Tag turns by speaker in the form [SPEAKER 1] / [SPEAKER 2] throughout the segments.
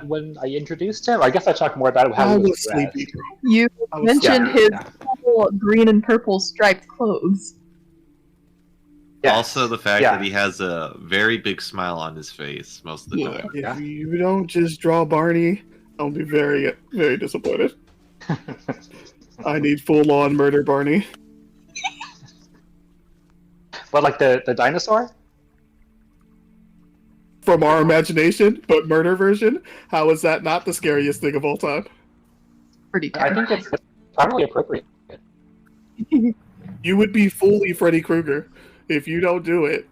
[SPEAKER 1] when I introduced him? I guess I talked more about how
[SPEAKER 2] I
[SPEAKER 1] he was
[SPEAKER 2] was sleepy.
[SPEAKER 1] dressed.
[SPEAKER 3] You mentioned
[SPEAKER 1] yeah,
[SPEAKER 3] his
[SPEAKER 1] yeah.
[SPEAKER 3] cool green and purple striped clothes.
[SPEAKER 1] Yes.
[SPEAKER 4] Also, the fact
[SPEAKER 1] Yeah.
[SPEAKER 4] that he has a very big smile on his face most of the
[SPEAKER 3] Yeah.
[SPEAKER 4] time.
[SPEAKER 2] If you don't just draw Barney, I'll be very, very disappointed. I need full-on murder Barney.
[SPEAKER 1] But like the dinosaur?
[SPEAKER 2] From our imagination, but murder version? How is that not the scariest thing of all time?
[SPEAKER 3] Pretty
[SPEAKER 1] I
[SPEAKER 3] terrifying.
[SPEAKER 1] think it's probably appropriate.
[SPEAKER 2] You would be fully Freddy Krueger if you don't do it.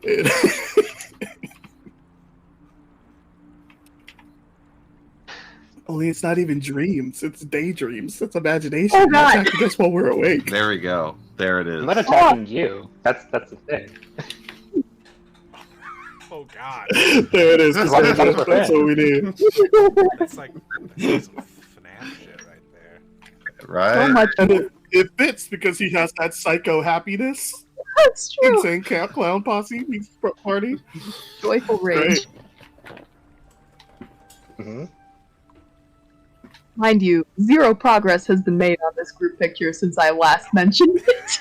[SPEAKER 2] Only it's not even dreams; it's daydreams. It's imagination.
[SPEAKER 3] Oh, God.
[SPEAKER 2] That's actually just while we're awake.
[SPEAKER 4] There we go. There it is.
[SPEAKER 1] I'm not attacking you. That's the thing.
[SPEAKER 5] Oh God.
[SPEAKER 2] There it is.
[SPEAKER 1] That's what
[SPEAKER 2] That's what we need.
[SPEAKER 5] That's like that's some FNAF shit right there.
[SPEAKER 4] Right?
[SPEAKER 3] So much.
[SPEAKER 2] And it fits because he has that psycho happiness.
[SPEAKER 3] That's true.
[SPEAKER 2] Insane Camp Clown Posse meets party.
[SPEAKER 3] Joyful rage.
[SPEAKER 2] Great.
[SPEAKER 1] Mm-hmm.
[SPEAKER 3] Mind you, zero progress has been made on this group picture since I last mentioned it.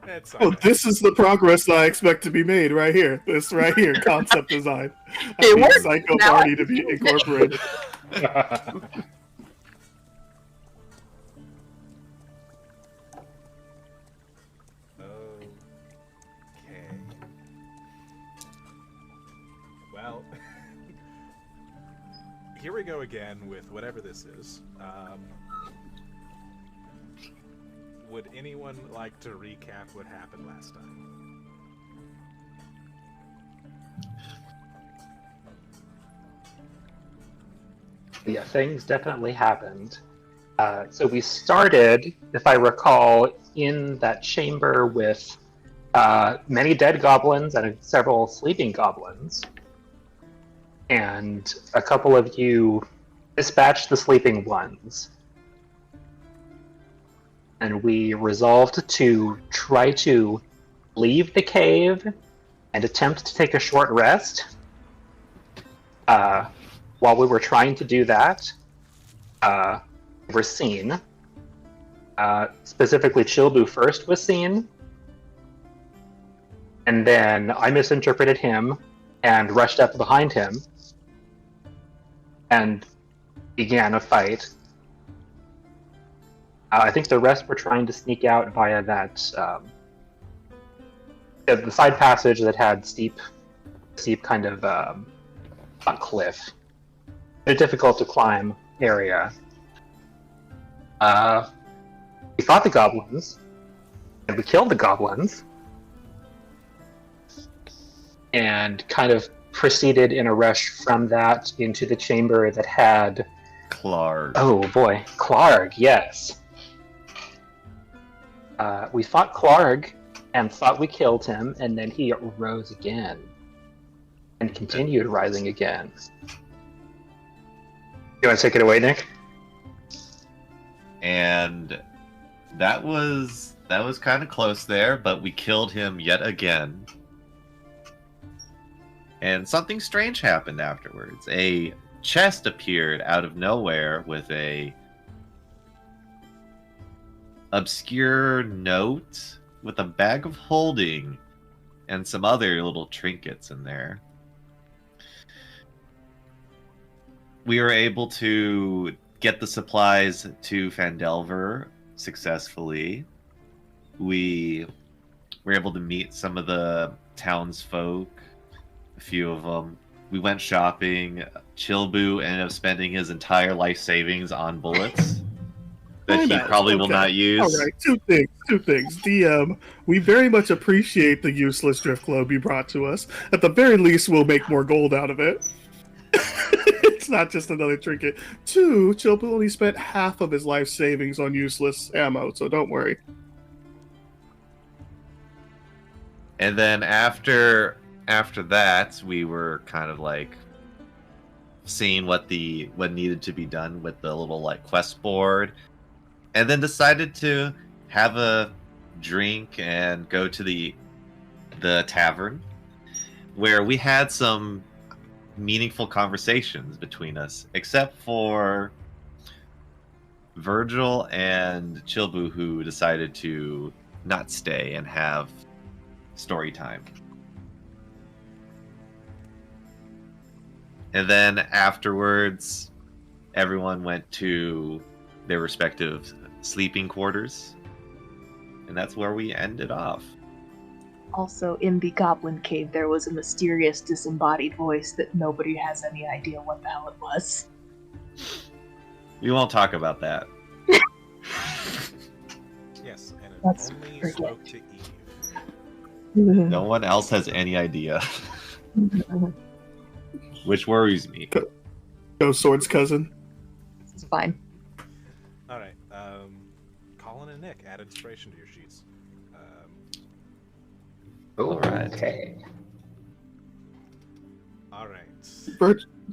[SPEAKER 5] That's
[SPEAKER 2] Well, this is the progress I expect to be made right here. This right here, concept design. I
[SPEAKER 3] It
[SPEAKER 2] need
[SPEAKER 3] works.
[SPEAKER 2] Psycho
[SPEAKER 3] Now
[SPEAKER 2] Party
[SPEAKER 3] I
[SPEAKER 2] to be
[SPEAKER 3] see it.
[SPEAKER 2] incorporated.
[SPEAKER 5] Okay. Well, here we go again with whatever this is. Would anyone like to recap what happened last time?
[SPEAKER 1] Yeah, things definitely happened. So we started, if I recall, in that chamber with many dead goblins and several sleeping goblins. And a couple of you dispatched the sleeping ones. And we resolved to try to leave the cave and attempt to take a short rest. While we were trying to do that, we were seen. Specifically, Chilbu first was seen. And then I misinterpreted him and rushed up behind him and began a fight. I think the rest were trying to sneak out via that the side passage that had steep kind of not cliff, a difficult to climb area. We fought the goblins, and we killed the goblins, and kind of proceeded in a rush from that into the chamber that had
[SPEAKER 4] Clark.
[SPEAKER 1] Oh boy, Clark, yes. We fought Clark and thought we killed him, and then he rose again and continued rising again. You want to take it away, Nick?
[SPEAKER 4] And that was kind of close there, but we killed him yet again. And something strange happened afterwards. A chest appeared out of nowhere with a obscure note with a bag of holding and some other little trinkets in there. We were able to get the supplies to Fandelver successfully. We were able to meet some of the townsfolk, a few of them. We went shopping. Chilbu ended up spending his entire life savings on bullets that he probably will not use.
[SPEAKER 2] All right, two things. DM, we very much appreciate the useless drift globe you brought to us. At the very least, we'll make more gold out of it. It's not just another trinket. Two, Chilbu only spent half of his life savings on useless ammo, so don't worry.
[SPEAKER 4] And then after that, we were kind of like seeing what needed to be done with the little like quest board, and then decided to have a drink and go to the tavern, where we had some meaningful conversations between us, except for Virgil and Chilbu, who decided to not stay and have story time. And then afterwards, everyone went to their respective sleeping quarters. And that's where we ended off.
[SPEAKER 3] Also, in the Goblin Cave, there was a mysterious disembodied voice that nobody has any idea what the hell it was.
[SPEAKER 4] We won't talk about that.
[SPEAKER 5] Yes, and it
[SPEAKER 3] Let's
[SPEAKER 5] only
[SPEAKER 3] forget.
[SPEAKER 5] spoke to Eve.
[SPEAKER 4] No one else has any idea, which worries me.
[SPEAKER 2] Go Sword's cousin.
[SPEAKER 3] It's fine.
[SPEAKER 5] All right. Colin and Nick add inspiration to your sheets.
[SPEAKER 4] All right.
[SPEAKER 1] Okay.
[SPEAKER 5] All right.
[SPEAKER 2] Is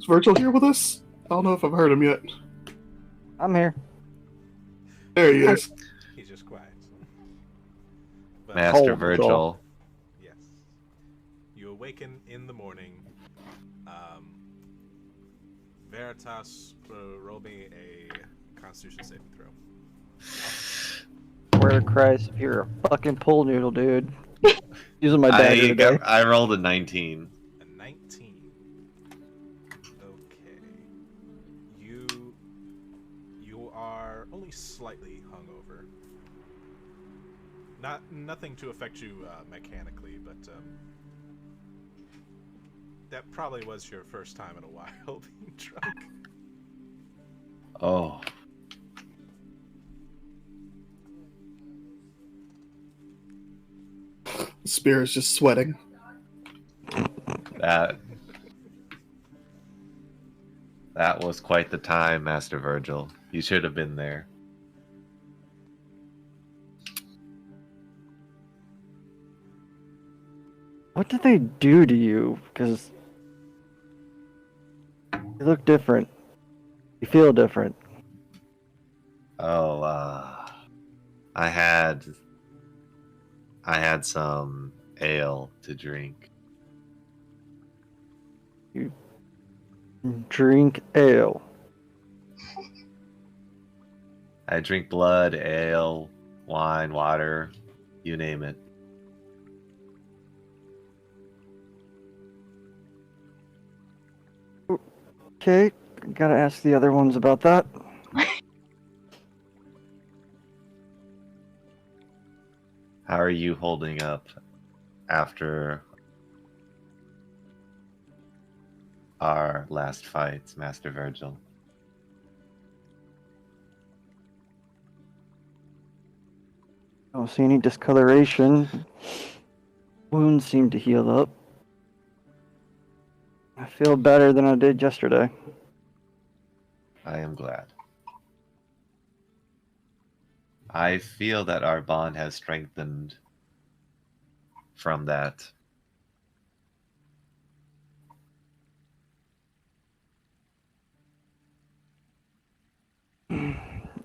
[SPEAKER 2] Virgil here with us? I don't know if I've heard him yet.
[SPEAKER 6] I'm here.
[SPEAKER 2] There he is.
[SPEAKER 5] He's just quiet. But,
[SPEAKER 4] Master
[SPEAKER 6] Cold,
[SPEAKER 4] Virgil.
[SPEAKER 5] yes. You awaken in the morning. Veritas, roll me a Constitution saving throw.
[SPEAKER 6] Swear to Christ, if you're a fucking pool noodle, dude. Using my dagger today.
[SPEAKER 4] I rolled a 19.
[SPEAKER 5] A 19. Okay. You are only slightly hungover. Nothing to affect you mechanically, but that probably was your first time in a while being drunk.
[SPEAKER 4] Oh.
[SPEAKER 2] Spear is just sweating.
[SPEAKER 4] That was quite the time, Master Virgil. You should have been there.
[SPEAKER 6] What did they do to you? Because you look different. You feel different.
[SPEAKER 4] Oh, I had some ale to drink.
[SPEAKER 6] Drink ale.
[SPEAKER 4] I drink blood, ale, wine, water, you name it.
[SPEAKER 6] Okay, gotta ask the other ones about that.
[SPEAKER 4] How are you holding up after our last fights, Master Virgil?
[SPEAKER 6] I don't see any discoloration. Wounds seem to heal up. I feel better than I did yesterday.
[SPEAKER 4] I am glad. I feel that our bond has strengthened from that.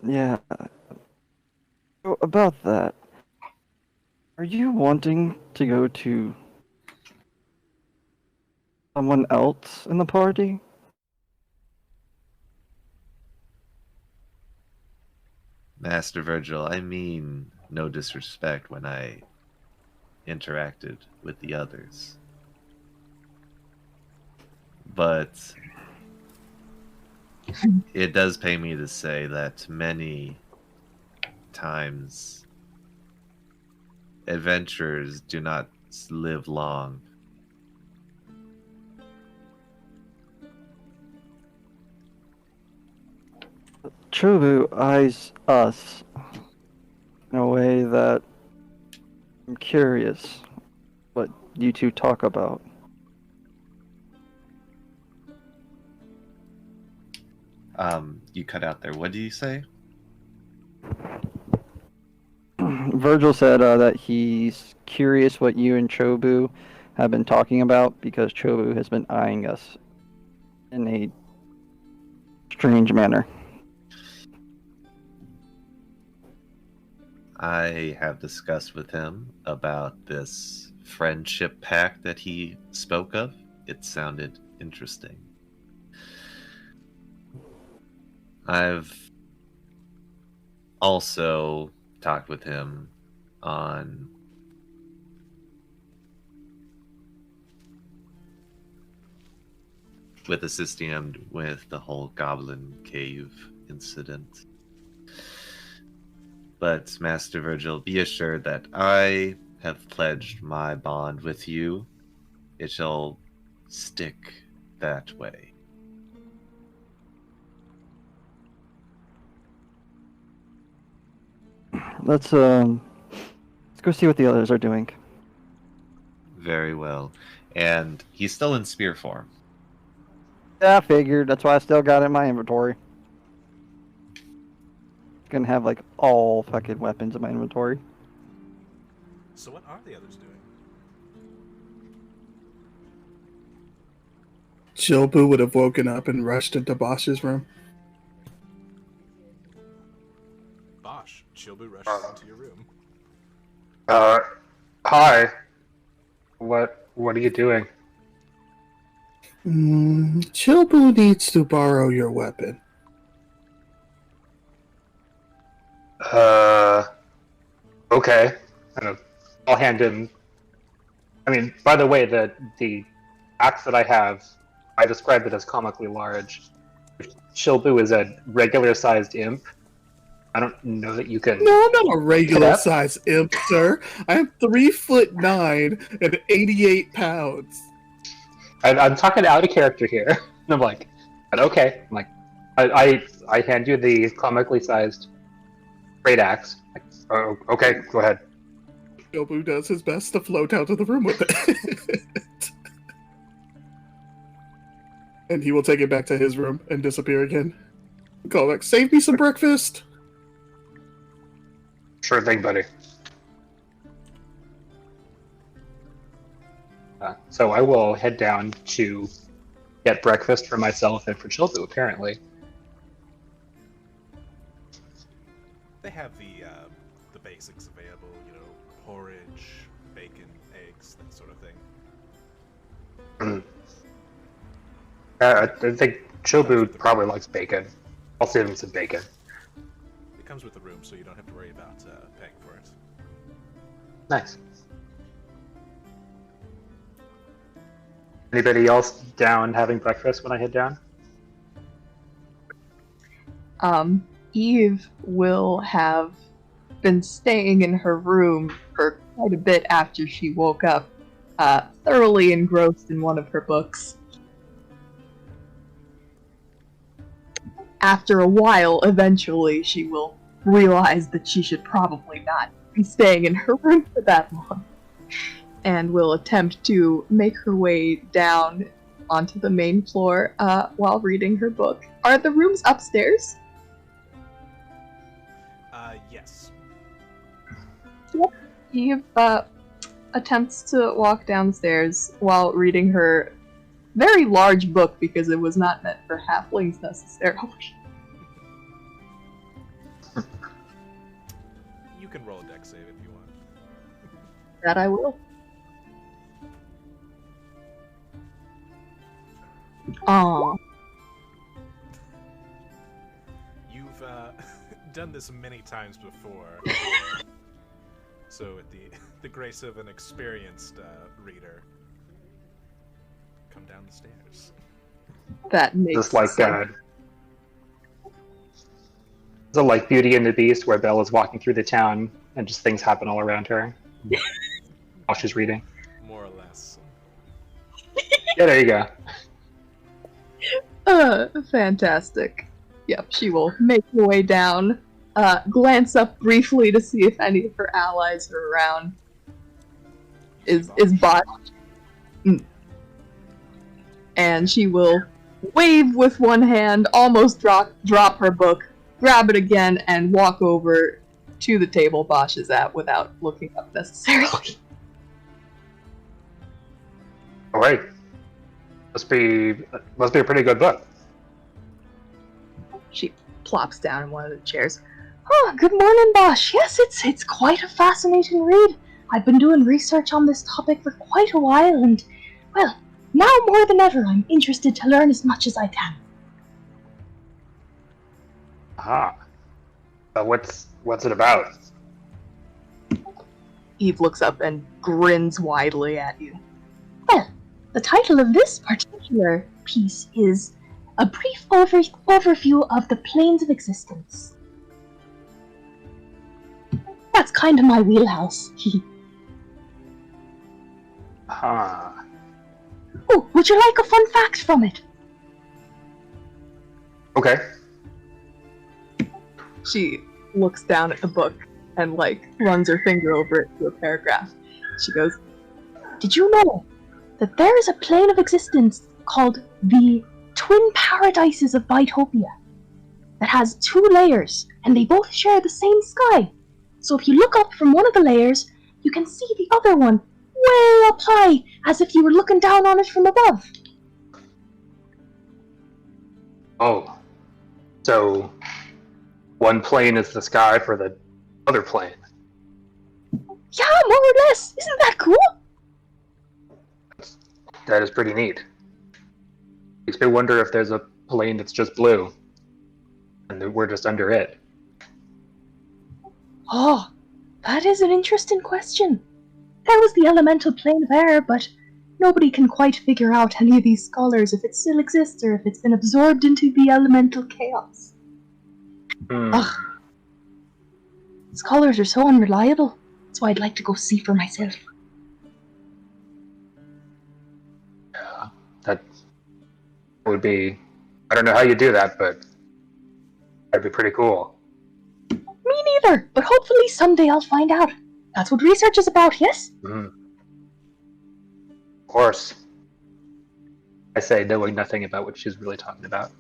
[SPEAKER 6] Yeah. So about that, are you wanting to go to someone else in the party?
[SPEAKER 4] Master Virgil, I mean no disrespect when I interacted with the others. But it does pay me to say that many times adventurers do not live long.
[SPEAKER 6] Chobu eyes us in a way that I'm curious what you two talk about.
[SPEAKER 4] You cut out there. What do you say?
[SPEAKER 6] Virgil said that he's curious what you and Chobu have been talking about because Chobu has been eyeing us in a strange manner.
[SPEAKER 4] I have discussed with him about this friendship pact that he spoke of. It sounded interesting. I've also talked with him on assisting him with the whole Goblin Cave incident. But Master Virgil, be assured that I have pledged my bond with you. It shall stick that way.
[SPEAKER 6] Let's go see what the others are doing.
[SPEAKER 4] Very well. And he's still in spear form.
[SPEAKER 6] Yeah, I figured. That's why I still got it in my inventory. Gonna have like all fucking weapons in my inventory.
[SPEAKER 5] So what are the others doing?
[SPEAKER 2] Chilbu would have woken up and rushed into Bosch's room.
[SPEAKER 5] Bosch, Chilbu rushes into your room.
[SPEAKER 1] Hi. What are you doing?
[SPEAKER 2] Chilbu needs to borrow your weapon.
[SPEAKER 1] Okay. I'll hand him. I mean, by the way, the axe that I have, I described it as comically large. Shilbu is a regular-sized imp. I don't know that you can.
[SPEAKER 2] No, I'm not a regular
[SPEAKER 1] Yep.
[SPEAKER 2] size imp, sir. I am 3'9" and 88 pounds.
[SPEAKER 1] I'm talking out of character here. And I'm like, but okay. I'm like, I hand you the comically sized great axe. Like, oh, okay, go ahead.
[SPEAKER 2] Chilbu does his best to float out of the room with it. And he will take it back to his room and disappear again. Call back, save me some breakfast.
[SPEAKER 1] Sure thing, buddy. So I will head down to get breakfast for myself and for Chilbu, apparently.
[SPEAKER 5] They have the basics available, you know, porridge, bacon, eggs, that sort of thing.
[SPEAKER 1] I think Chilbu probably likes bacon. I'll save him some bacon.
[SPEAKER 5] It comes with the room, so you don't have to worry about paying for it.
[SPEAKER 1] Nice. Anybody else down having breakfast when I head down?
[SPEAKER 3] Eve will have been staying in her room for quite a bit after she woke up, thoroughly engrossed in one of her books. After a while, eventually, she will realize that she should probably not be staying in her room for that long, and will attempt to make her way down onto the main floor while reading her book. Are the rooms upstairs?
[SPEAKER 5] Yes.
[SPEAKER 3] Eve attempts to walk downstairs while reading her very large book because it was not meant for halflings necessarily.
[SPEAKER 5] You can roll a dex save if you want.
[SPEAKER 3] That I will. Aww.
[SPEAKER 5] You've done this many times before. So, at the grace of an experienced reader, come down the stairs.
[SPEAKER 3] That makes
[SPEAKER 1] Just like
[SPEAKER 3] sense.
[SPEAKER 1] so like Beauty and the Beast, where Belle is walking through the town and just things happen all around her while she's reading.
[SPEAKER 5] More or less.
[SPEAKER 1] Yeah, there you go.
[SPEAKER 3] Fantastic. Yep, she will make her way down, glance up briefly to see if any of her allies are around. Is Bot. And she will wave with one hand, almost drop her book, grab it again, and walk over to the table Bosch is at without looking up necessarily.
[SPEAKER 1] All right. Must be a pretty good book.
[SPEAKER 3] She plops down in one of the chairs. Oh, good morning, Bosch. Yes, it's quite a fascinating read. I've been doing research on this topic for quite a while, and, well,
[SPEAKER 7] Now more than ever, I'm interested to learn as much as I can.
[SPEAKER 1] Ah. What's it about?
[SPEAKER 3] Eve looks up and grins widely at you.
[SPEAKER 7] Well, the title of this particular piece is A Brief Overview of the Planes of Existence. That's kind of my wheelhouse.
[SPEAKER 1] Ah.
[SPEAKER 7] Oh, would you like a fun fact from it?
[SPEAKER 1] Okay.
[SPEAKER 3] She looks down at the book and runs her finger over it to a paragraph. She goes,
[SPEAKER 7] Did you know that there is a plane of existence called the Twin Paradises of Bitopia that has 2 layers, and they both share the same sky? So if you look up from one of the layers, you can see the other one way up high, as if you were looking down on it from above.
[SPEAKER 1] Oh. So one plane is the sky for the other plane.
[SPEAKER 7] Yeah, more or less. Isn't that cool?
[SPEAKER 1] That is pretty neat. Makes me wonder if there's a plane that's just blue, and that we're just under it.
[SPEAKER 7] Oh, that is an interesting question. There was the elemental plane of air, but nobody can quite figure out, any of these scholars, if it still exists or if it's been absorbed into the elemental chaos. Ugh. Scholars are so unreliable. That's why I'd like to go see for myself.
[SPEAKER 1] Yeah, that would be. I don't know how you do that, but that'd be pretty cool.
[SPEAKER 7] Me neither, but hopefully someday I'll find out. That's what research is about, yes?
[SPEAKER 1] Of course. I say knowing nothing about what she's really talking about.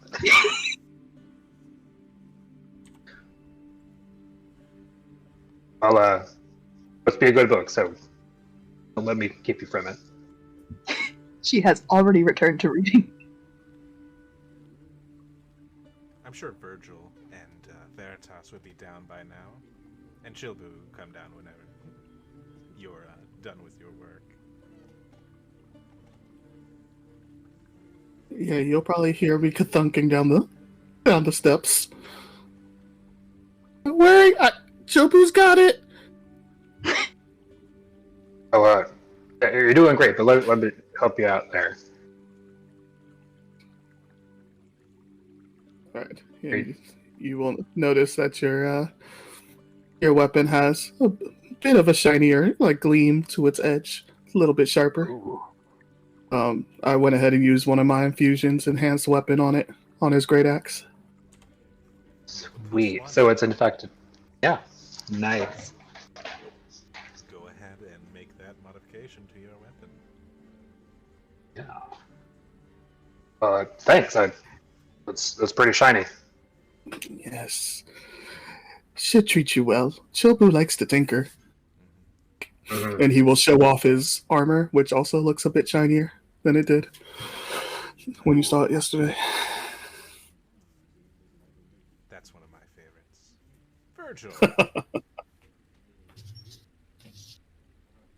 [SPEAKER 1] Must be a good book, so don't let me keep you from it.
[SPEAKER 3] she has already returned to reading.
[SPEAKER 5] I'm sure Virgil and Veritas would be down by now, and Chilbu will come down whenever you're done with your work.
[SPEAKER 2] Yeah, you'll probably hear me thunking down the steps. Where? Chobu's got it.
[SPEAKER 1] Oh, you're doing great, but let me help you out there.
[SPEAKER 2] All right. Yeah, you will notice that your weapon has a bit of a shinier gleam to its edge, a little bit sharper.
[SPEAKER 1] Ooh.
[SPEAKER 2] I went ahead and used one of my infusions, enhanced weapon on it, on his great axe.
[SPEAKER 1] Sweet. So it's infected. Yeah. Nice.
[SPEAKER 5] Go ahead and make that modification to your weapon.
[SPEAKER 1] Yeah. Thanks. That's pretty shiny.
[SPEAKER 2] Yes. Should treat you well. Chobu likes to tinker.
[SPEAKER 1] Mm-hmm.
[SPEAKER 2] And he will show off his armor, which also looks a bit shinier than it did when you saw it yesterday.
[SPEAKER 5] That's one of my favorites. Virgil.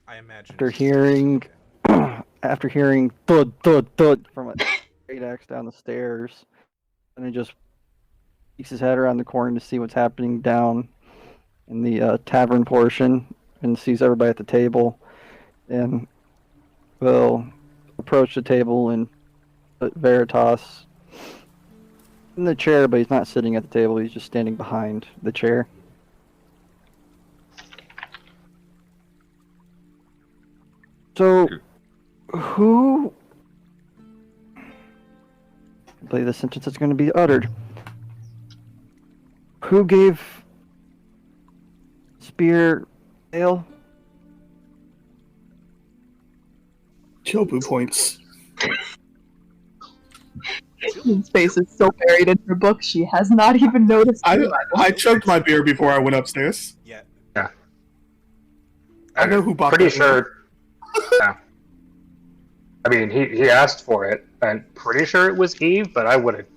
[SPEAKER 5] I imagine.
[SPEAKER 6] After hearing thud thud thud from a great axe down the stairs, and he just peeks his head around the corner to see what's happening down in the tavern portion, and sees everybody at the table, and will approach the table and put Veritas in the chair, but he's not sitting at the table, he's just standing behind the chair. So, who... I believe the sentence is going to be uttered. Who gave Spear ale?
[SPEAKER 2] Chobu points.
[SPEAKER 3] His face is so buried in her book, she has not even noticed.
[SPEAKER 2] I choked my beer before I went upstairs.
[SPEAKER 5] Yeah.
[SPEAKER 1] Yeah.
[SPEAKER 2] I know who bought
[SPEAKER 1] Pretty
[SPEAKER 2] that
[SPEAKER 1] sure. Yeah. I mean, he asked for it. I'm pretty sure it was Eve, but I would have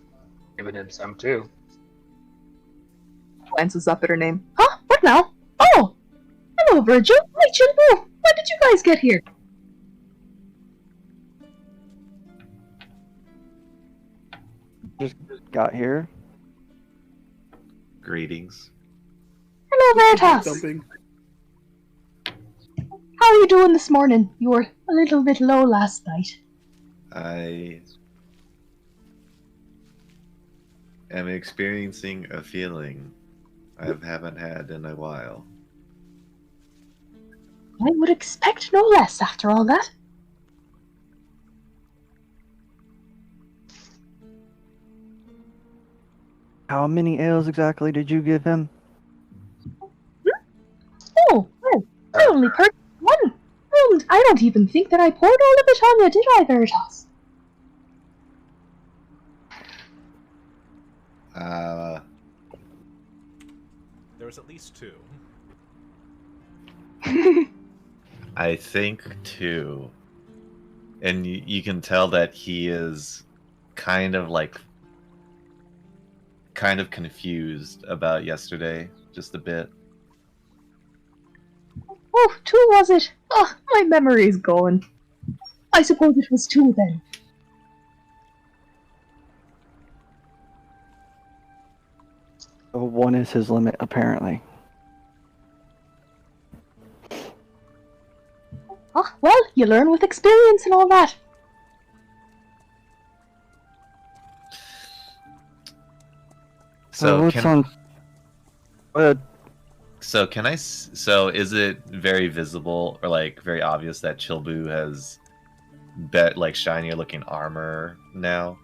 [SPEAKER 1] given him some too.
[SPEAKER 3] Glances up at her name.
[SPEAKER 7] Huh? What now? Oh! Hello, Virgil. Hi, Chilbu. When did you guys get here?
[SPEAKER 6] just got here.
[SPEAKER 4] Greetings.
[SPEAKER 7] Hello, Veritas.
[SPEAKER 2] Something.
[SPEAKER 7] How are you doing this morning? You were a little bit low last night.
[SPEAKER 4] I am experiencing a feeling I haven't had in a while.
[SPEAKER 7] I would expect no less after all that.
[SPEAKER 6] How many ales exactly did you give him?
[SPEAKER 7] Oh, well, I only purchased one. And I don't even think that I poured all of it on you, did I, Veritas?
[SPEAKER 5] There was at least 2.
[SPEAKER 4] I think too. And you can tell that he is kind of confused about yesterday, just a bit.
[SPEAKER 7] Oh, 2 was it? Oh, my memory's going. I suppose it was 2 then.
[SPEAKER 6] Oh, one is his limit, apparently.
[SPEAKER 7] Oh, well, you learn with experience and all that.
[SPEAKER 4] So
[SPEAKER 6] what's
[SPEAKER 4] can
[SPEAKER 6] on?
[SPEAKER 4] so can I so is it very visible or like very obvious that Chilbu has like shinier looking armor now?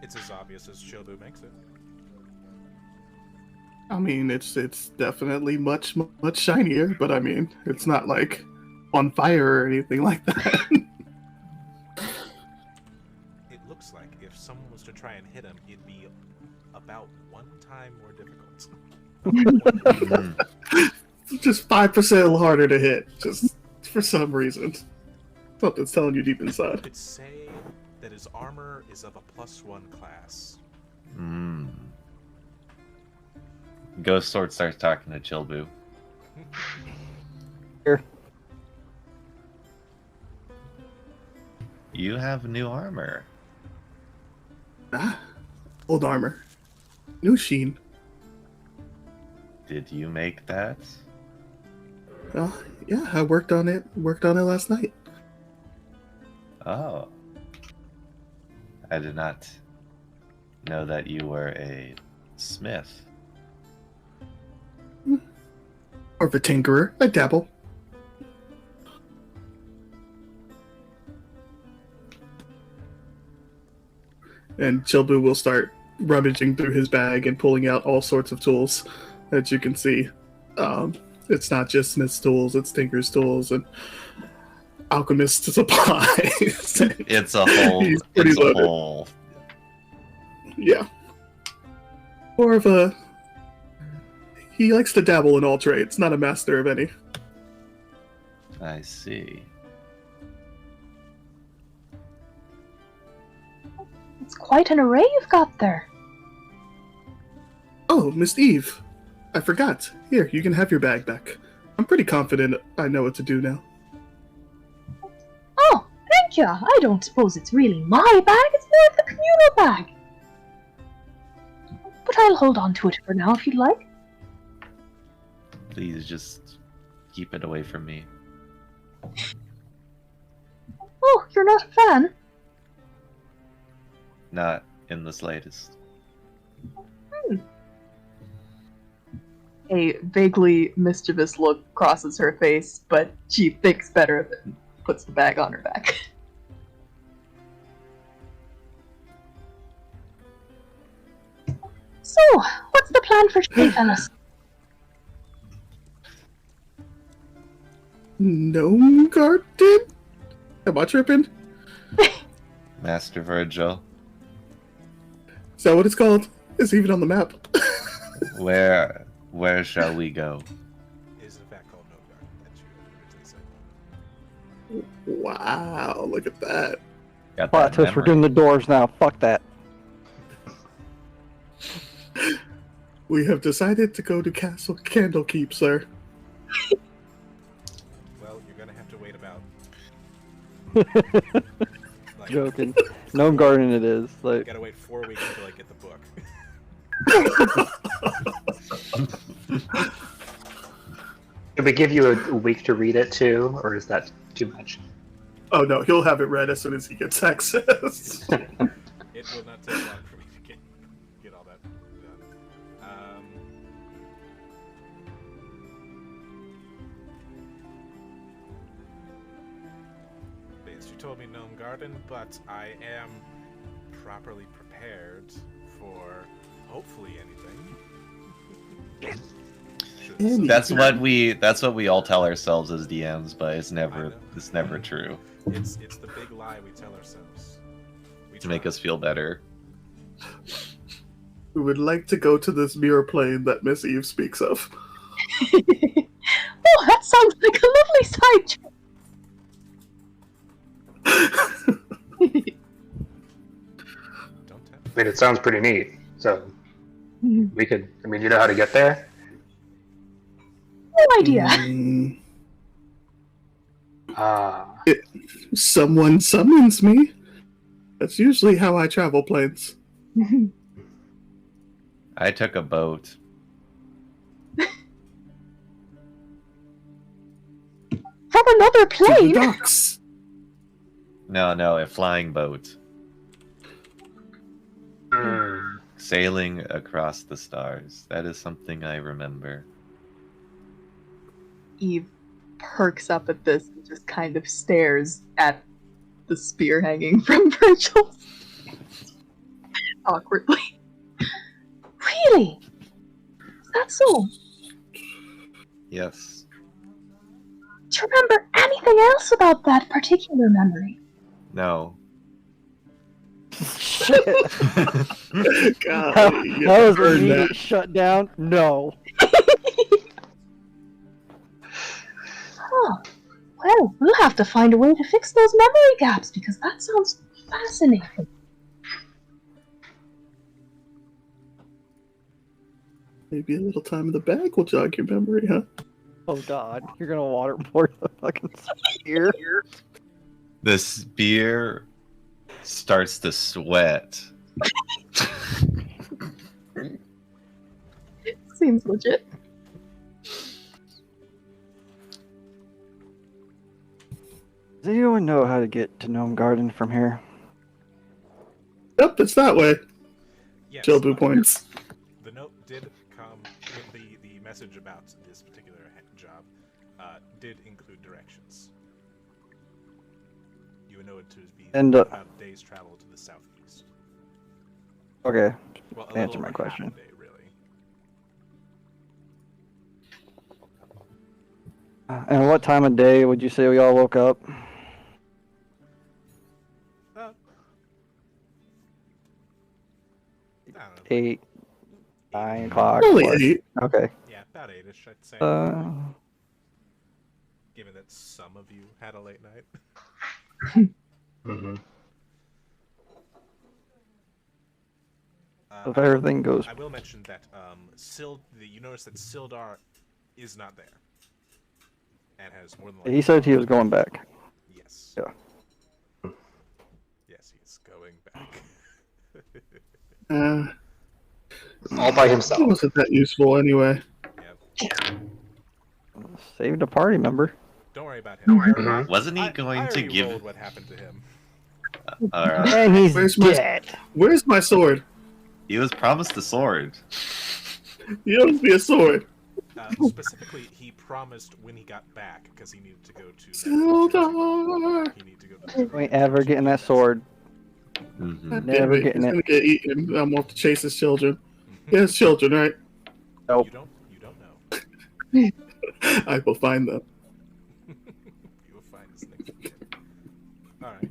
[SPEAKER 5] It's as obvious as Chilbu makes it.
[SPEAKER 2] I mean, it's definitely much shinier, but I mean, it's not like on fire or anything like that.
[SPEAKER 5] It looks like if someone was to try and hit him, it'd be about 1 time more difficult.
[SPEAKER 2] It's just 5% harder to hit, just for some reason. Something's telling you deep inside.
[SPEAKER 5] You could say that his armor is of a +1 class.
[SPEAKER 4] Ghost Sword starts talking to Chilbu.
[SPEAKER 6] Here.
[SPEAKER 4] You have new armor.
[SPEAKER 2] Old armor. New sheen.
[SPEAKER 4] Did you make that?
[SPEAKER 2] Oh, yeah, I worked on it last night.
[SPEAKER 4] Oh. I did not know that you were a smith.
[SPEAKER 2] Or the tinkerer. I dabble. And Chilbu will start rummaging through his bag and pulling out all sorts of tools that you can see. It's not just smith's tools, it's tinker's tools and alchemist supplies.
[SPEAKER 4] It's a whole.
[SPEAKER 2] He's pretty
[SPEAKER 4] It's a
[SPEAKER 2] loaded.
[SPEAKER 4] whole.
[SPEAKER 2] Yeah. More of a... He likes to dabble in all trades, not a master of any.
[SPEAKER 4] I see.
[SPEAKER 7] It's quite an array you've got there.
[SPEAKER 2] Oh, Miss Eve. I forgot. Here, you can have your bag back. I'm pretty confident I know what to do now.
[SPEAKER 7] Oh, thank you. I don't suppose it's really my bag. It's more of the communal bag. But I'll hold on to it for now if you'd like.
[SPEAKER 4] Please just keep it away from me.
[SPEAKER 7] Oh, you're not a fan?
[SPEAKER 4] Not in the slightest.
[SPEAKER 3] A vaguely mischievous look crosses her face, but she thinks better of it and puts the bag on her back.
[SPEAKER 7] So, what's the plan for today, fellas?
[SPEAKER 2] Gnome Garden? Am I tripping?
[SPEAKER 4] Master Virgil,
[SPEAKER 2] Is that what it's called? It's even on the map.
[SPEAKER 4] where shall we go?
[SPEAKER 5] Is in fact called Nogar, as you originally said.
[SPEAKER 2] Wow, look at that.
[SPEAKER 4] Got
[SPEAKER 6] Plot
[SPEAKER 4] that
[SPEAKER 6] twist, we're
[SPEAKER 4] memory.
[SPEAKER 6] doing the doors now. Fuck that.
[SPEAKER 2] We have decided to go to Castle Candlekeep, sir.
[SPEAKER 5] Well, you're gonna have to wait about like
[SPEAKER 6] joking. Gnome Garden it is.
[SPEAKER 5] I
[SPEAKER 6] Like,
[SPEAKER 5] gotta wait 4 weeks until I get the book.
[SPEAKER 1] Should we give you a week to read it too, or is that too much?
[SPEAKER 2] Oh no, he'll have it read as soon as he gets access.
[SPEAKER 5] It will not take long for me to get all that done. Yes, you told me Gnome Garden, but I am properly prepared for hopefully anything.
[SPEAKER 2] Anything.
[SPEAKER 4] That's what we all tell ourselves as DMs, but it's never true.
[SPEAKER 5] It's the big lie we tell ourselves.
[SPEAKER 4] To make us feel better.
[SPEAKER 2] We would like to go to this mirror plane that Miss Eve speaks of.
[SPEAKER 7] Oh, that sounds like a lovely side trip.
[SPEAKER 5] Don't tell.
[SPEAKER 1] I mean, it sounds pretty neat. So we could. I mean, you know how to get there.
[SPEAKER 7] No idea.
[SPEAKER 2] Someone summons me. That's usually how I travel planes.
[SPEAKER 4] I took a boat.
[SPEAKER 7] From another
[SPEAKER 2] To the
[SPEAKER 7] plane?
[SPEAKER 2] docks.
[SPEAKER 4] No, a flying boat. Sailing across the stars. That is something I remember.
[SPEAKER 3] Eve perks up at this and just kind of stares at the spear hanging from Virgil awkwardly.
[SPEAKER 7] Really? Is that so?
[SPEAKER 4] Yes.
[SPEAKER 7] Do you remember anything else about that particular memory?
[SPEAKER 4] No.
[SPEAKER 6] shit.
[SPEAKER 2] God,
[SPEAKER 6] How was the
[SPEAKER 2] heard
[SPEAKER 6] meeting
[SPEAKER 2] that.
[SPEAKER 6] shut down? No.
[SPEAKER 7] Huh. Well, we'll have to find a way to fix those memory gaps because that sounds fascinating.
[SPEAKER 2] Maybe a little time in the bag will jog your memory, huh?
[SPEAKER 6] Oh god, you're gonna waterboard the fucking spear.
[SPEAKER 4] The spear starts to sweat.
[SPEAKER 3] Seems legit.
[SPEAKER 6] Does anyone know how to get to Gnome Garden from here?
[SPEAKER 2] Yep, it's that way.
[SPEAKER 5] Yes,
[SPEAKER 2] Jobu points.
[SPEAKER 5] the note did come with the message about this particular job did include directions. You would know it to be
[SPEAKER 6] And,
[SPEAKER 5] about a day's travel to the southeast.
[SPEAKER 6] Okay,
[SPEAKER 5] Well, a
[SPEAKER 6] answer
[SPEAKER 5] little
[SPEAKER 6] my
[SPEAKER 5] over
[SPEAKER 6] question.
[SPEAKER 5] half a day, really.
[SPEAKER 6] and what time of day would you say we all woke up?
[SPEAKER 5] I don't know.
[SPEAKER 6] 8, 9 o'clock.
[SPEAKER 2] Only
[SPEAKER 6] what?
[SPEAKER 2] 8.
[SPEAKER 6] Okay.
[SPEAKER 5] Yeah, about 8ish, I'd say. Given that some of you had a late night.
[SPEAKER 1] Mm-hmm.
[SPEAKER 6] If everything goes,
[SPEAKER 5] I will mention that you notice that Sildar is not there, and has more than likely.
[SPEAKER 6] he said he was going back.
[SPEAKER 5] Yes.
[SPEAKER 6] Yeah.
[SPEAKER 5] Yes, he's going back.
[SPEAKER 1] All by himself.
[SPEAKER 2] It wasn't that useful anyway.
[SPEAKER 5] Yep.
[SPEAKER 6] Saved a party member.
[SPEAKER 5] Don't worry about him.
[SPEAKER 1] Mhm.
[SPEAKER 4] Wasn't he
[SPEAKER 5] I
[SPEAKER 4] going to
[SPEAKER 5] already
[SPEAKER 4] give?
[SPEAKER 5] rolled what happened to him.
[SPEAKER 4] Alright.
[SPEAKER 6] And he's
[SPEAKER 2] Where's my-
[SPEAKER 6] dead.
[SPEAKER 2] Where's my sword?
[SPEAKER 4] He was promised a sword.
[SPEAKER 2] You owes me a sword.
[SPEAKER 5] Specifically, he promised when he got back because he needed to go to.
[SPEAKER 2] Sildar!
[SPEAKER 5] He needed to go to.
[SPEAKER 6] We ain't ever getting that sword.
[SPEAKER 4] Mhm.
[SPEAKER 2] God
[SPEAKER 6] Never
[SPEAKER 2] damn it,
[SPEAKER 6] getting
[SPEAKER 2] he's
[SPEAKER 6] it.
[SPEAKER 2] gonna get eaten. I'm gonna have to chase his children. He has children, right?
[SPEAKER 6] Nope.
[SPEAKER 5] You don't know.
[SPEAKER 2] I will find them.
[SPEAKER 5] You will find his next kid. All right.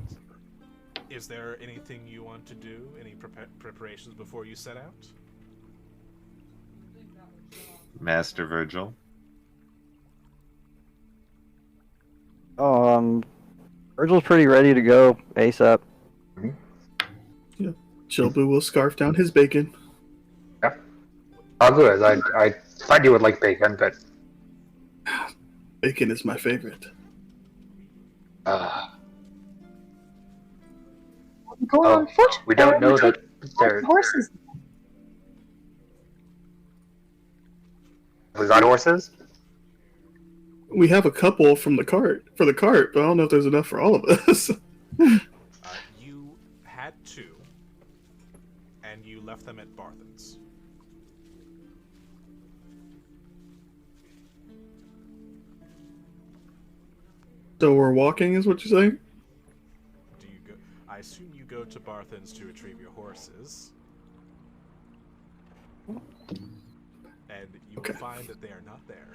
[SPEAKER 5] Is there anything you want to do? Any preparations before you set out?
[SPEAKER 4] Master Virgil.
[SPEAKER 6] Virgil's pretty ready to go ASAP.
[SPEAKER 2] Jobu will scarf down his bacon.
[SPEAKER 1] I'll do it. I thought you would like bacon, but
[SPEAKER 2] Bacon is my favorite.
[SPEAKER 7] we going
[SPEAKER 1] Oh,
[SPEAKER 7] on foot?
[SPEAKER 1] we don't
[SPEAKER 7] or
[SPEAKER 1] know
[SPEAKER 7] we
[SPEAKER 1] that
[SPEAKER 7] take
[SPEAKER 1] they're.
[SPEAKER 7] horses.
[SPEAKER 1] We got horses?
[SPEAKER 2] We have a couple from the cart for the cart, but I don't know if there's enough for all of us.
[SPEAKER 5] You had two, and you left them at Barthen's.
[SPEAKER 2] So we're walking, is what you're saying?
[SPEAKER 5] Do you go? I assume you go to Barthen's to retrieve your horses, and you
[SPEAKER 2] Okay.
[SPEAKER 5] will find that they are not there.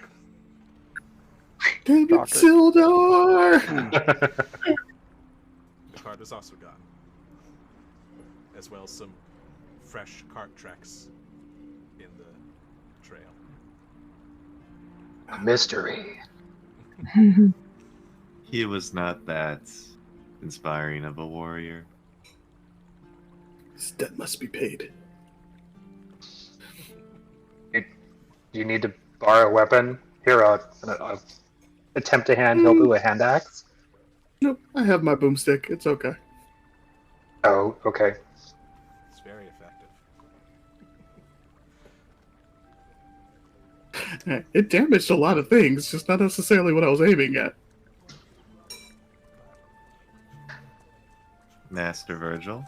[SPEAKER 2] Damn it,
[SPEAKER 6] Shocker.
[SPEAKER 2] Sildar!
[SPEAKER 5] The cart is also gone, as well as some fresh cart tracks in the trail.
[SPEAKER 1] A mystery.
[SPEAKER 4] He was not that inspiring of a warrior.
[SPEAKER 2] His debt must be paid.
[SPEAKER 1] Do you need to borrow a weapon? Here, I'll attempt to hand Hilbu a hand axe.
[SPEAKER 2] Nope, I have my boomstick. It's okay.
[SPEAKER 1] Oh, okay.
[SPEAKER 5] It's very effective.
[SPEAKER 2] It damaged a lot of things, just not necessarily what I was aiming at.
[SPEAKER 4] Master Virgil.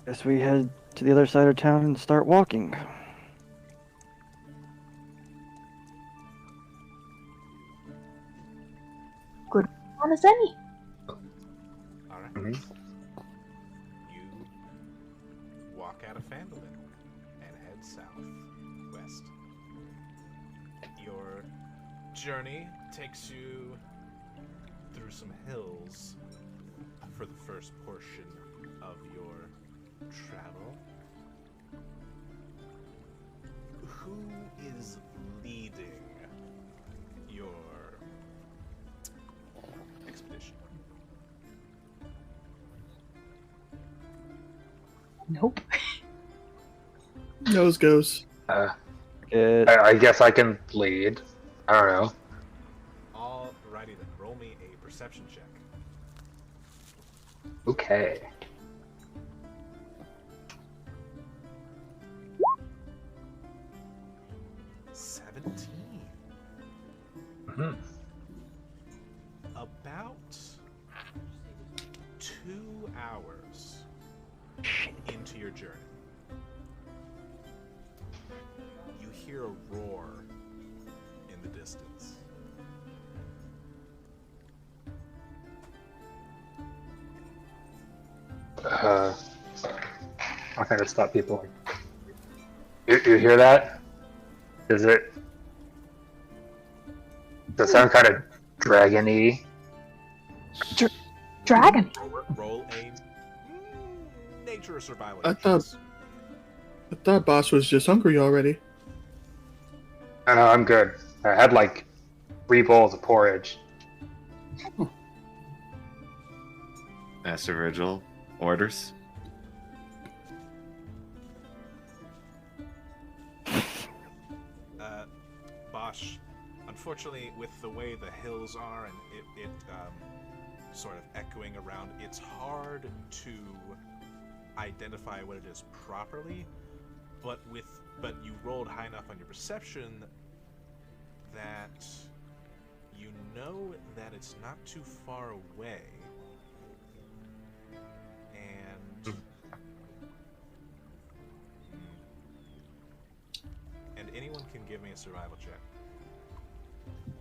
[SPEAKER 6] Guess we head to the other side of town and start walking.
[SPEAKER 7] On as any.
[SPEAKER 5] All right.
[SPEAKER 1] Mhm.
[SPEAKER 5] You walk out of Phandalin and head southwest. Your journey takes you through some hills for the first portion of your travel. Who is leading your expedition?
[SPEAKER 3] Nope.
[SPEAKER 2] Nose goes.
[SPEAKER 1] I guess I can lead. I don't know.
[SPEAKER 5] Alrighty then, roll me a perception check.
[SPEAKER 1] Okay. Mhm.
[SPEAKER 5] About 2 hours into your journey, you hear a roar in the distance.
[SPEAKER 1] I'm gonna stop people. You hear that? Is it? Does it sound kind of dragon-y?
[SPEAKER 3] Dragon.
[SPEAKER 5] Roll a nature or survival.
[SPEAKER 2] I
[SPEAKER 5] checks.
[SPEAKER 2] thought Boss was just hungry already.
[SPEAKER 1] I know, I'm good. I had like 3 bowls of porridge.
[SPEAKER 4] Master Virgil orders.
[SPEAKER 5] Bosch, unfortunately, with the way the hills are and it sort of echoing around, it's hard to identify what it is properly. But you rolled high enough on your perception that you know that it's not too far away. And anyone can give me a survival check.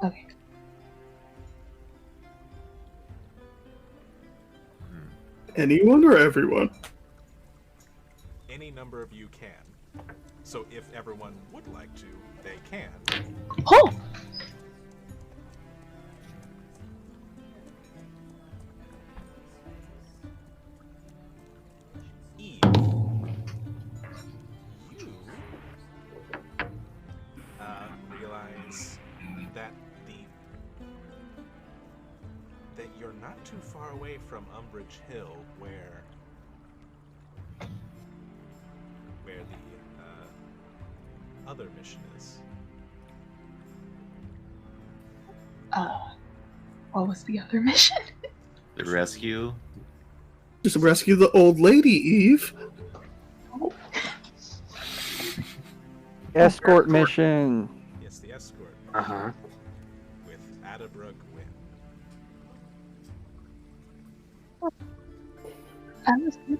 [SPEAKER 3] Okay.
[SPEAKER 2] Anyone or everyone?
[SPEAKER 5] Any number of you can. So if everyone would like to, they can.
[SPEAKER 3] Oh!
[SPEAKER 5] Eve, you realize that that you're not too far away from Umbridge Hill, where the other mission is.
[SPEAKER 3] What was the other mission?
[SPEAKER 4] The rescue.
[SPEAKER 2] Just rescue the old lady, Eve.
[SPEAKER 6] Escort mission.
[SPEAKER 5] Yes, the escort
[SPEAKER 1] Uh-huh.
[SPEAKER 5] with Adabrook Wynn.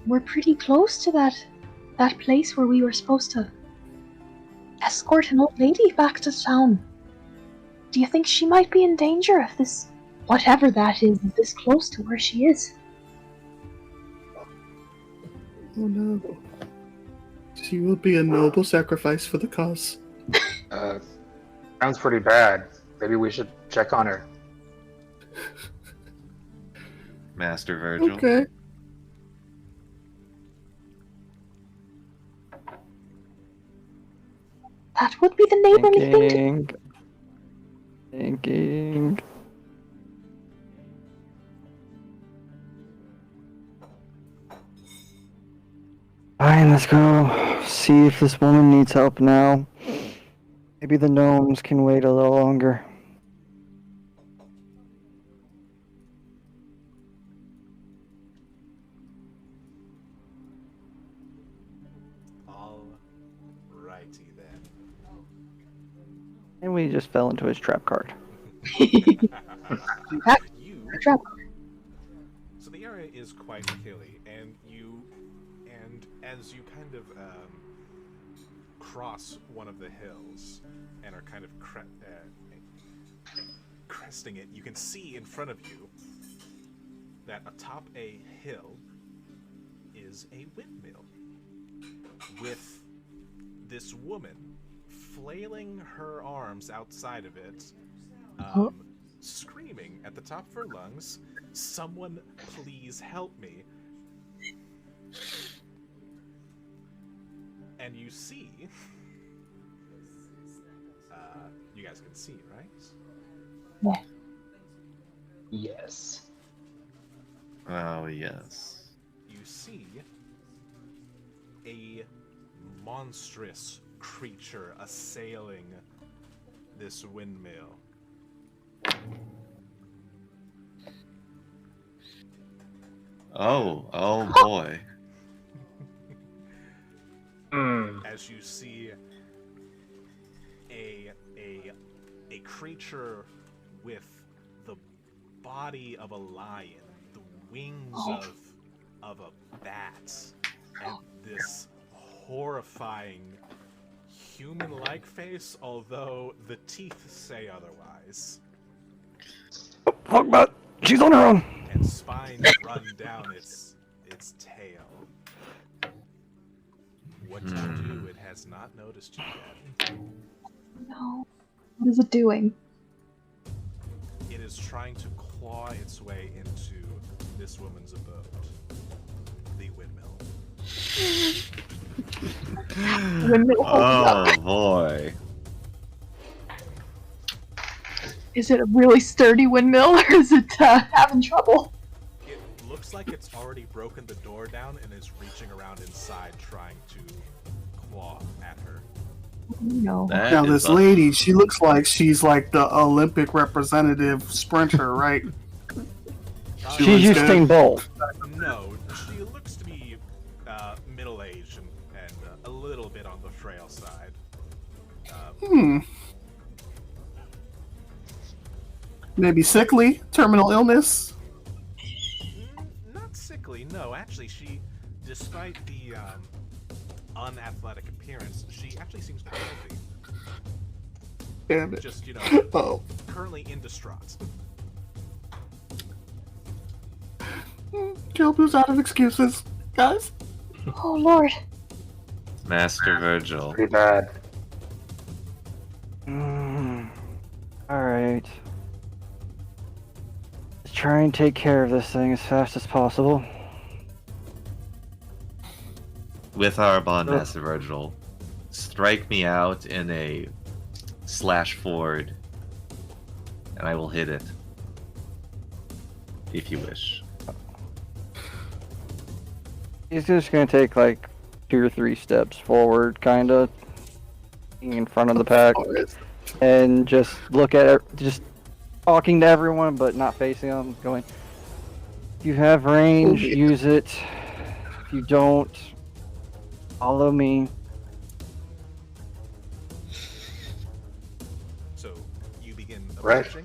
[SPEAKER 7] We're pretty close to that place where we were supposed to escort an old lady back to town. Do you think she might be in danger if this, whatever that is this close to where she is?
[SPEAKER 2] Oh no. She will be a noble sacrifice for the cause.
[SPEAKER 1] Sounds pretty bad. Maybe we should check on her.
[SPEAKER 4] Master Virgil.
[SPEAKER 2] Okay.
[SPEAKER 7] That would be the neighborly thing to
[SPEAKER 6] Thinking. Fine, let's go see if this woman needs help now. Maybe the gnomes can wait a little longer.
[SPEAKER 5] All righty then.
[SPEAKER 6] And we just fell into his trap card.
[SPEAKER 5] You.
[SPEAKER 7] trap.
[SPEAKER 5] So the area is quite hilly, and as you kind of cross one of the hills and are kind of cresting it, you can see in front of you that atop a hill is a windmill with this woman flailing her arms outside of it, screaming at the top of her lungs, "Someone please help me." And you see, you guys can see, right?
[SPEAKER 1] Yes.
[SPEAKER 4] Oh, yes.
[SPEAKER 5] You see a monstrous creature assailing this windmill.
[SPEAKER 4] Oh boy.
[SPEAKER 5] As you see a creature with the body of a lion, the wings of a bat, and this horrifying human-like face, although the teeth say otherwise.
[SPEAKER 6] Fuck, but she's on her own.
[SPEAKER 5] And spines run down its tail. What you do, it has not noticed you yet.
[SPEAKER 3] No. What is it doing?
[SPEAKER 5] It is trying to claw its way into this woman's abode, the windmill.
[SPEAKER 3] Windmill holds up.
[SPEAKER 4] Oh boy.
[SPEAKER 3] Is it a really sturdy windmill, or is it having trouble?
[SPEAKER 5] It looks like it's already broken the door down and is reaching around inside trying to claw at her.
[SPEAKER 3] No.
[SPEAKER 4] That
[SPEAKER 2] Now,
[SPEAKER 4] is
[SPEAKER 2] this
[SPEAKER 4] a-
[SPEAKER 2] lady, she looks like she's like the Olympic representative sprinter, right? She
[SPEAKER 6] She's
[SPEAKER 2] looks
[SPEAKER 6] Usain
[SPEAKER 2] good.
[SPEAKER 6] Bolt.
[SPEAKER 5] No, she looks to be middle-aged and a little bit on the frail side.
[SPEAKER 2] Maybe sickly, terminal illness.
[SPEAKER 5] Not sickly, no. Actually, she, despite the unathletic appearance, she actually seems quite healthy.
[SPEAKER 2] Damn it.
[SPEAKER 5] Just,
[SPEAKER 2] Oh.
[SPEAKER 5] currently in distraught.
[SPEAKER 2] Jobu's out of excuses, guys.
[SPEAKER 7] Oh lord.
[SPEAKER 4] Master Virgil.
[SPEAKER 1] Pretty bad.
[SPEAKER 6] Alright. Let's try and take care of this thing as fast as possible.
[SPEAKER 4] With our bond, Master Virgil, strike me out in a slash forward, and I will hit it. If you wish.
[SPEAKER 6] He's just gonna take like 2 or 3 steps forward, kinda, in front of the pack, and just look at it, just talking to everyone, but not facing them. Going, if you have range,
[SPEAKER 2] Okay.
[SPEAKER 6] use it. If you don't, follow me.
[SPEAKER 5] So you begin
[SPEAKER 1] Right.
[SPEAKER 5] approaching.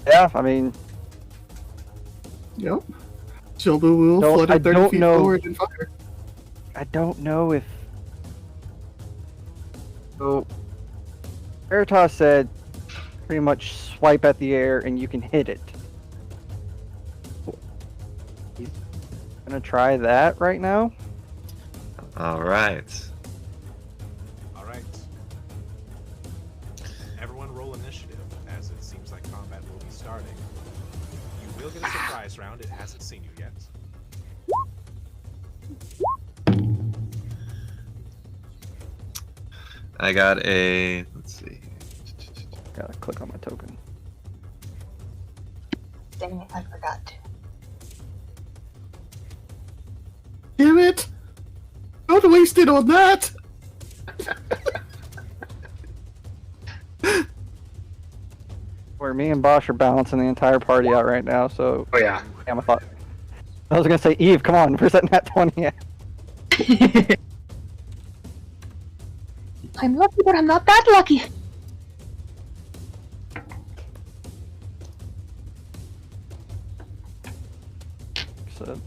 [SPEAKER 6] Yeah, I mean,
[SPEAKER 2] Yep. Jobu will
[SPEAKER 6] Don't-
[SPEAKER 2] flutter
[SPEAKER 6] I
[SPEAKER 2] 30
[SPEAKER 6] don't
[SPEAKER 2] feet
[SPEAKER 6] know.
[SPEAKER 2] forward and fire.
[SPEAKER 6] I don't know if. So, Veritas said pretty much swipe at the air and you can hit it. He's gonna try that right now.
[SPEAKER 4] All right.
[SPEAKER 5] All right. Everyone roll initiative, as it seems like combat will be starting. You will get a surprise round. It hasn't seen you yet.
[SPEAKER 4] I got a. Let's see.
[SPEAKER 6] Gotta click on my token.
[SPEAKER 3] Dang it, I forgot to.
[SPEAKER 2] Damn it! Don't waste it on that!
[SPEAKER 6] Where me and Bosch are balancing the entire party out right now, so
[SPEAKER 1] Oh yeah.
[SPEAKER 6] damn, I thought. I was gonna say, Eve, come on, where's that nat 20 at?
[SPEAKER 7] I'm lucky, but I'm not that lucky.
[SPEAKER 6] So,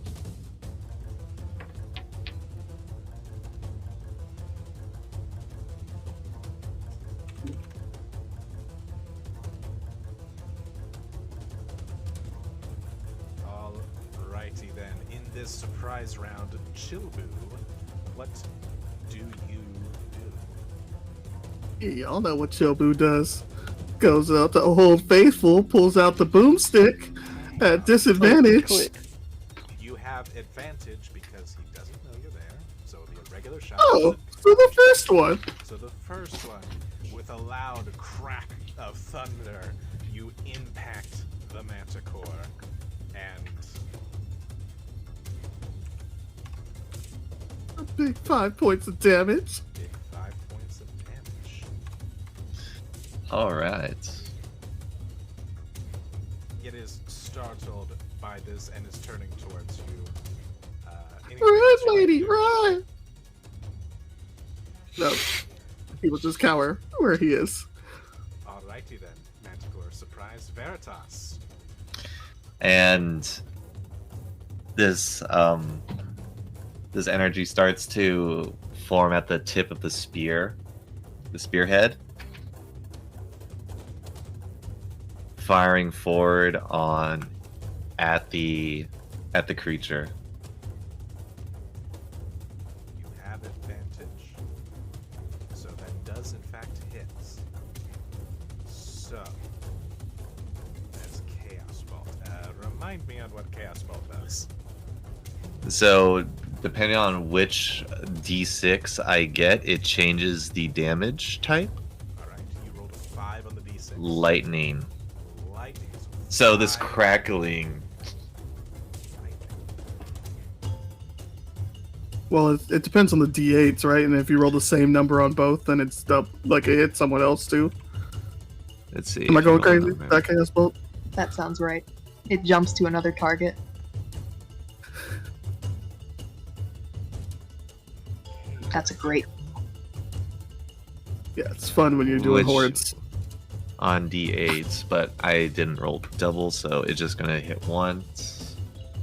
[SPEAKER 5] Alrighty then. In this surprise round, Chilbu, what do you do?
[SPEAKER 2] Y'all know what Jobu does. Goes out to Old Faithful, pulls out the boomstick at disadvantage.
[SPEAKER 6] click.
[SPEAKER 5] You have advantage because he doesn't know you're there, so it'll be a regular shot.
[SPEAKER 2] Oh, so the first one.
[SPEAKER 5] So the first one, with a loud crack of thunder, you impact the Manticore, and
[SPEAKER 2] A big 5 points of damage.
[SPEAKER 5] big 5 points of damage.
[SPEAKER 4] All right.
[SPEAKER 5] It is startled by this and is turning towards you. Anything
[SPEAKER 2] Run,
[SPEAKER 5] else you'd like
[SPEAKER 2] lady,
[SPEAKER 5] to do?
[SPEAKER 2] run! No. He will just cower where he is.
[SPEAKER 5] Alrighty then, Manticore. Surprise Veritas.
[SPEAKER 4] And this this energy starts to form at the tip of the spearhead, firing forward at the creature.
[SPEAKER 5] You have advantage. So that does in fact hit. So that's Chaos Bolt. Remind me on what Chaos Bolt does.
[SPEAKER 4] So depending on which d6 I get, it changes the damage type.
[SPEAKER 5] Alright, you rolled a 5 on the d6.
[SPEAKER 4] Lightning.
[SPEAKER 5] Lightning is
[SPEAKER 4] So this
[SPEAKER 5] 5.
[SPEAKER 4] crackling.
[SPEAKER 5] Lightning.
[SPEAKER 2] Well, it depends on the d8s, right? And if you roll the same number on both, then it's like it hits someone else too.
[SPEAKER 4] Let's see.
[SPEAKER 2] Am I
[SPEAKER 4] if you
[SPEAKER 2] going
[SPEAKER 4] roll
[SPEAKER 2] crazy?
[SPEAKER 4] them,
[SPEAKER 2] Is that Chaos Bolt?
[SPEAKER 3] That sounds right. It jumps to another target. That's a great.
[SPEAKER 2] Yeah, it's fun when you're doing
[SPEAKER 4] Which-
[SPEAKER 2] hordes.
[SPEAKER 4] on d8s, but I didn't roll double, so it's just gonna hit once.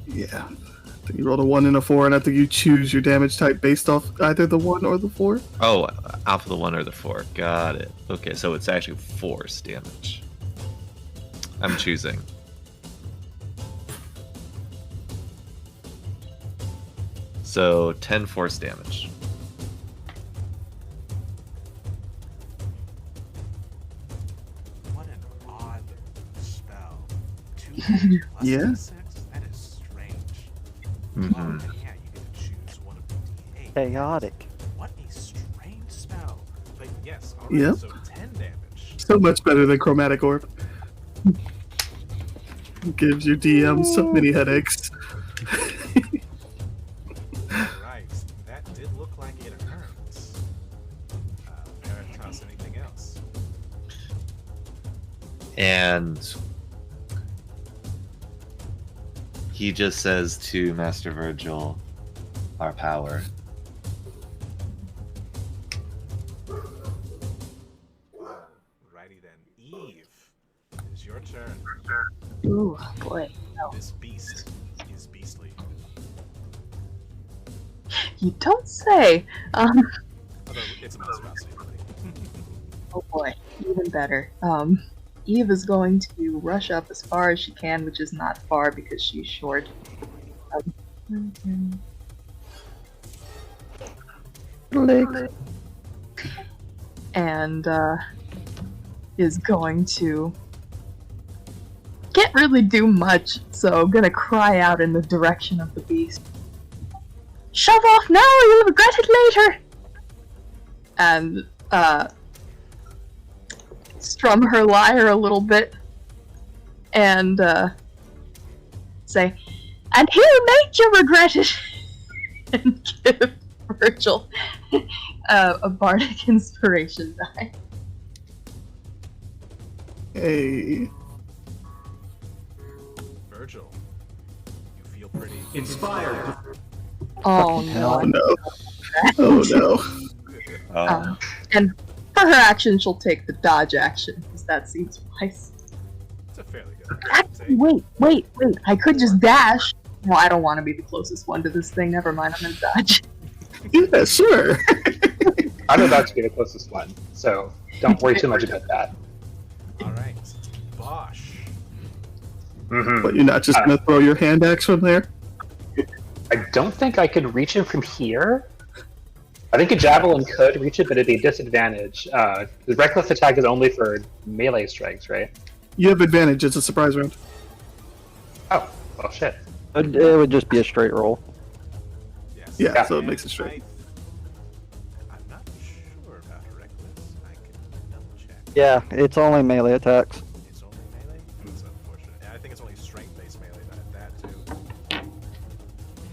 [SPEAKER 2] Yeah. I think you rolled a 1 and a 4, and I think you choose your damage type based off either the 1 or the 4.
[SPEAKER 4] Oh, off of the 1 or the 4. Got it. Okay, so it's actually force damage. I'm choosing. So 10 force damage.
[SPEAKER 5] What an odd spell. 2 plus
[SPEAKER 2] Yeah.
[SPEAKER 5] D6? That is strange.
[SPEAKER 4] hmm
[SPEAKER 5] Oh, and yeah, you get to choose one of the D8.
[SPEAKER 6] Chaotic.
[SPEAKER 5] What a strange spell. But yes, alright,
[SPEAKER 2] Yep.
[SPEAKER 5] so 10 damage.
[SPEAKER 2] So much better than Chromatic Orb. Gives your DM so many headaches.
[SPEAKER 5] Alright, that did look like it hurts. Veritas, anything else?
[SPEAKER 4] And he just says to Master Virgil, our power.
[SPEAKER 5] Righty then. Eve, it is your turn.
[SPEAKER 3] Ooh, boy. No.
[SPEAKER 5] This beast is beastly.
[SPEAKER 3] You don't say.
[SPEAKER 5] Although it's a monstrosity, really.
[SPEAKER 3] Oh boy, even better. Eve is going to rush up as far as she can, which is not far because she's short. And is going to can't really do much, so gonna cry out in the direction of the beast. Shove off now, or you'll regret it later! And strum her lyre a little bit and say, and he'll make you regret it! And give Virgil a bardic inspiration die.
[SPEAKER 2] Hey.
[SPEAKER 5] Virgil, you feel pretty
[SPEAKER 8] Inspired.
[SPEAKER 3] Oh
[SPEAKER 6] hell.
[SPEAKER 3] no.
[SPEAKER 2] Oh no.
[SPEAKER 3] And for her action, she'll take the dodge action, because that seems wise.
[SPEAKER 5] It's a fairly good
[SPEAKER 3] Actually, wait. I could just dash. Well, I don't want to be the closest one to this thing. Never mind, I'm gonna dodge.
[SPEAKER 2] Yeah, sure.
[SPEAKER 1] I'm about to be the closest one, so don't worry too much about that.
[SPEAKER 5] Alright. Bosch.
[SPEAKER 1] Mhm.
[SPEAKER 2] But you're not just gonna throw your hand axe from there?
[SPEAKER 1] I don't think I could reach him from here. I think a javelin could reach it, but it'd be a disadvantage. The reckless attack is only for melee strikes, right?
[SPEAKER 2] You have advantage. It's a surprise round.
[SPEAKER 1] Oh, well, shit.
[SPEAKER 6] It would just be a straight roll.
[SPEAKER 5] Yes.
[SPEAKER 2] Yeah, so it makes it straight.
[SPEAKER 5] I'm not sure about reckless. I can double check.
[SPEAKER 6] Yeah, it's only melee attacks.
[SPEAKER 5] It's only melee? That's unfortunate. And I think it's only strength-based melee that too.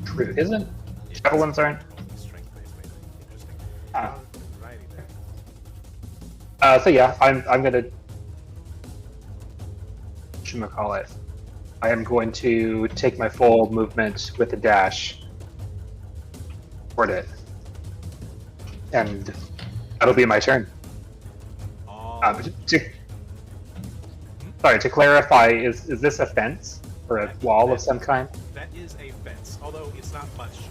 [SPEAKER 1] True, isn't? Javelins aren't.
[SPEAKER 5] Strength-based melee. Interesting.
[SPEAKER 1] Ah.
[SPEAKER 5] Alrighty then.
[SPEAKER 1] So yeah, I'm gonna whatchamacallit. I am going to take my full movement with a dash toward it. And that'll be my turn. Sorry, to clarify, is this a fence? Or a wall of some kind?
[SPEAKER 5] That is a fence. Although it's not much.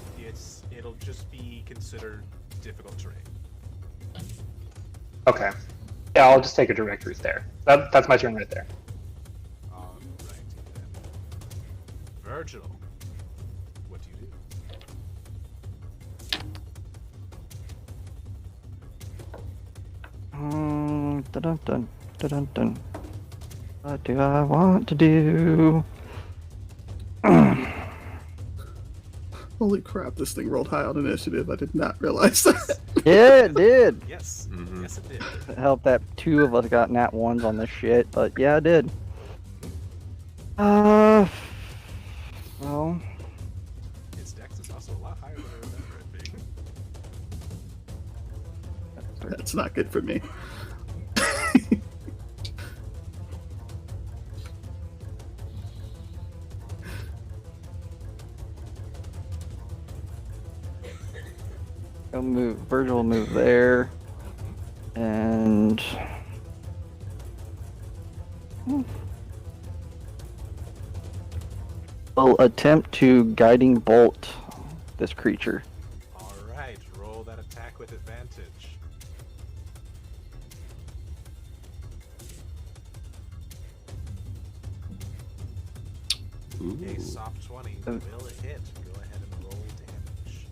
[SPEAKER 5] It'll just be considered difficult terrain.
[SPEAKER 1] Okay. Yeah, I'll just take a direct route there. That's my turn right there.
[SPEAKER 5] Alrighty then. Virgil, what do you do?
[SPEAKER 6] Dun-dun-dun, dun-dun-dun. What do I want to do?
[SPEAKER 2] Holy crap, this thing rolled high on initiative. I did not realize that.
[SPEAKER 6] Yeah, it did.
[SPEAKER 5] Yes.
[SPEAKER 4] Mhm.
[SPEAKER 5] Yes, it did.
[SPEAKER 6] It helped that 2 of us got nat 1s on this shit, but yeah, it did. Well,
[SPEAKER 5] His dex is also a lot higher than I remember it being.
[SPEAKER 2] That's not good for me.
[SPEAKER 6] he'll move. Virgil will move there, and will attempt to guiding bolt this creature.
[SPEAKER 5] Alright, roll that attack with advantage.
[SPEAKER 4] Ooh.
[SPEAKER 5] A soft 20 will hit. Go ahead and roll damage.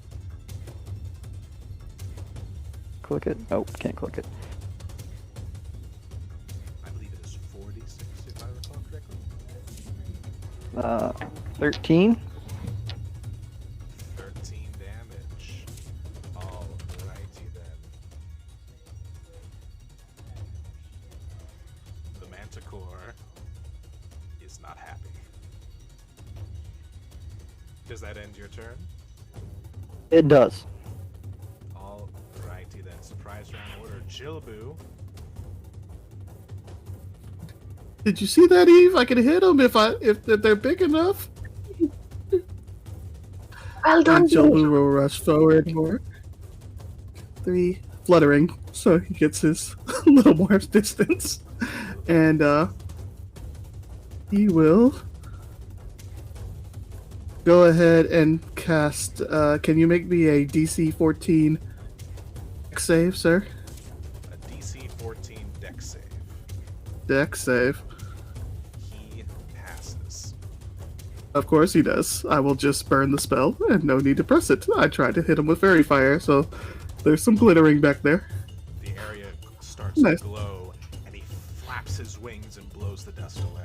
[SPEAKER 6] Click it. Nope, can't click it.
[SPEAKER 5] I believe it is 46, if I recall correctly.
[SPEAKER 6] 13.
[SPEAKER 5] 13 damage. Alrighty then. The Manticore is not happy. Does that end your turn?
[SPEAKER 6] It does.
[SPEAKER 5] Alrighty then. Surprise round order. Jilbu.
[SPEAKER 2] Did you see that, Eve? I can hit them if they're big enough.
[SPEAKER 7] Well done,
[SPEAKER 2] And
[SPEAKER 7] Billy.
[SPEAKER 2] Jobu will rush forward more. 3 fluttering, so he gets his little more distance, and he will go ahead and cast. Can you make me a DC 14 dex save, sir?
[SPEAKER 5] A DC 14 dex save.
[SPEAKER 2] Dex save.
[SPEAKER 5] He passes.
[SPEAKER 2] Of course he does. I will just burn the spell, and no need to press it. I tried to hit him with fairy fire, so there's some glittering back there.
[SPEAKER 5] The area starts
[SPEAKER 2] Nice.
[SPEAKER 5] to glow, and he flaps his wings and blows the dust away.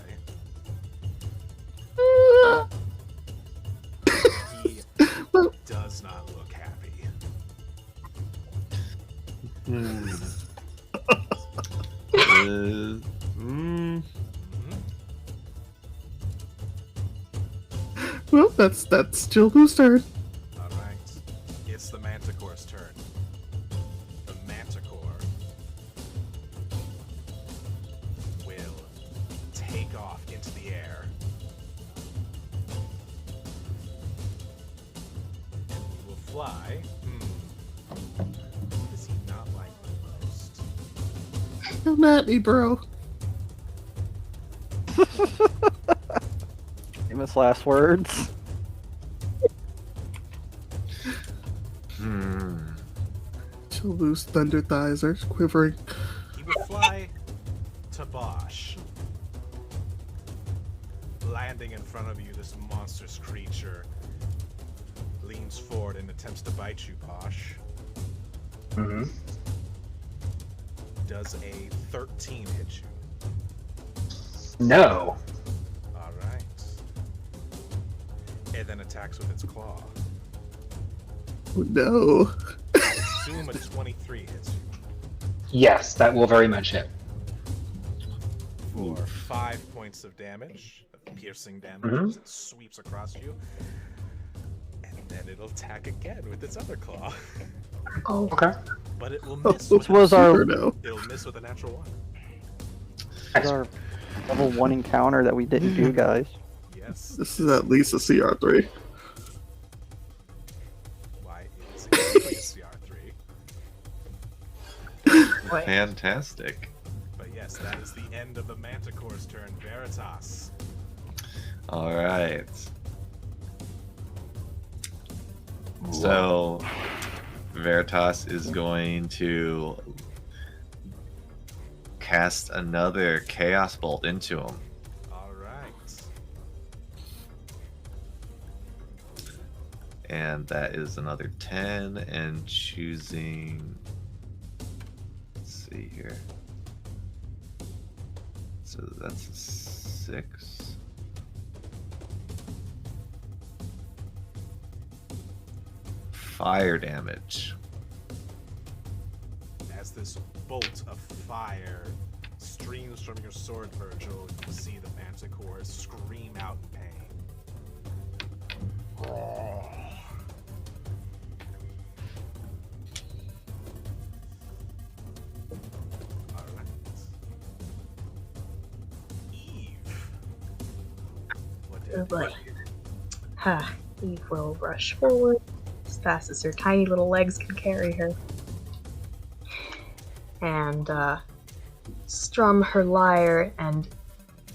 [SPEAKER 5] He
[SPEAKER 2] Well,
[SPEAKER 5] does not look happy.
[SPEAKER 4] Mm,
[SPEAKER 2] well, that's Jilbu's turn.
[SPEAKER 5] Alright. It's the Manticore's turn. The Manticore will take off into the air. And he will fly. What does he not like the most?
[SPEAKER 2] Come at me, bro.
[SPEAKER 6] Famous last words.
[SPEAKER 2] Jilbu's thunder thighs are quivering.
[SPEAKER 5] He will fly to Bosch. Landing in front of you, this monstrous creature leans forward and attempts to bite you, Bosch.
[SPEAKER 1] Mm-hmm.
[SPEAKER 5] Does a 13 hit you?
[SPEAKER 1] No.
[SPEAKER 5] Alright. It then attacks with its claw.
[SPEAKER 2] Oh, no.
[SPEAKER 5] Assume a 23 hits you.
[SPEAKER 1] Yes, that will very much hit.
[SPEAKER 5] For 5 points of damage, of piercing damage,
[SPEAKER 1] Mhm.
[SPEAKER 5] as it sweeps across you. And then it'll attack again with its other claw.
[SPEAKER 7] Oh,
[SPEAKER 1] Okay.
[SPEAKER 5] But it will miss.
[SPEAKER 6] This
[SPEAKER 5] with
[SPEAKER 6] was
[SPEAKER 5] a-
[SPEAKER 6] our
[SPEAKER 2] Super no.
[SPEAKER 5] It'll miss with a natural 1.
[SPEAKER 6] this was our level 1 encounter that we didn't do, guys.
[SPEAKER 5] Yes.
[SPEAKER 2] This is at least a CR3.
[SPEAKER 5] Why it is exactly a CR3.
[SPEAKER 4] fantastic.
[SPEAKER 5] But yes, that is the end of the Manticore's turn. Veritas.
[SPEAKER 4] All right. So Veritas is going to cast another Chaos Bolt into him.
[SPEAKER 5] Alright.
[SPEAKER 4] And that is another 10, and choosing. Let's see here. So that's a 6. Fire damage.
[SPEAKER 5] As this bolt of fire streams from your sword, Virgil, you see the Manticore scream out in pain. Alright. Eve. What
[SPEAKER 7] oh
[SPEAKER 5] did
[SPEAKER 7] boy. Ha. Eve will rush forward as fast as her tiny little legs can carry her. And strum her lyre and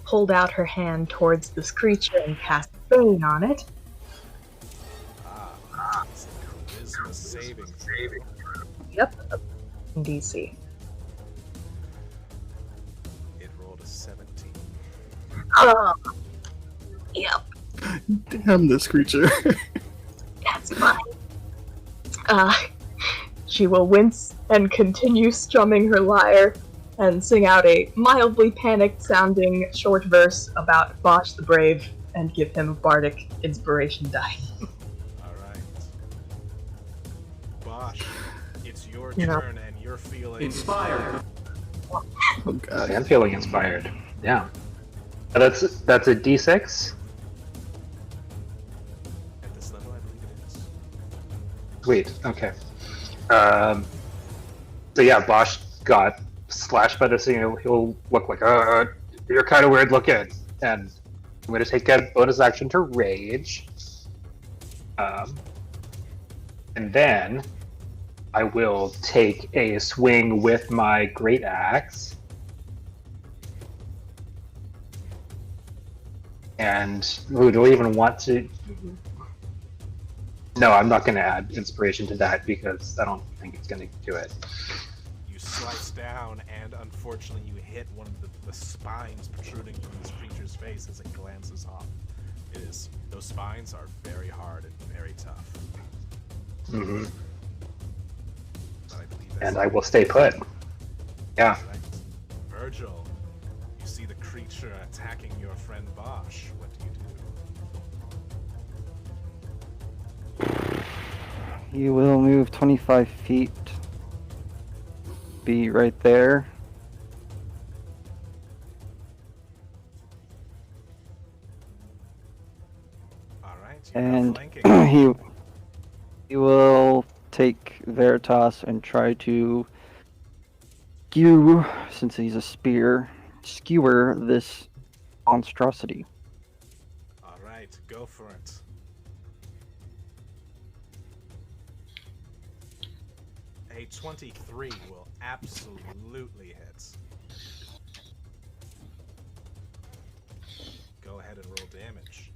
[SPEAKER 7] hold out her hand towards this creature and cast Bane on it.
[SPEAKER 5] it's a charisma saving throw.
[SPEAKER 7] Yep. DC.
[SPEAKER 5] It rolled a 17.
[SPEAKER 7] Oh. Yep.
[SPEAKER 2] Damn this creature.
[SPEAKER 7] That's fine. She will wince and continue strumming her lyre and sing out a mildly panicked sounding short verse about Bosch the Brave and give him a bardic inspiration die.
[SPEAKER 5] Alright. Bosch, it's your
[SPEAKER 7] You know.
[SPEAKER 5] turn and you're feeling
[SPEAKER 8] Inspired.
[SPEAKER 2] Oh
[SPEAKER 1] I
[SPEAKER 2] god.
[SPEAKER 1] am feeling inspired. Yeah. That's a D6.
[SPEAKER 5] at this level, I believe it is.
[SPEAKER 1] Sweet. Okay. So yeah, Bosch got slashed by this thing. He'll look like You're kind of weird looking, and I'm going to take a bonus action to rage. And then I will take a swing with my great axe. And ooh, do I even want to? No, I'm not going to add inspiration to that because I don't think it's going to do it.
[SPEAKER 5] You slice down, and unfortunately, you hit one of the spines protruding from this creature's face as it glances off. Those spines are very hard and very tough.
[SPEAKER 1] Mm-hmm.
[SPEAKER 5] But I believe that's
[SPEAKER 1] And I will stay put. Yeah.
[SPEAKER 5] right. Virgil, you see the creature attacking your friend Bosch. What do you do?
[SPEAKER 6] You will move 25 feet. Be right there.
[SPEAKER 5] All right, you
[SPEAKER 6] And
[SPEAKER 5] are flanking.
[SPEAKER 6] he will take Veritas and try to skew, since he's a spear, skewer this monstrosity.
[SPEAKER 5] All right, go for it. A 23 will absolutely hit. Go ahead and roll damage.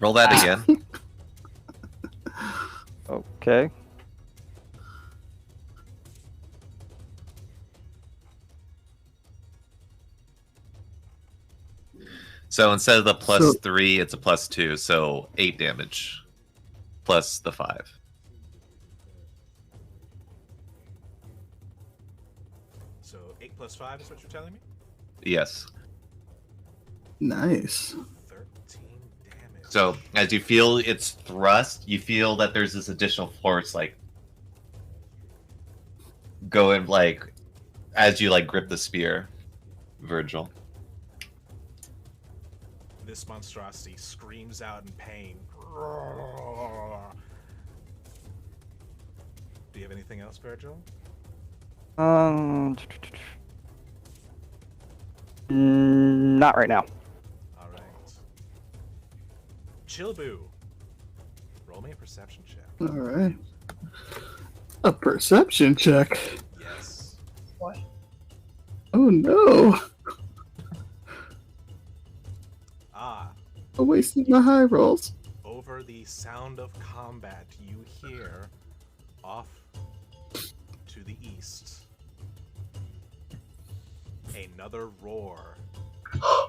[SPEAKER 4] Roll that again.
[SPEAKER 6] Okay.
[SPEAKER 4] So instead of the plus
[SPEAKER 2] So-
[SPEAKER 4] 3, it's a plus 2, so 8 damage. Plus the 5.
[SPEAKER 5] So 8 plus 5 is what you're telling me?
[SPEAKER 4] Yes.
[SPEAKER 2] Nice.
[SPEAKER 5] 13 damage.
[SPEAKER 4] So as you feel its thrust, you feel that there's this additional force, like, going, like, as you, like, grip the spear, Virgil.
[SPEAKER 5] This monstrosity screams out in pain. Do you have anything else, Virgil?
[SPEAKER 6] Not right now.
[SPEAKER 5] All right. Chilbu, roll me a perception check.
[SPEAKER 2] All right. A perception check.
[SPEAKER 5] Yes.
[SPEAKER 2] Oh no!
[SPEAKER 5] Ah,
[SPEAKER 2] I'm wasting my high rolls.
[SPEAKER 5] over the sound of combat, you hear off to the east another roar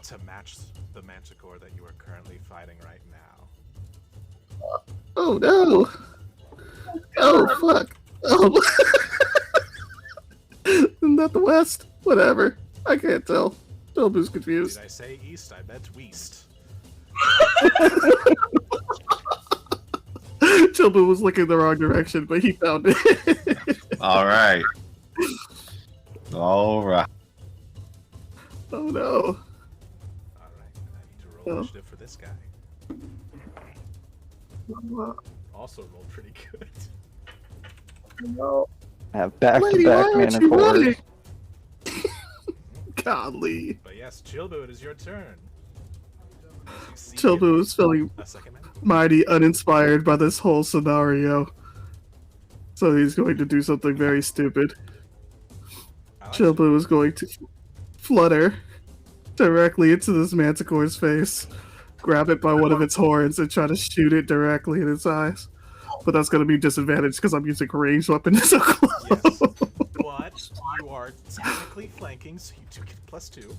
[SPEAKER 5] to match the manticore that you are currently fighting right now.
[SPEAKER 2] Oh no! Oh fuck! Oh, isn't that the west? Whatever. I can't tell. Tobu's confused.
[SPEAKER 5] Did I say east? I meant west.
[SPEAKER 2] Tobu was looking the wrong direction, but he found it.
[SPEAKER 4] All right. All right.
[SPEAKER 2] Oh no!
[SPEAKER 5] All right, I need to roll
[SPEAKER 2] Oh.
[SPEAKER 5] initiative for this guy. Also rolled pretty good.
[SPEAKER 6] I have back-to-back
[SPEAKER 2] Lady, why aren't
[SPEAKER 6] mana
[SPEAKER 2] you
[SPEAKER 6] forward.
[SPEAKER 2] running? Godly.
[SPEAKER 5] But yes, Chilbu, it is your turn. You see
[SPEAKER 2] Tobu is feeling
[SPEAKER 5] a second man.
[SPEAKER 2] mighty uninspired by this whole scenario. So he's going to do something very stupid.
[SPEAKER 5] I like
[SPEAKER 2] Chilbu is going to flutter directly into this manticore's face, grab it by one of its horns, and try to shoot it directly in its eyes. But that's going to be disadvantaged because I'm using a ranged weapon so close.
[SPEAKER 5] Yes. But you are technically flanking, so you do get +2.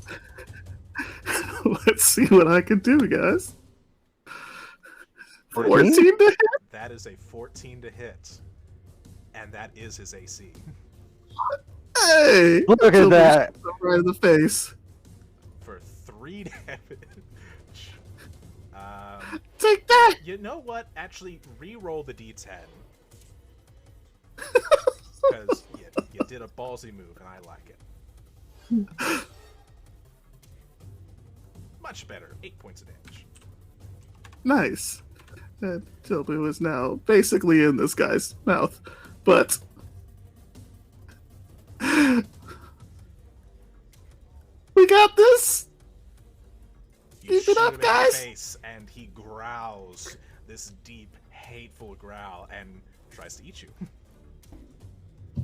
[SPEAKER 2] Let's see what I can do, guys.
[SPEAKER 6] 14?
[SPEAKER 2] 14 to hit?
[SPEAKER 5] That is a 14 to hit. And that is his AC.
[SPEAKER 2] Hey!
[SPEAKER 6] Look at
[SPEAKER 2] Tobu
[SPEAKER 6] that.
[SPEAKER 2] shot him right in the face.
[SPEAKER 5] For 3 damage.
[SPEAKER 2] Take that!
[SPEAKER 5] You know what? Actually, re-roll the d10. Because you did a ballsy move, and I like it. Much better. 8 points of damage.
[SPEAKER 2] Nice. And Tobu is now basically in this guy's mouth. But got this.
[SPEAKER 5] You
[SPEAKER 2] Keep it up,
[SPEAKER 5] shoot him in
[SPEAKER 2] guys.
[SPEAKER 5] the face, and he growls this deep, hateful growl and tries to eat you.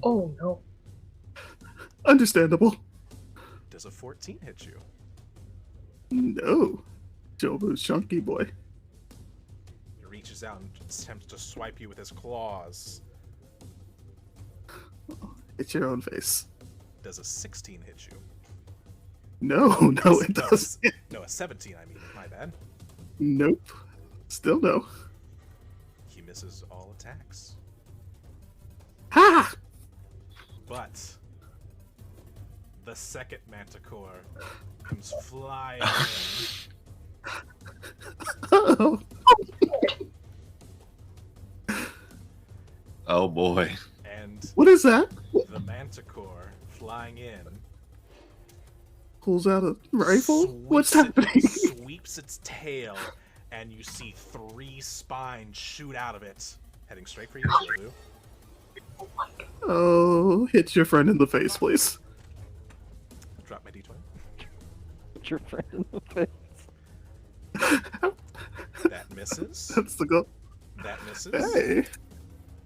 [SPEAKER 3] Oh no.
[SPEAKER 2] Understandable.
[SPEAKER 5] Does a 14 hit you?
[SPEAKER 2] No. Jobu's chunky boy.
[SPEAKER 5] He reaches out and attempts to swipe you with his claws.
[SPEAKER 2] It's your own face.
[SPEAKER 5] Does a 16 hit you?
[SPEAKER 2] No, no, it doesn't.
[SPEAKER 5] No, a 17, I mean. My bad.
[SPEAKER 2] Nope. Still no.
[SPEAKER 5] He misses all attacks.
[SPEAKER 2] Ha!
[SPEAKER 5] But the second manticore comes flying in.
[SPEAKER 2] Oh,
[SPEAKER 4] Oh boy.
[SPEAKER 5] And
[SPEAKER 2] what is that?
[SPEAKER 5] the manticore flying in
[SPEAKER 2] Pulls out a rifle? What's
[SPEAKER 5] sweeps
[SPEAKER 2] happening?
[SPEAKER 5] sweeps its tail, and you see 3 spines shoot out of it, heading straight for you, Jobu.
[SPEAKER 2] Oh, hit your friend in the face, please.
[SPEAKER 5] Drop my d20.
[SPEAKER 6] Hit your friend in the face.
[SPEAKER 5] That misses.
[SPEAKER 2] That's the goal.
[SPEAKER 5] That misses.
[SPEAKER 2] Hey!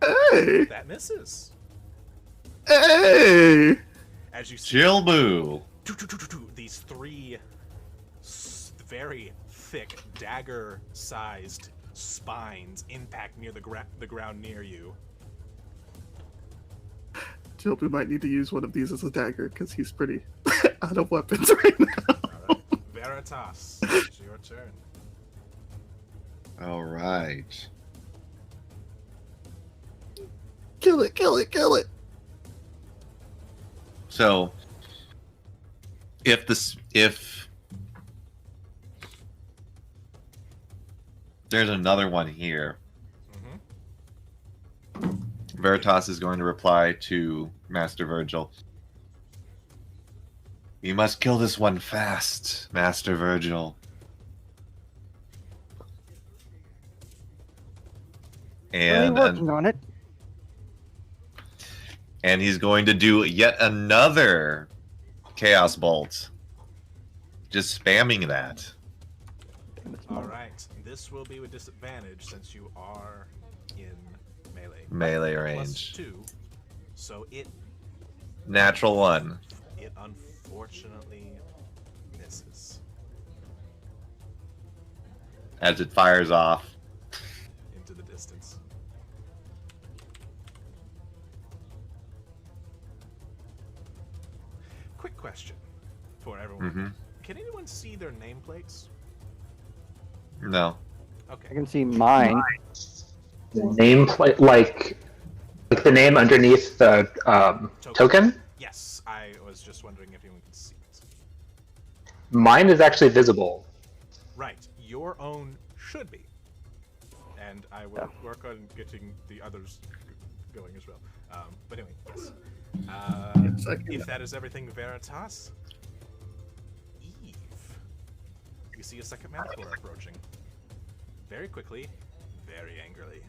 [SPEAKER 2] Hey!
[SPEAKER 5] That misses.
[SPEAKER 2] Hey!
[SPEAKER 5] As you see
[SPEAKER 4] Jilbu.
[SPEAKER 5] these 3 very thick dagger-sized spines impact near the ground near you.
[SPEAKER 2] Jobu might need to use one of these as a dagger because he's pretty out of weapons right now.
[SPEAKER 5] Alright. Veritas, it's your turn.
[SPEAKER 4] All right.
[SPEAKER 2] Kill it, kill it, kill it!
[SPEAKER 4] So, if there's another one here, Veritas is going to reply to Master Virgil. You must kill this one fast, Master Virgil.
[SPEAKER 6] Really working on it.
[SPEAKER 4] And he's going to do yet another Chaos Bolt. Just spamming that.
[SPEAKER 5] Alright, this will be with disadvantage since you are in melee.
[SPEAKER 4] Melee
[SPEAKER 5] Plus
[SPEAKER 4] range.
[SPEAKER 5] 2, so it
[SPEAKER 4] Natural 1.
[SPEAKER 5] unfortunately misses.
[SPEAKER 4] As it fires off.
[SPEAKER 5] Into the distance. Quick question for everyone.
[SPEAKER 4] Mm-hmm.
[SPEAKER 5] Can anyone see their nameplates?
[SPEAKER 4] No.
[SPEAKER 6] I
[SPEAKER 5] Okay.
[SPEAKER 6] can see mine.
[SPEAKER 1] Nameplate, like the name underneath the token.
[SPEAKER 5] Yes, I was just wondering if anyone can see it.
[SPEAKER 1] Mine is actually visible.
[SPEAKER 5] Right, your own should be. And I will work on getting the others going as well. But anyway, yes. If that is everything, Veritas, Eve, you see a second manticore approaching. Very quickly, very angrily.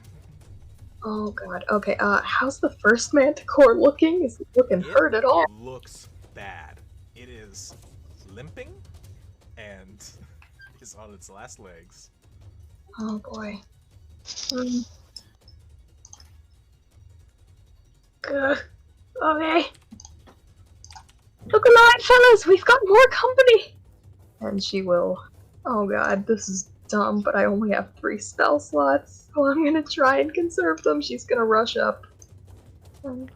[SPEAKER 3] Oh god. Okay, how's the first manticore looking? Is it looking hurt at all?
[SPEAKER 5] It looks bad. It is limping and is on its last legs.
[SPEAKER 3] Oh boy. Okay. Look alive, fellas! We've got more company! And she will. Oh god, this is dumb, but I only have 3 spell slots, so I'm gonna try and conserve them. She's gonna rush up.
[SPEAKER 5] Oh.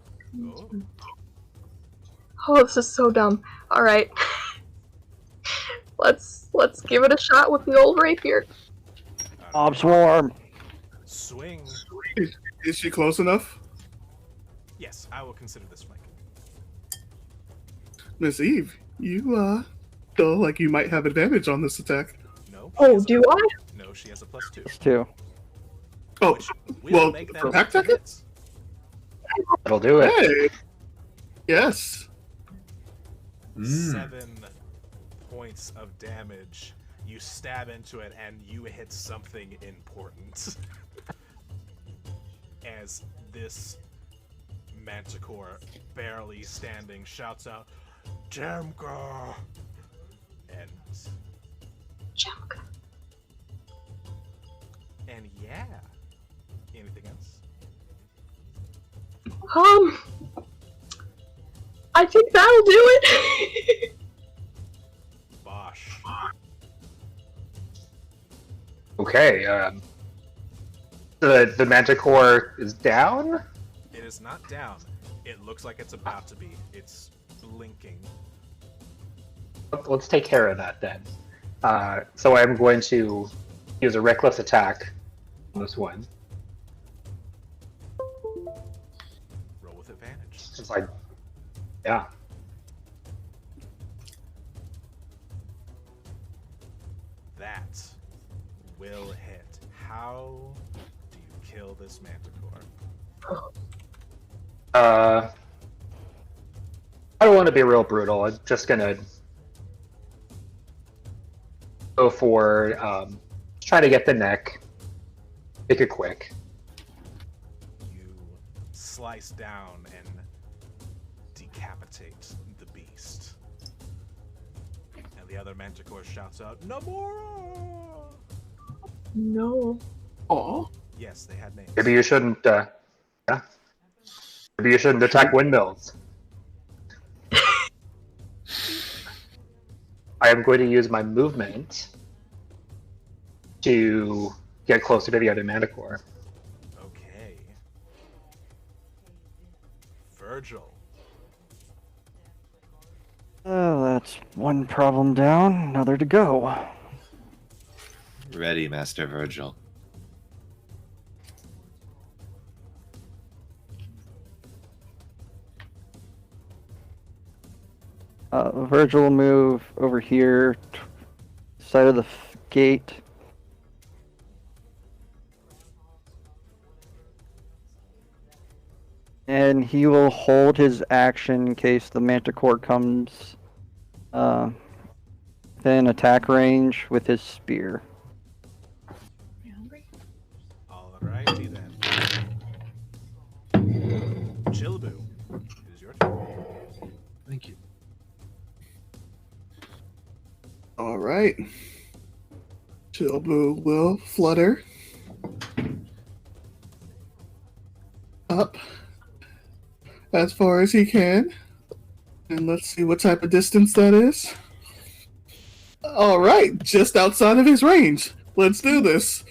[SPEAKER 3] Oh, this is so dumb. Alright. Let's give it a shot with the old rapier.
[SPEAKER 6] Mob swarm.
[SPEAKER 5] Swing.
[SPEAKER 2] Is she close enough?
[SPEAKER 5] Yes, I will consider this flank.
[SPEAKER 2] Miss Eve, you, feel like you might have advantage on this attack.
[SPEAKER 5] No.
[SPEAKER 3] Oh,
[SPEAKER 5] has
[SPEAKER 3] do I?
[SPEAKER 5] No, she has a +2.
[SPEAKER 6] It's 2.
[SPEAKER 2] Oh,
[SPEAKER 5] Which will
[SPEAKER 2] well,
[SPEAKER 5] make that
[SPEAKER 2] for back
[SPEAKER 5] 2
[SPEAKER 2] second?
[SPEAKER 5] hits.
[SPEAKER 1] That'll do it.
[SPEAKER 2] Hey! Yes.
[SPEAKER 5] 7 points of damage. You stab into it and you hit something important. As this manticore, barely standing, shouts out, "Temka!
[SPEAKER 7] Joke.
[SPEAKER 5] And yeah. Anything else?
[SPEAKER 3] I think that'll do it.
[SPEAKER 5] Bosh.
[SPEAKER 1] Okay. The Manticore is down.
[SPEAKER 5] It is not down. It looks like it's about to be. It's blinking.
[SPEAKER 1] Let's take care of that then. So I'm going to use a reckless attack on this one.
[SPEAKER 5] Roll with advantage.
[SPEAKER 1] It's like, yeah.
[SPEAKER 5] That will hit. How do you kill this Manticore?
[SPEAKER 1] I don't want to be real brutal. I'm just gonna go for try to get the neck. Make it quick.
[SPEAKER 5] You slice down and decapitate the beast. And the other Manticore shouts out, Namora!
[SPEAKER 3] No.
[SPEAKER 2] Aw.
[SPEAKER 5] Yes, they had names.
[SPEAKER 1] Maybe you shouldn't. Yeah. Maybe you shouldn't attack windmills. I am going to use my movement to get closer to the other Manticore.
[SPEAKER 5] Okay. Virgil.
[SPEAKER 6] That's one problem down, another to go.
[SPEAKER 4] Ready, Master Virgil.
[SPEAKER 6] Virgil will move over here, side of the gate. And he will hold his action in case the Manticore comes within attack range with his spear.
[SPEAKER 3] You hungry?
[SPEAKER 5] Alrighty then. Chilbu, it is your turn.
[SPEAKER 8] Thank you.
[SPEAKER 2] All right. Chilbu will flutter up as far as he can. And let's see what type of distance that is. All right, just outside of his range. Let's do this.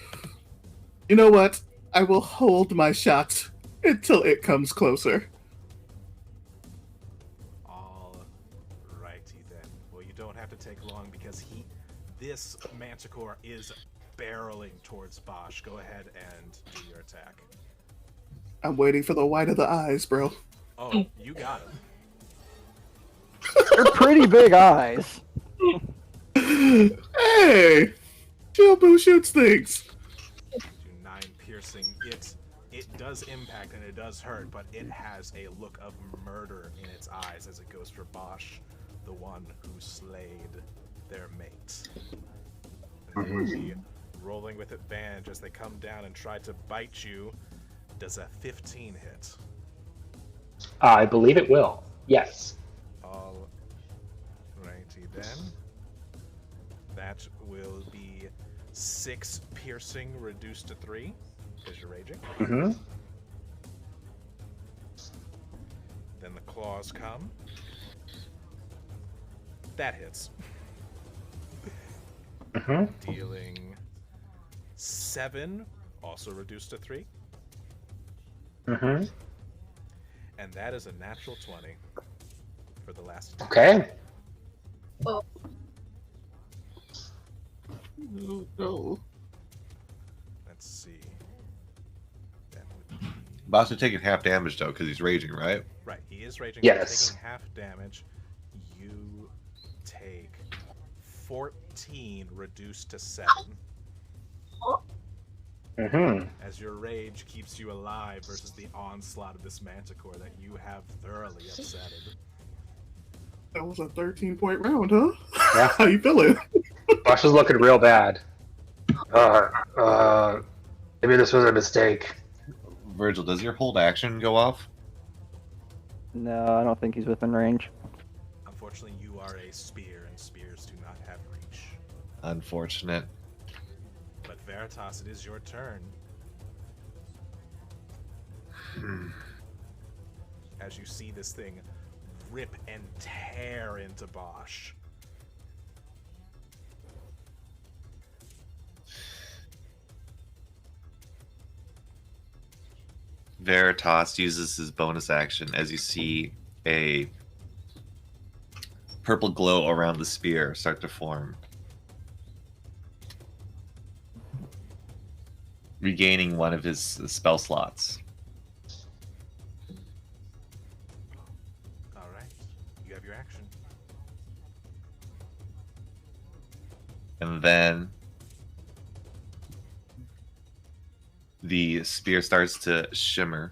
[SPEAKER 2] You know what? I will hold my shot until it comes closer.
[SPEAKER 5] Alrighty then. Well, you don't have to take long because this Manticore is barreling towards Bosch. Go ahead and do your attack.
[SPEAKER 2] I'm waiting for the white of the eyes, bro.
[SPEAKER 5] Oh, you got him.
[SPEAKER 6] They're pretty big eyes.
[SPEAKER 2] Hey! Chilbu shoots things.
[SPEAKER 5] Do 9 piercing. It does impact and it does hurt, but it has a look of murder in its eyes as it goes for Bosch, the one who slayed their mate. And they will be rolling with advantage as they come down and try to bite you. Does a 15 hit?
[SPEAKER 1] I believe it will. Yes.
[SPEAKER 5] Alrighty then. That will be 6 piercing reduced to 3 because you're raging.
[SPEAKER 1] Mm-hmm.
[SPEAKER 5] Then the claws come. That hits.
[SPEAKER 1] Mm-hmm.
[SPEAKER 5] Dealing 7, also reduced to 3.
[SPEAKER 1] Mm-hmm.
[SPEAKER 5] And that is a natural 20 for the last attack.
[SPEAKER 1] Okay.
[SPEAKER 2] No.
[SPEAKER 5] Let's see. That would be...
[SPEAKER 4] Boss is taking half damage though, because he's raging, right?
[SPEAKER 5] Right, he is raging.
[SPEAKER 1] Yes.
[SPEAKER 5] Taking half damage. You take 14 reduced to 7.
[SPEAKER 1] Mm-hmm.
[SPEAKER 5] As your rage keeps you alive versus the onslaught of this Manticore that you have thoroughly upsetted.
[SPEAKER 2] That was a 13-point round, huh?
[SPEAKER 1] Yeah.
[SPEAKER 2] How you feeling?
[SPEAKER 1] Bosch is looking real bad. Maybe this was a mistake.
[SPEAKER 4] Virgil, does your hold action go off?
[SPEAKER 6] No, I don't think he's within range.
[SPEAKER 5] Unfortunately, you are a spear, and spears do not have reach.
[SPEAKER 4] Unfortunate.
[SPEAKER 5] But Veritas, it is your turn. As you see this thing rip and tear into Bosch.
[SPEAKER 4] Veritas uses his bonus action as you see a purple glow around the spear start to form. Regaining one of his spell slots.
[SPEAKER 5] Alright, you have your action.
[SPEAKER 4] And then the spear starts to shimmer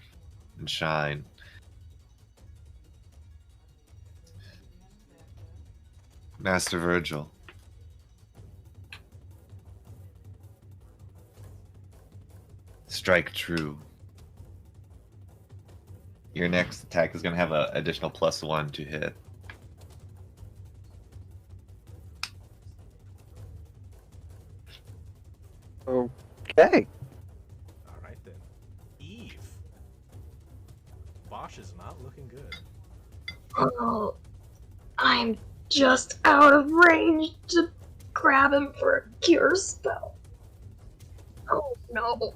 [SPEAKER 4] and shine. Master Virgil. Strike true. Your next attack is going to have an additional +1 to hit.
[SPEAKER 6] Okay.
[SPEAKER 5] Alright then. Eve. Bosch is not looking good.
[SPEAKER 7] Oh, I'm just out of range to grab him for a cure spell. Oh no.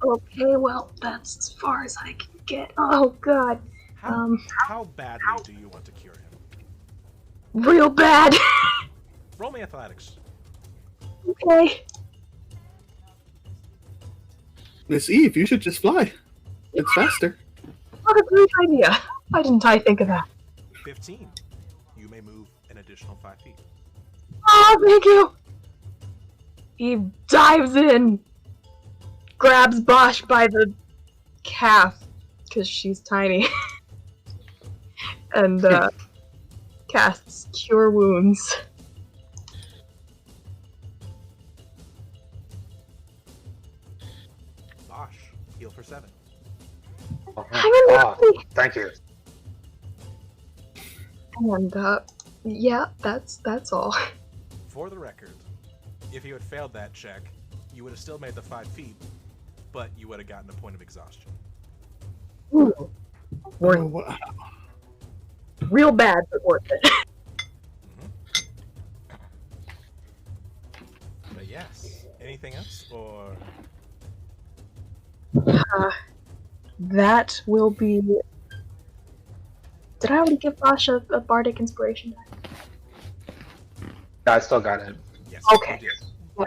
[SPEAKER 7] Okay, well, that's as far as I can get. Oh god.
[SPEAKER 5] How badly do you want to cure him?
[SPEAKER 7] Real bad.
[SPEAKER 5] Roll me athletics.
[SPEAKER 7] Okay.
[SPEAKER 2] Miss Eve, you should just fly. It's faster.
[SPEAKER 7] What a great idea. Why didn't I think of that?
[SPEAKER 5] 15. You may move an additional 5 feet.
[SPEAKER 7] Oh, thank you. He dives in, grabs Bosch by the calf, because she's tiny, and casts Cure Wounds.
[SPEAKER 5] Bosch, heal for 7.
[SPEAKER 7] Hang on,
[SPEAKER 1] Oh, thank you.
[SPEAKER 7] And yeah, that's all.
[SPEAKER 5] For the record, if you had failed that check, you would have still made the 5 feet, but you would have gotten a point of exhaustion.
[SPEAKER 7] Ooh,
[SPEAKER 2] Oh, wow.
[SPEAKER 7] real bad, but worth it.
[SPEAKER 5] But yes. Anything else? Or
[SPEAKER 7] That will be. Did I already give Bosch a bardic inspiration?
[SPEAKER 1] I still got it.
[SPEAKER 5] yes.
[SPEAKER 7] Okay.
[SPEAKER 5] You did.
[SPEAKER 7] Yeah.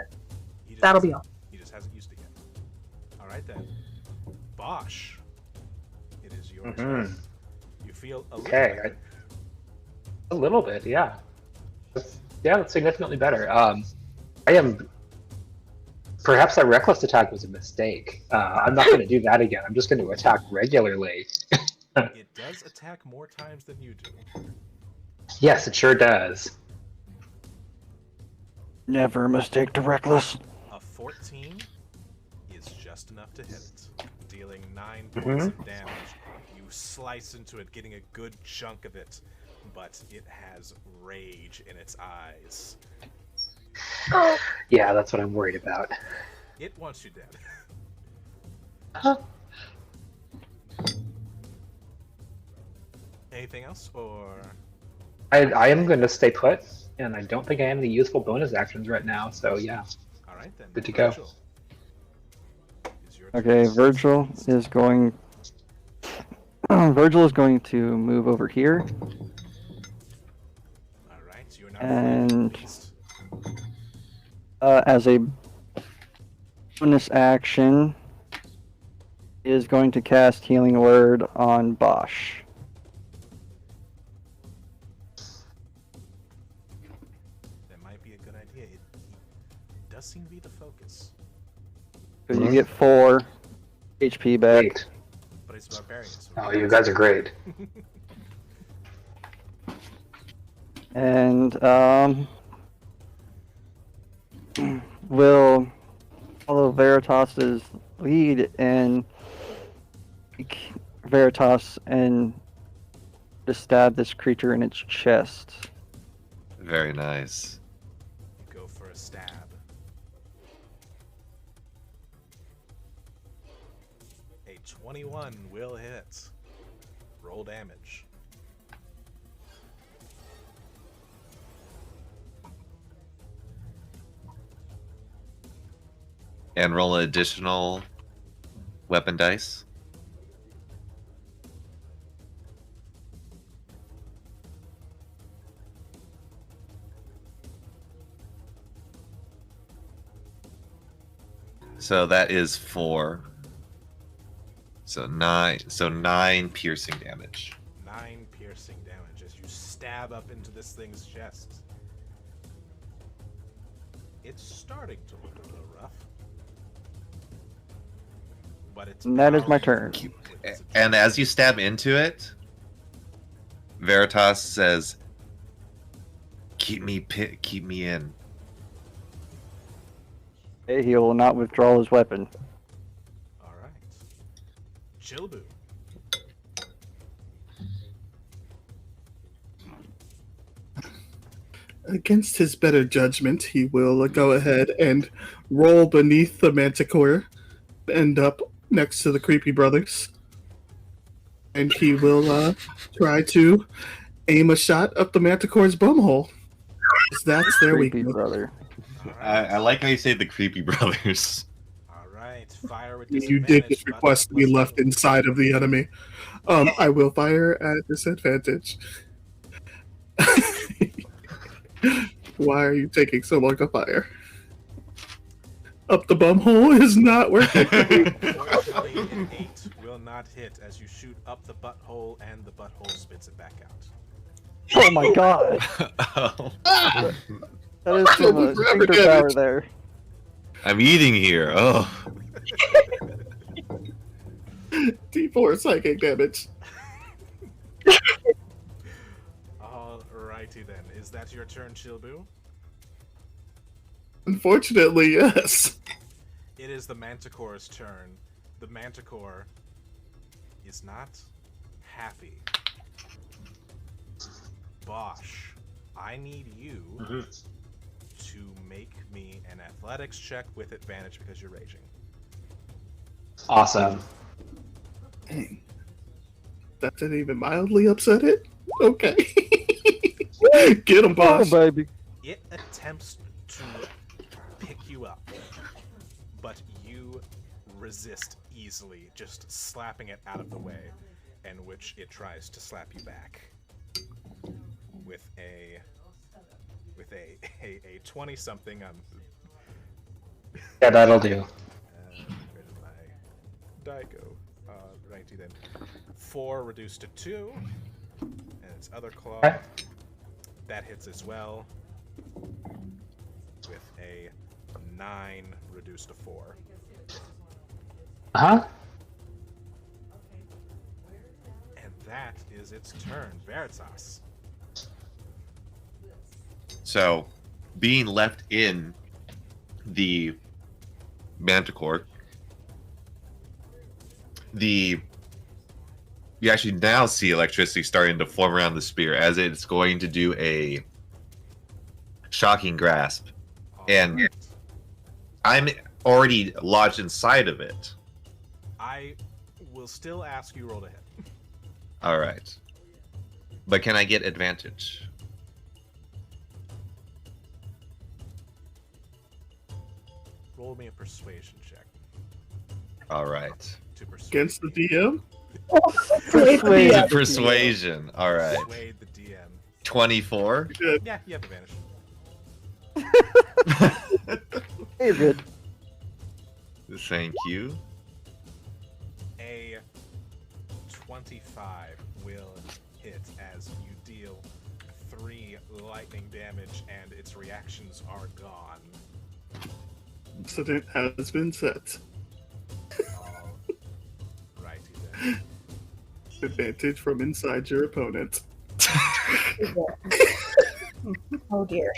[SPEAKER 5] He just
[SPEAKER 7] That'll be
[SPEAKER 5] hasn't-
[SPEAKER 7] all.
[SPEAKER 5] He just hasn't used it yet. Alright then. Bosch. It is your turn. You feel a little
[SPEAKER 1] Okay,
[SPEAKER 5] better.
[SPEAKER 1] A little bit, yeah. That's significantly better. I am. Perhaps that reckless attack was a mistake. I'm not going to do that again. I'm just going to attack regularly.
[SPEAKER 5] It does attack more times than you do.
[SPEAKER 1] Yes, it sure does.
[SPEAKER 6] Never a mistake to reckless.
[SPEAKER 5] A 14 is just enough to hit it. Dealing 9 points of damage. You slice into it, getting a good chunk of it, but it has rage in its eyes.
[SPEAKER 7] Oh,
[SPEAKER 1] Yeah, that's what I'm worried about.
[SPEAKER 5] It wants you dead. Anything else, or
[SPEAKER 1] I am going to stay put, and I don't think I have any useful bonus actions right now, so yeah.
[SPEAKER 5] all right then?
[SPEAKER 1] Good to go.
[SPEAKER 5] Virgil, it's your turn.
[SPEAKER 6] Okay, Virgil is going. Virgil is going to move over here.
[SPEAKER 5] All right, so you're now
[SPEAKER 6] And-
[SPEAKER 5] at least.
[SPEAKER 6] As a bonus action, is going to cast Healing Word on Bosch.
[SPEAKER 5] That might be a good idea. It does seem to be the focus,
[SPEAKER 6] So you get 4 HP back.
[SPEAKER 1] Great.
[SPEAKER 5] but it's barbarian. So
[SPEAKER 1] Oh, you guys are great.
[SPEAKER 6] And will follow Veritas's lead and Veritas and just stab this creature in its chest.
[SPEAKER 4] Very nice.
[SPEAKER 5] Go for a stab. A 21 will hit. Roll damage.
[SPEAKER 4] And roll an additional weapon dice. So that is 4. So 9. So 9 piercing damage.
[SPEAKER 5] 9 piercing damage as you stab up into this thing's chest. It's starting to look a little rough. But it's
[SPEAKER 6] And that is my
[SPEAKER 5] powerful
[SPEAKER 6] turn.
[SPEAKER 5] with its
[SPEAKER 4] And as you stab into it, Veritas says, keep me in."
[SPEAKER 6] He will not withdraw his weapon.
[SPEAKER 5] All right. Chilbu.
[SPEAKER 2] Against his better judgment, he will go ahead and roll beneath the Manticore, end up next to the Creepy Brothers, and he will try to aim a shot up the Manticore's bumhole. That's their
[SPEAKER 6] Creepy
[SPEAKER 2] weakness.
[SPEAKER 6] brother.
[SPEAKER 5] All right.
[SPEAKER 4] I like how you say the creepy brothers.
[SPEAKER 5] All right. Fire with
[SPEAKER 2] You
[SPEAKER 5] disadvantage.
[SPEAKER 2] did just
[SPEAKER 5] but
[SPEAKER 2] request to be
[SPEAKER 5] let's
[SPEAKER 2] left
[SPEAKER 5] go.
[SPEAKER 2] inside of the enemy. I will fire at disadvantage. Why are you taking so long to fire? Up the bumhole is not working.
[SPEAKER 5] Unfortunately, an 8 will not hit as you shoot up the butthole and the butthole spits it back out.
[SPEAKER 6] Oh my god!
[SPEAKER 4] Oh,
[SPEAKER 6] That is some finger power there.
[SPEAKER 4] I'm eating here. Oh.
[SPEAKER 2] D4 psychic damage.
[SPEAKER 5] Alrighty then. Is that your turn, Chilbu?
[SPEAKER 2] Unfortunately, yes.
[SPEAKER 5] It is the Manticore's turn. The Manticore is not happy. Bosch, I need you to make me an athletics check with advantage because you're raging.
[SPEAKER 1] Awesome.
[SPEAKER 2] Dang. That didn't even mildly upset it? Okay. Get him,
[SPEAKER 6] Oh
[SPEAKER 2] boss.
[SPEAKER 6] baby.
[SPEAKER 5] It attempts to pick you up, but you resist easily, just slapping it out of the way, in which it tries to slap you back with a 20 something.
[SPEAKER 1] Yeah, that'll do.
[SPEAKER 5] Where did my die go? Righty then. 4 reduced to 2, and its other claw.
[SPEAKER 1] Okay.
[SPEAKER 5] That hits as well with a 9 reduced to 4.
[SPEAKER 1] Uh-huh.
[SPEAKER 5] And that is its turn. Veritas.
[SPEAKER 4] So, being left in the Manticore, you actually now see electricity starting to form around the spear as it's going to do a shocking grasp. And
[SPEAKER 5] Alright.
[SPEAKER 4] I'm already lodged inside of it.
[SPEAKER 5] I will still ask you roll to hit.
[SPEAKER 4] All right. But can I get advantage?
[SPEAKER 5] Roll me a persuasion check
[SPEAKER 4] All right.
[SPEAKER 5] to persuade
[SPEAKER 2] Against the
[SPEAKER 5] me.
[SPEAKER 2] DM?
[SPEAKER 6] Persuade.
[SPEAKER 4] Persuasion. All right.
[SPEAKER 5] Persuade the DM.
[SPEAKER 4] 24.
[SPEAKER 2] Good.
[SPEAKER 5] Yeah, you have advantage.
[SPEAKER 6] Hey, you're good.
[SPEAKER 4] Thank you.
[SPEAKER 5] A 25 will hit as you deal 3 lightning damage and its reactions are gone.
[SPEAKER 2] Incident has been set.
[SPEAKER 5] Righty then.
[SPEAKER 2] Advantage from inside your opponent.
[SPEAKER 3] Oh dear.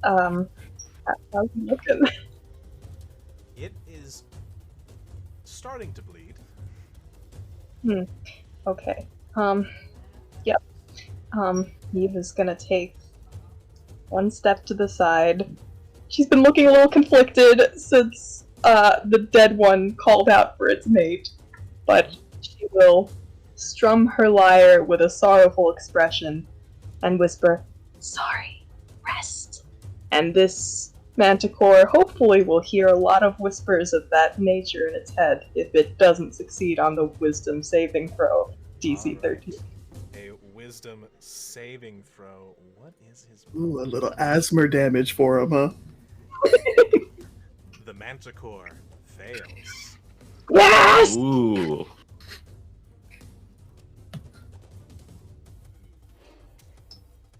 [SPEAKER 3] How's he looking?
[SPEAKER 5] It is starting to bleed.
[SPEAKER 3] Okay. Yep. Eve is gonna take one step to the side. She's been looking a little conflicted since the dead one called out for its mate, but she will strum her lyre with a sorrowful expression and whisper, "Sorry, rest." And this manticore hopefully will hear a lot of whispers of that nature in its head if it doesn't succeed on the wisdom saving throw, DC 13.
[SPEAKER 5] A wisdom saving throw. What is his...
[SPEAKER 2] Ooh, a little asthma damage for him, huh?
[SPEAKER 5] The manticore fails.
[SPEAKER 3] Yes!
[SPEAKER 4] Ooh.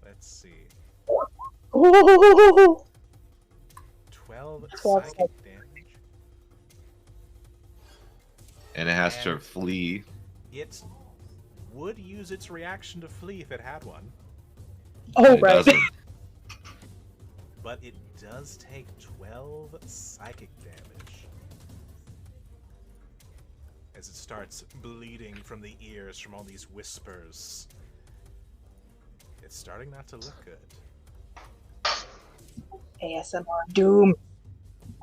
[SPEAKER 5] Let's see.
[SPEAKER 3] Ooh.
[SPEAKER 5] 12
[SPEAKER 3] 12
[SPEAKER 5] psychic damage.
[SPEAKER 4] And it has to flee.
[SPEAKER 5] It would use its reaction to flee if it had one,
[SPEAKER 3] Oh,
[SPEAKER 4] It
[SPEAKER 3] right.
[SPEAKER 4] doesn't.
[SPEAKER 5] but it does take 12 psychic damage as it starts bleeding from the ears from all these whispers. It's starting not to look good.
[SPEAKER 3] ASMR Doom.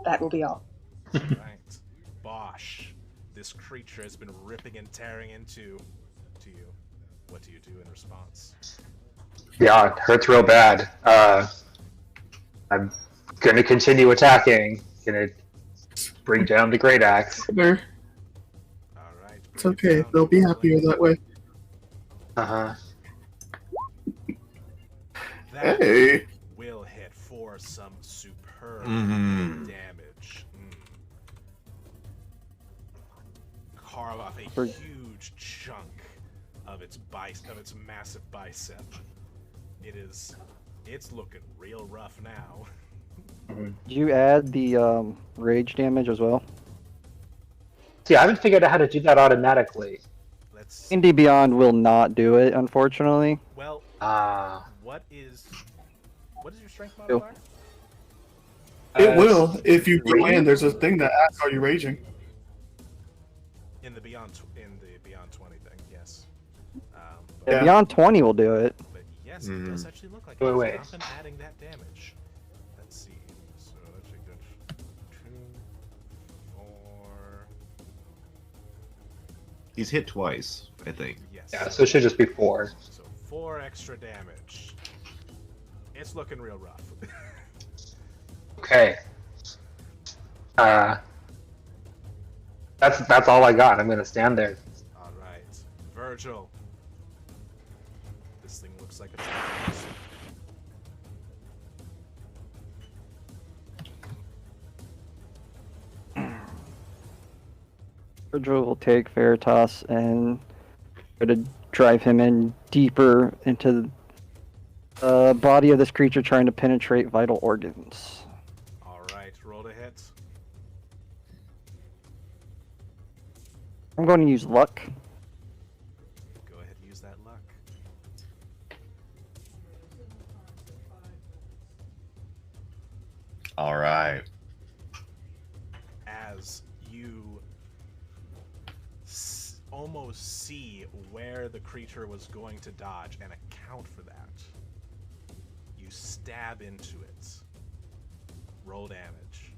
[SPEAKER 3] That will be all.
[SPEAKER 5] Right. Bosch, this creature has been ripping and tearing into you. What do you do in response?
[SPEAKER 1] Yeah, it hurts real bad. I'm gonna continue attacking. Gonna bring down the great axe.
[SPEAKER 2] There.
[SPEAKER 5] Alright.
[SPEAKER 2] It's okay. They'll be happier that way.
[SPEAKER 1] Uh-huh.
[SPEAKER 5] That
[SPEAKER 2] Hey.
[SPEAKER 5] will hit for some superb
[SPEAKER 4] Mhm.
[SPEAKER 5] damage. Carve off a
[SPEAKER 6] For-
[SPEAKER 5] huge chunk of its massive bicep. It's looking real rough now.
[SPEAKER 6] Did you add the rage damage as well?
[SPEAKER 1] See, I haven't figured out how to do that automatically.
[SPEAKER 5] Let's
[SPEAKER 6] D&D Beyond will not do it, unfortunately.
[SPEAKER 5] well,
[SPEAKER 1] Ah.
[SPEAKER 5] what is your strength
[SPEAKER 6] Ew.
[SPEAKER 5] modifier?
[SPEAKER 2] It will. If you go
[SPEAKER 1] rage?
[SPEAKER 2] in, there's a thing that asks, "Are you raging?"
[SPEAKER 5] In the Beyond 20 thing, yes.
[SPEAKER 2] Yeah.
[SPEAKER 6] Beyond 20 will do it.
[SPEAKER 5] But yes, it does actually look like
[SPEAKER 1] Wait,
[SPEAKER 5] it's
[SPEAKER 1] wait.
[SPEAKER 5] not been adding that damage. Let's see. So let's take that 2, 4.
[SPEAKER 4] He's hit twice, I think.
[SPEAKER 5] Yes.
[SPEAKER 1] Yeah, so it should just be 4.
[SPEAKER 5] So 4 extra damage. It's looking real rough.
[SPEAKER 1] Okay. That's all I got. I'm gonna stand there.
[SPEAKER 5] All right, Virgil. This thing looks like it's.
[SPEAKER 6] Virgil will take Veritas and try to drive him in deeper into the body of this creature, trying to penetrate vital organs.
[SPEAKER 5] All right, roll to hit.
[SPEAKER 6] I'm going to use luck.
[SPEAKER 5] Go ahead and use that luck.
[SPEAKER 4] All right.
[SPEAKER 5] As you almost see where the creature was going to dodge and account for that, you stab into it. Roll damage.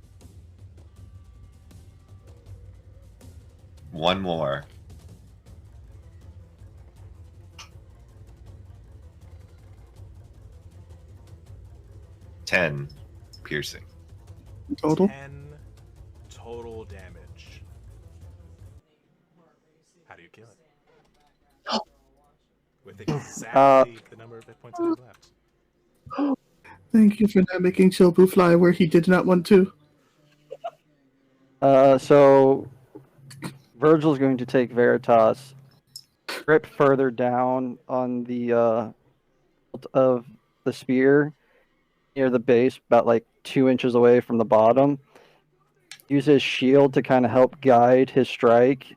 [SPEAKER 4] One more. Ten piercing.
[SPEAKER 2] Total.
[SPEAKER 5] 10 total damage. How do you kill it? With exactly the number of hit points that are left.
[SPEAKER 2] Thank you for not making Chilbu fly where he did not want to.
[SPEAKER 6] So Virgil's going to take Veritas, grip further down on the hilt of the spear near the base, about like 2 inches away from the bottom. Use his shield to kind of help guide his strike.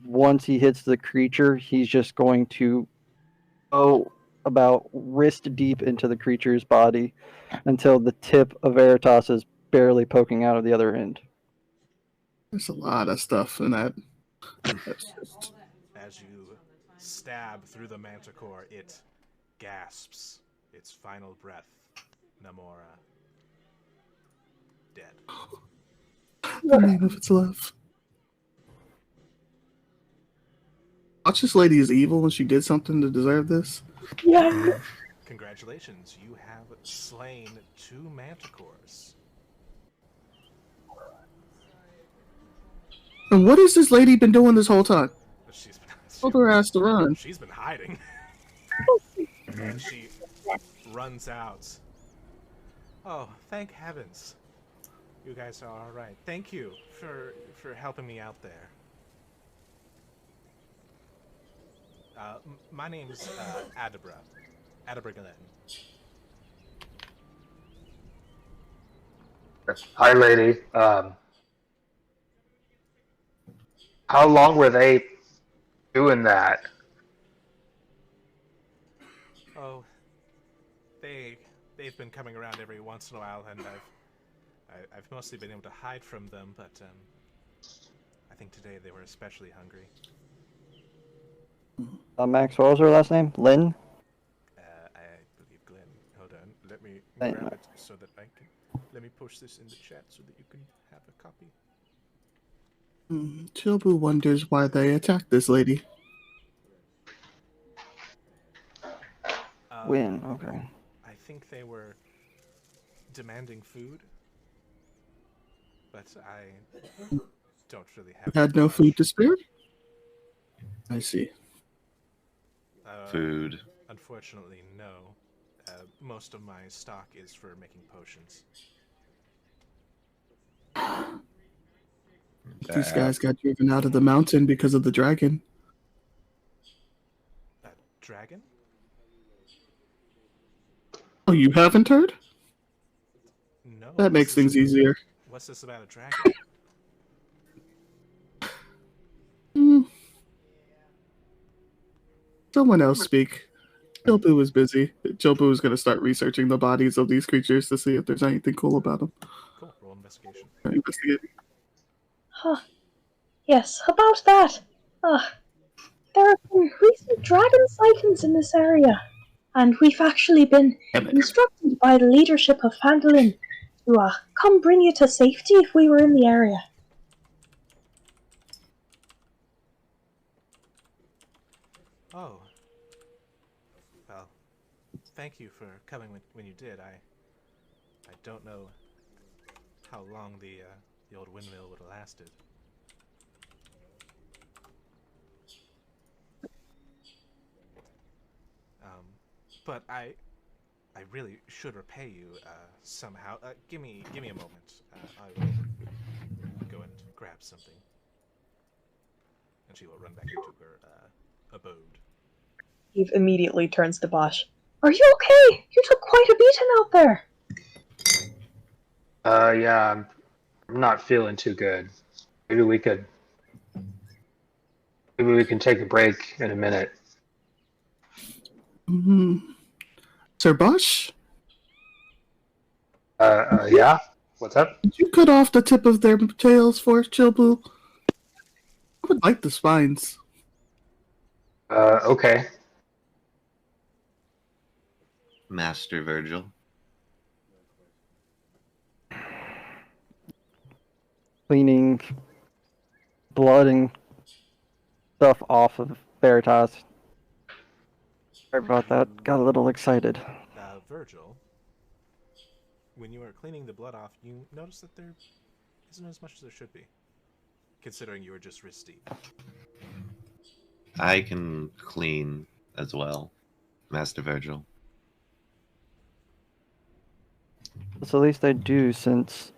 [SPEAKER 6] Once he hits the creature, he's just going to go about wrist deep into the creature's body until the tip of Veritas is barely poking out of the other end.
[SPEAKER 2] There's a lot of stuff in that. That's just...
[SPEAKER 5] As you stab through the manticore, it gasps its final breath Namora dead.
[SPEAKER 2] The name of its love. Watch, this lady is evil and she did something to deserve this.
[SPEAKER 7] Yeah.
[SPEAKER 5] Congratulations, you have slain 2 manticores.
[SPEAKER 2] And what has this lady been doing this whole time?
[SPEAKER 5] She's been,
[SPEAKER 2] Told her ass to run.
[SPEAKER 5] she's been hiding. And she runs out. Oh, thank heavens. You guys are alright. Thank you for helping me out there. My name's Adabra. Adabra Glenn.
[SPEAKER 1] Hi, lady. How long were they doing that?
[SPEAKER 5] Oh, they've been coming around every once in a while, and I've mostly been able to hide from them, but I think today they were especially hungry.
[SPEAKER 6] Max, what was her last name? Lynn?
[SPEAKER 5] I believe Glenn. Hold on, let me
[SPEAKER 6] Hey,
[SPEAKER 5] grab
[SPEAKER 6] Max.
[SPEAKER 5] it so that I can. Let me push this in the chat so that you can have a copy.
[SPEAKER 2] Chobu wonders why they attacked this lady.
[SPEAKER 6] Win, okay.
[SPEAKER 5] I think they were demanding food, but I don't really have.
[SPEAKER 2] Had no
[SPEAKER 5] much.
[SPEAKER 2] food to spare? I see.
[SPEAKER 4] Food.
[SPEAKER 5] Unfortunately, no. Most of my stock is for making potions.
[SPEAKER 2] These guys got driven out of the mountain because of the dragon.
[SPEAKER 5] Dragon?
[SPEAKER 2] Oh, you haven't heard?
[SPEAKER 5] No.
[SPEAKER 2] That makes things easier.
[SPEAKER 5] What's this about a dragon?
[SPEAKER 2] Someone else speak. Chobu was busy. Chobu was going to start researching the bodies of these creatures to see if there's anything cool about them.
[SPEAKER 5] Cool. Roll investigation.
[SPEAKER 2] Investigate.
[SPEAKER 7] Huh. Yes, about that. There have been recent dragon sightings in this area, and we've actually been instructed by the leadership of Phandalin to come bring you to safety if we were in the area.
[SPEAKER 5] Oh. Well, thank you for coming when you did. I don't know how long the old windmill would have lasted. But I really should repay you somehow. Give me a moment. I will go and grab something, and she will run back into her abode.
[SPEAKER 3] Eve immediately turns to Bosch. Are you okay? You took quite a beating out there.
[SPEAKER 1] Yeah, I'm not feeling too good. Maybe we can take a break in a minute.
[SPEAKER 2] Sir Bosch?
[SPEAKER 1] Yeah? What's up?
[SPEAKER 2] Did you cut off the tip of their tails for Chobu? I would like the spines.
[SPEAKER 1] Okay.
[SPEAKER 4] Master Virgil.
[SPEAKER 6] Cleaning blood and stuff off of Veritas. Sorry about that. Got a little excited.
[SPEAKER 5] Virgil, when you were cleaning the blood off, you noticed that there isn't as much as there should be, considering you were just wrist deep.
[SPEAKER 4] I can clean as well, Master Virgil.
[SPEAKER 6] So at least I do, since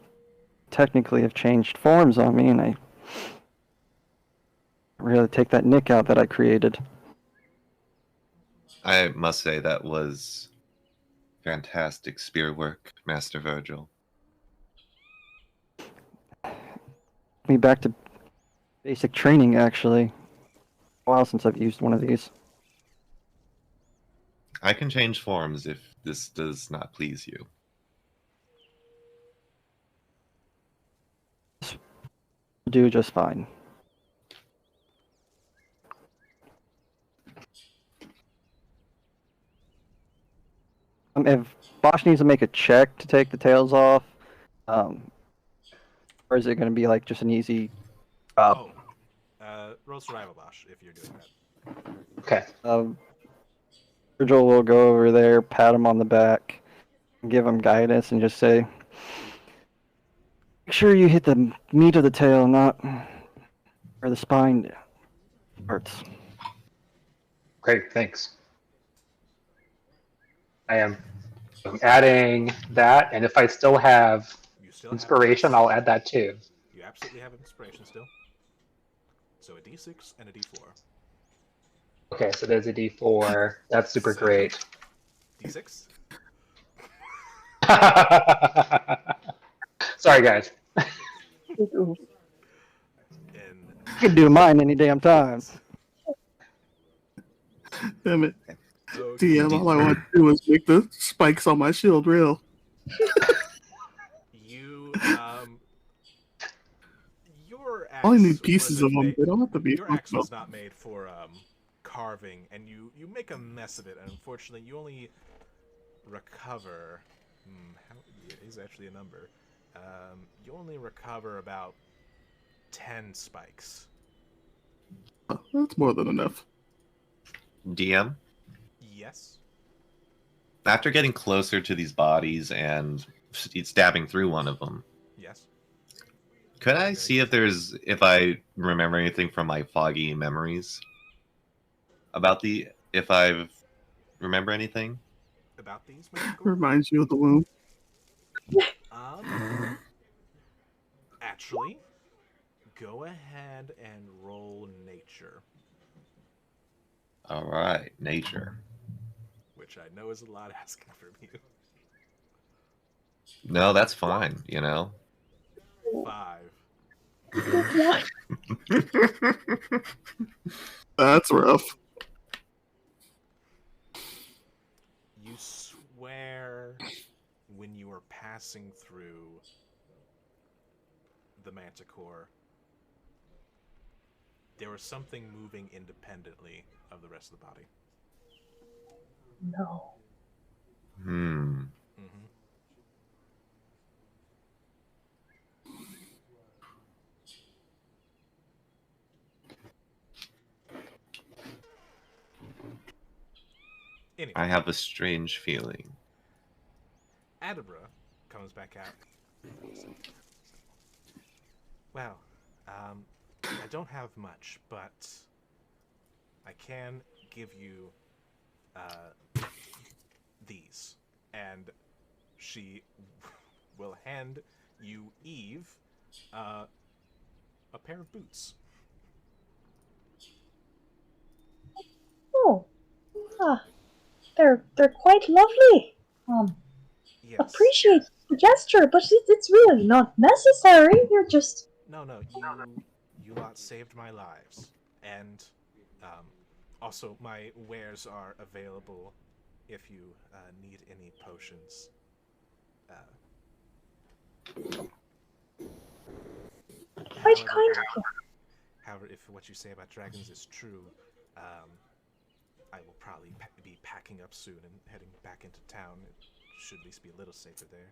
[SPEAKER 6] technically have changed forms on me, and I really take that nick out that I created.
[SPEAKER 4] I must say that was fantastic spear work, Master Virgil.
[SPEAKER 6] Me back to basic training, actually. A while since I've used one of these.
[SPEAKER 4] I can change forms if this does not please you.
[SPEAKER 6] Do just fine. If Bosch needs to make a check to take the tails off, or is it going to be like just an easy drop?
[SPEAKER 5] Roll survival, Bosch, if you're doing that.
[SPEAKER 1] Okay.
[SPEAKER 6] Virgil will go over there, pat him on the back, give him guidance, and just say, "Make sure you hit the meat of the tail, not where the spine hurts."
[SPEAKER 1] Great, thanks. I'm adding that, and if I still have
[SPEAKER 5] You still
[SPEAKER 1] inspiration, I'll add that too.
[SPEAKER 5] You absolutely have inspiration still. So a d6 and a d4.
[SPEAKER 1] Okay, so there's a D4. That's super great.
[SPEAKER 5] D6?
[SPEAKER 1] Sorry, guys.
[SPEAKER 5] And
[SPEAKER 6] You can do mine any damn time.
[SPEAKER 2] Damn it.
[SPEAKER 5] okay.
[SPEAKER 2] DM, all I want to do is make the spikes on my shield real.
[SPEAKER 5] You your axe
[SPEAKER 2] I only need pieces of
[SPEAKER 5] wasn't
[SPEAKER 2] them.
[SPEAKER 5] made-
[SPEAKER 2] They don't have to be
[SPEAKER 5] Your axe
[SPEAKER 2] functional.
[SPEAKER 5] was not made for carving, and you make a mess of it. And unfortunately, you only recover. It is actually a number. You only recover about 10 spikes.
[SPEAKER 2] That's more than enough.
[SPEAKER 4] DM,
[SPEAKER 5] Yes.
[SPEAKER 4] after getting closer to these bodies and stabbing through one of them,
[SPEAKER 5] Yes.
[SPEAKER 4] could I see if I remember anything from my foggy memories about if I remember anything?
[SPEAKER 5] About these, Magical?
[SPEAKER 2] Reminds you of the wound.
[SPEAKER 5] Actually, go ahead and roll nature,
[SPEAKER 4] All right, nature.
[SPEAKER 5] which I know is a lot asking from you.
[SPEAKER 4] No, that's fine. You know.
[SPEAKER 5] 5.
[SPEAKER 2] That's rough.
[SPEAKER 5] You swear when you were passing through the Manticore, there was something moving independently of the rest of the body.
[SPEAKER 7] No.
[SPEAKER 4] Hmm.
[SPEAKER 5] Mm-hmm. Anyway,
[SPEAKER 4] I have a strange feeling.
[SPEAKER 5] Adabra comes back out. Well, I don't have much, but I can give you these. And she will hand you, Eve, a pair of boots.
[SPEAKER 7] Oh. Ah. They're quite lovely.
[SPEAKER 5] Yes.
[SPEAKER 7] Appreciate the gesture, but it's really not necessary. You're just
[SPEAKER 5] No, you lot saved my lives. And also, my wares are available if you need any potions.
[SPEAKER 7] quite
[SPEAKER 5] However-
[SPEAKER 7] kind of you.
[SPEAKER 5] However, if what you say about dragons is true, I will probably be packing up soon and heading back into town. It should at least be a little safer there.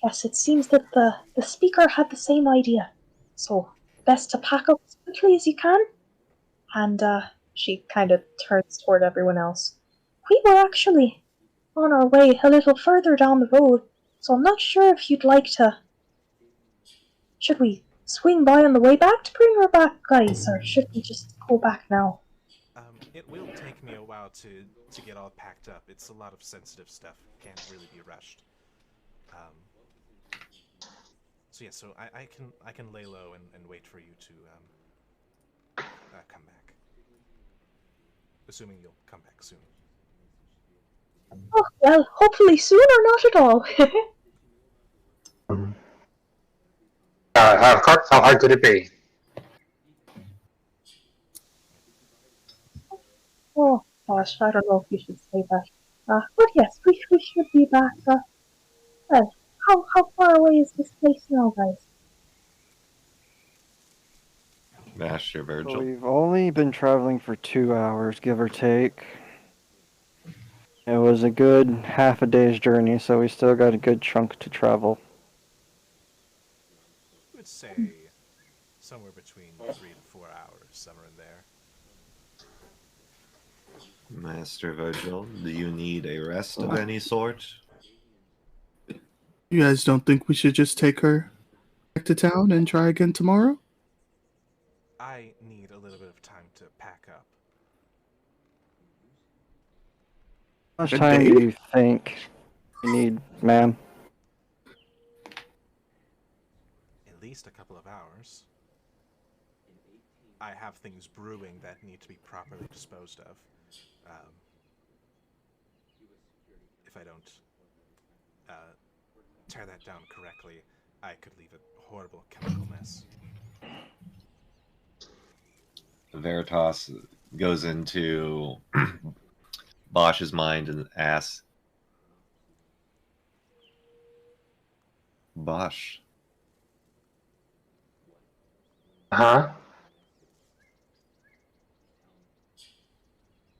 [SPEAKER 7] Yes, it seems that the speaker had the same idea. So, best to pack up as quickly as you can. And she kind of turns toward everyone else. We were actually on our way a little further down the road, so I'm not sure if you'd like to. Should we swing by on the way back to bring her back, guys, or should we just go back now?
[SPEAKER 5] It will take me a while to get all packed up. It's a lot of sensitive stuff. Can't really be rushed. So yeah, so I can lay low and wait for you to come back. Assuming you'll come back soon.
[SPEAKER 7] Oh, well, hopefully soon or not at all.
[SPEAKER 1] How hard could it be?
[SPEAKER 7] Oh, gosh, I don't know if you should say that. But yes, we should be back. Well, how far away is this place now, guys?
[SPEAKER 4] Master Virgil.
[SPEAKER 6] We've only been traveling for 2 hours, give or take. It was a good half a day's journey, so we still got a good chunk to travel.
[SPEAKER 5] I would say somewhere between 3 to 4 hours, somewhere in there.
[SPEAKER 4] Master Virgil, do you need a rest of any sort?
[SPEAKER 2] You guys don't think we should just take her back to town and try again tomorrow?
[SPEAKER 5] I need a little bit of time to pack up.
[SPEAKER 6] How much
[SPEAKER 2] A
[SPEAKER 6] time
[SPEAKER 2] day?
[SPEAKER 6] do you think you need, ma'am?
[SPEAKER 5] At least a couple of hours. I have things brewing that need to be properly disposed of. If I don't tear that down correctly, I could leave a horrible chemical mess.
[SPEAKER 4] Veritas goes into Bosch's mind and asks, Bosch,
[SPEAKER 1] Huh?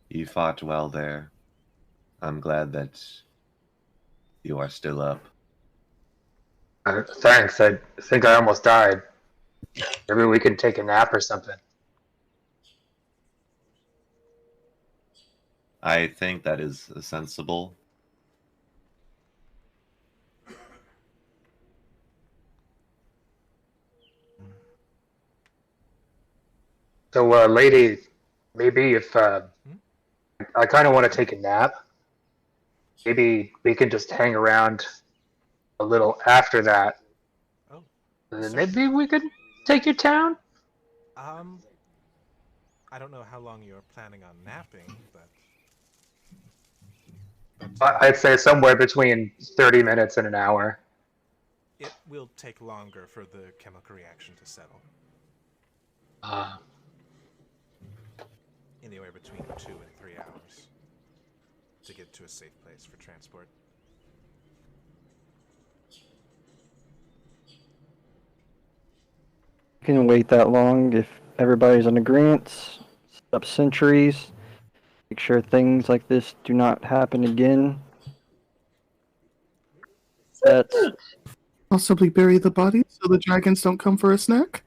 [SPEAKER 4] you fought well there. I'm glad that you are still up.
[SPEAKER 1] Thanks. I think I almost died. Maybe we can take a nap or something.
[SPEAKER 4] I think that is sensible.
[SPEAKER 1] So, lady, maybe if I kind of want to take a nap, maybe we can just hang around a little after that.
[SPEAKER 5] Oh,
[SPEAKER 1] And then
[SPEAKER 5] certainly.
[SPEAKER 1] maybe we could take your town?
[SPEAKER 5] I don't know how long you're planning on napping, but
[SPEAKER 1] I'd say somewhere between 30 minutes and an hour.
[SPEAKER 5] it will take longer for the chemical reaction to settle.
[SPEAKER 1] Uh,
[SPEAKER 5] Anywhere between 2 and 3 hours to get to a safe place for transport.
[SPEAKER 6] Can wait that long if everybody's in agreement. Set up sentries. Make sure things like this do not happen again. That's
[SPEAKER 2] Possibly bury the body so the dragons don't come for a snack?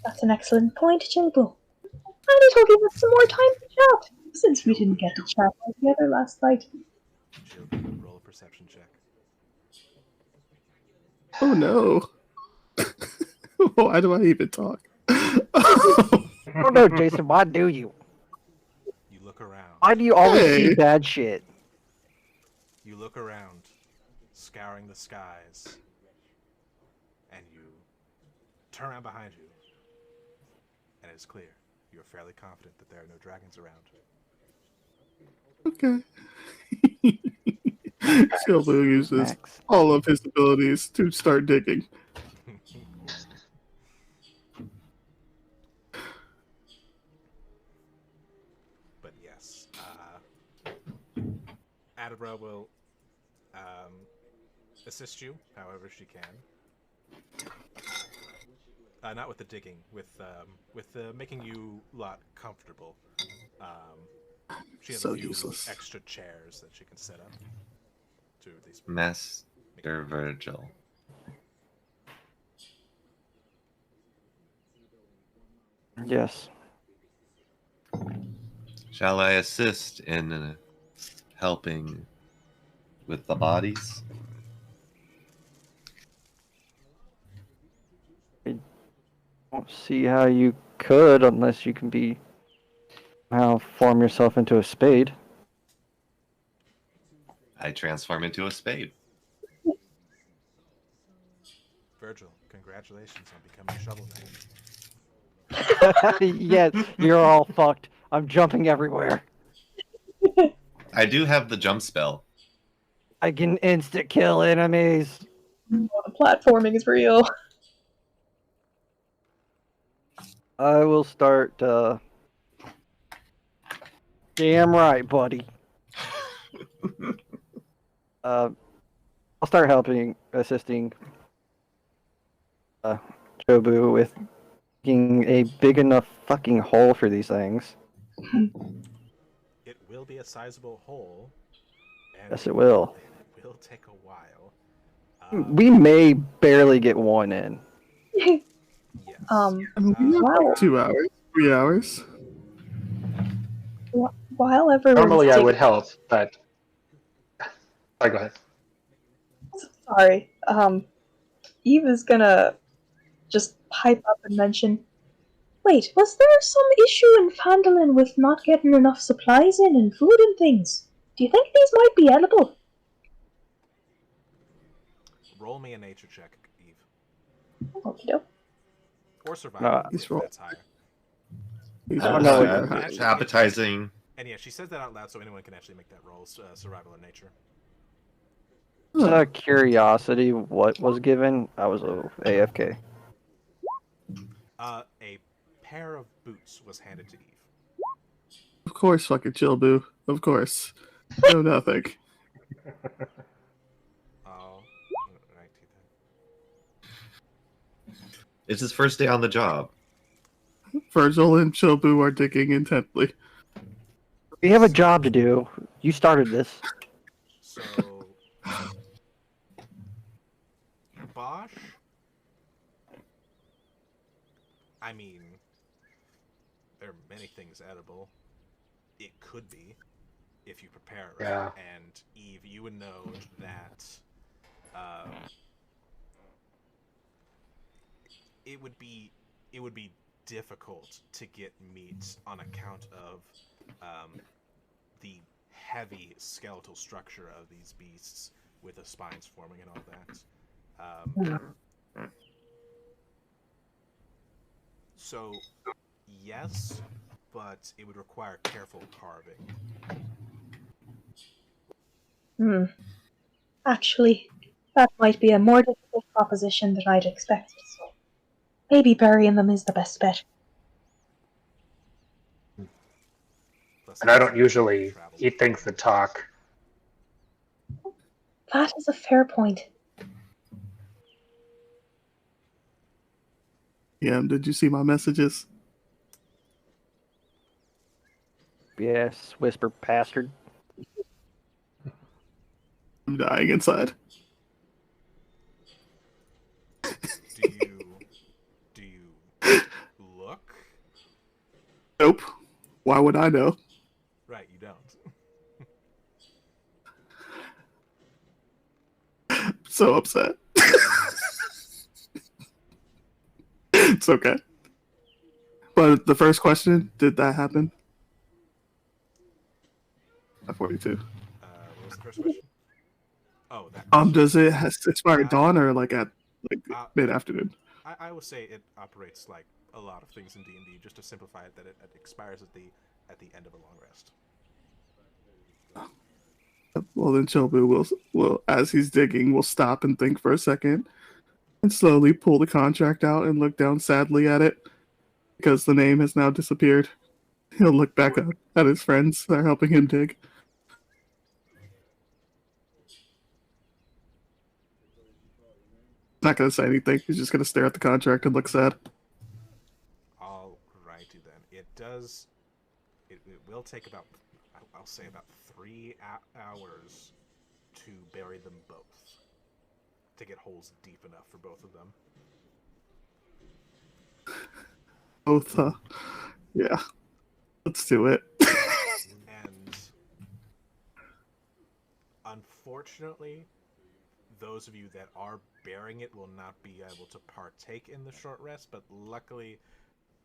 [SPEAKER 7] That's an excellent point, Chobo. And it'll give us some more time to chat, since we didn't get to chat together last night.
[SPEAKER 5] Children, roll a perception check.
[SPEAKER 2] Oh no. Why do I even talk?
[SPEAKER 6] oh no, Jason. Why do you?
[SPEAKER 5] You look around.
[SPEAKER 6] Why do you always
[SPEAKER 2] Hey.
[SPEAKER 6] see bad shit?
[SPEAKER 5] You look around, scouring the skies, and you turn around behind you, and it's clear. You're fairly confident that there are no dragons around.
[SPEAKER 2] Okay. Silver uses
[SPEAKER 6] Max.
[SPEAKER 2] all of his abilities to start digging.
[SPEAKER 5] But yes, Adabra will assist you however she can. Not with the digging, with the making you lot comfortable. She has
[SPEAKER 2] So
[SPEAKER 5] a few
[SPEAKER 2] useless.
[SPEAKER 5] extra chairs that she can set up to at least
[SPEAKER 4] Master Virgil.
[SPEAKER 6] Yes.
[SPEAKER 4] Shall I assist in helping with the bodies?
[SPEAKER 6] Don't see how you could unless you can be somehow form yourself into a spade.
[SPEAKER 4] I transform into a spade.
[SPEAKER 5] Virgil, congratulations on becoming Shovel Knight.
[SPEAKER 6] yeah, you're all fucked. I'm jumping everywhere.
[SPEAKER 4] I do have the jump spell.
[SPEAKER 6] I can instant kill enemies.
[SPEAKER 3] Oh, the platforming is real.
[SPEAKER 6] I will start. Damn right, buddy. I'll start assisting Chobu with digging a big enough fucking hole for these things.
[SPEAKER 5] It will be a sizable hole, and
[SPEAKER 6] Yes, it will.
[SPEAKER 5] It will take a while.
[SPEAKER 6] We may barely get one in.
[SPEAKER 5] Yes.
[SPEAKER 3] Wow.
[SPEAKER 2] 2 hours, 3 hours.
[SPEAKER 3] While everyone's
[SPEAKER 1] Normally, I would
[SPEAKER 3] digging,
[SPEAKER 1] help, but sorry, go ahead.
[SPEAKER 3] sorry, Eve is gonna just pipe up and mention, wait, was there some issue in Fandolin with not getting enough supplies in and food and things? Do you think these might be edible?
[SPEAKER 5] Roll me a nature check, Eve.
[SPEAKER 3] Okie doke.
[SPEAKER 5] Or survival,
[SPEAKER 2] He's
[SPEAKER 5] if
[SPEAKER 2] roll-
[SPEAKER 5] that's higher.
[SPEAKER 2] He's
[SPEAKER 6] Oh,
[SPEAKER 2] all
[SPEAKER 6] no,
[SPEAKER 2] super
[SPEAKER 6] it-
[SPEAKER 2] high.
[SPEAKER 5] Actually,
[SPEAKER 4] Appetizing.
[SPEAKER 5] And yeah, she says that out loud so anyone can actually make that roll, survival or nature.
[SPEAKER 6] Just out of curiosity, what was given? I was AFK.
[SPEAKER 5] A pair of boots was handed to Eve.
[SPEAKER 2] Of course, fucking chill, boo. Of course. No, nothing.
[SPEAKER 5] Oh, righty then.
[SPEAKER 4] It's his first day on the job.
[SPEAKER 2] Virgil and Chobu are digging intently.
[SPEAKER 6] We have a job to do. You started this.
[SPEAKER 5] So, Bosch, I mean, there are many things edible. It could be, if you prepare it right.
[SPEAKER 1] Yeah.
[SPEAKER 5] And Eve, you would know that it would be difficult to get meat on account of the heavy skeletal structure of these beasts with the spines forming and all that. So, yes, but it would require careful carving.
[SPEAKER 7] Actually, that might be a more difficult proposition than I'd expected, so maybe burying them is the best bet.
[SPEAKER 5] Plus,
[SPEAKER 1] And I
[SPEAKER 5] it's
[SPEAKER 1] don't usually
[SPEAKER 5] travel.
[SPEAKER 1] eat things that talk.
[SPEAKER 7] That is a fair point.
[SPEAKER 2] Yeah, did you see my messages?
[SPEAKER 6] Yes, whisper bastard.
[SPEAKER 2] I'm dying inside.
[SPEAKER 5] Do you look?
[SPEAKER 2] Nope. Why would I know?
[SPEAKER 5] Right, you don't.
[SPEAKER 2] So upset. It's okay. But the first question, did that happen? At 42.
[SPEAKER 5] What was the first question? Oh, that.
[SPEAKER 2] Does it expire at dawn or like at mid afternoon?
[SPEAKER 5] I would say it operates like a lot of things in D&D. Just to simplify it, that it expires at the end of a long rest.
[SPEAKER 2] Well, then Chobu will, as he's digging, will stop and think for a second, and slowly pull the contract out and look down sadly at it, because the name has now disappeared. He'll look back up at his friends that are helping him dig. Not gonna say anything. He's just gonna stare at the contract and look sad.
[SPEAKER 5] Alrighty then. It does. It will take about, I'll say about 3 hours to bury them both. To get holes deep enough for both of them.
[SPEAKER 2] Both, yeah. Let's do it.
[SPEAKER 5] And unfortunately, those of you that are bearing it will not be able to partake in the short rest, but luckily,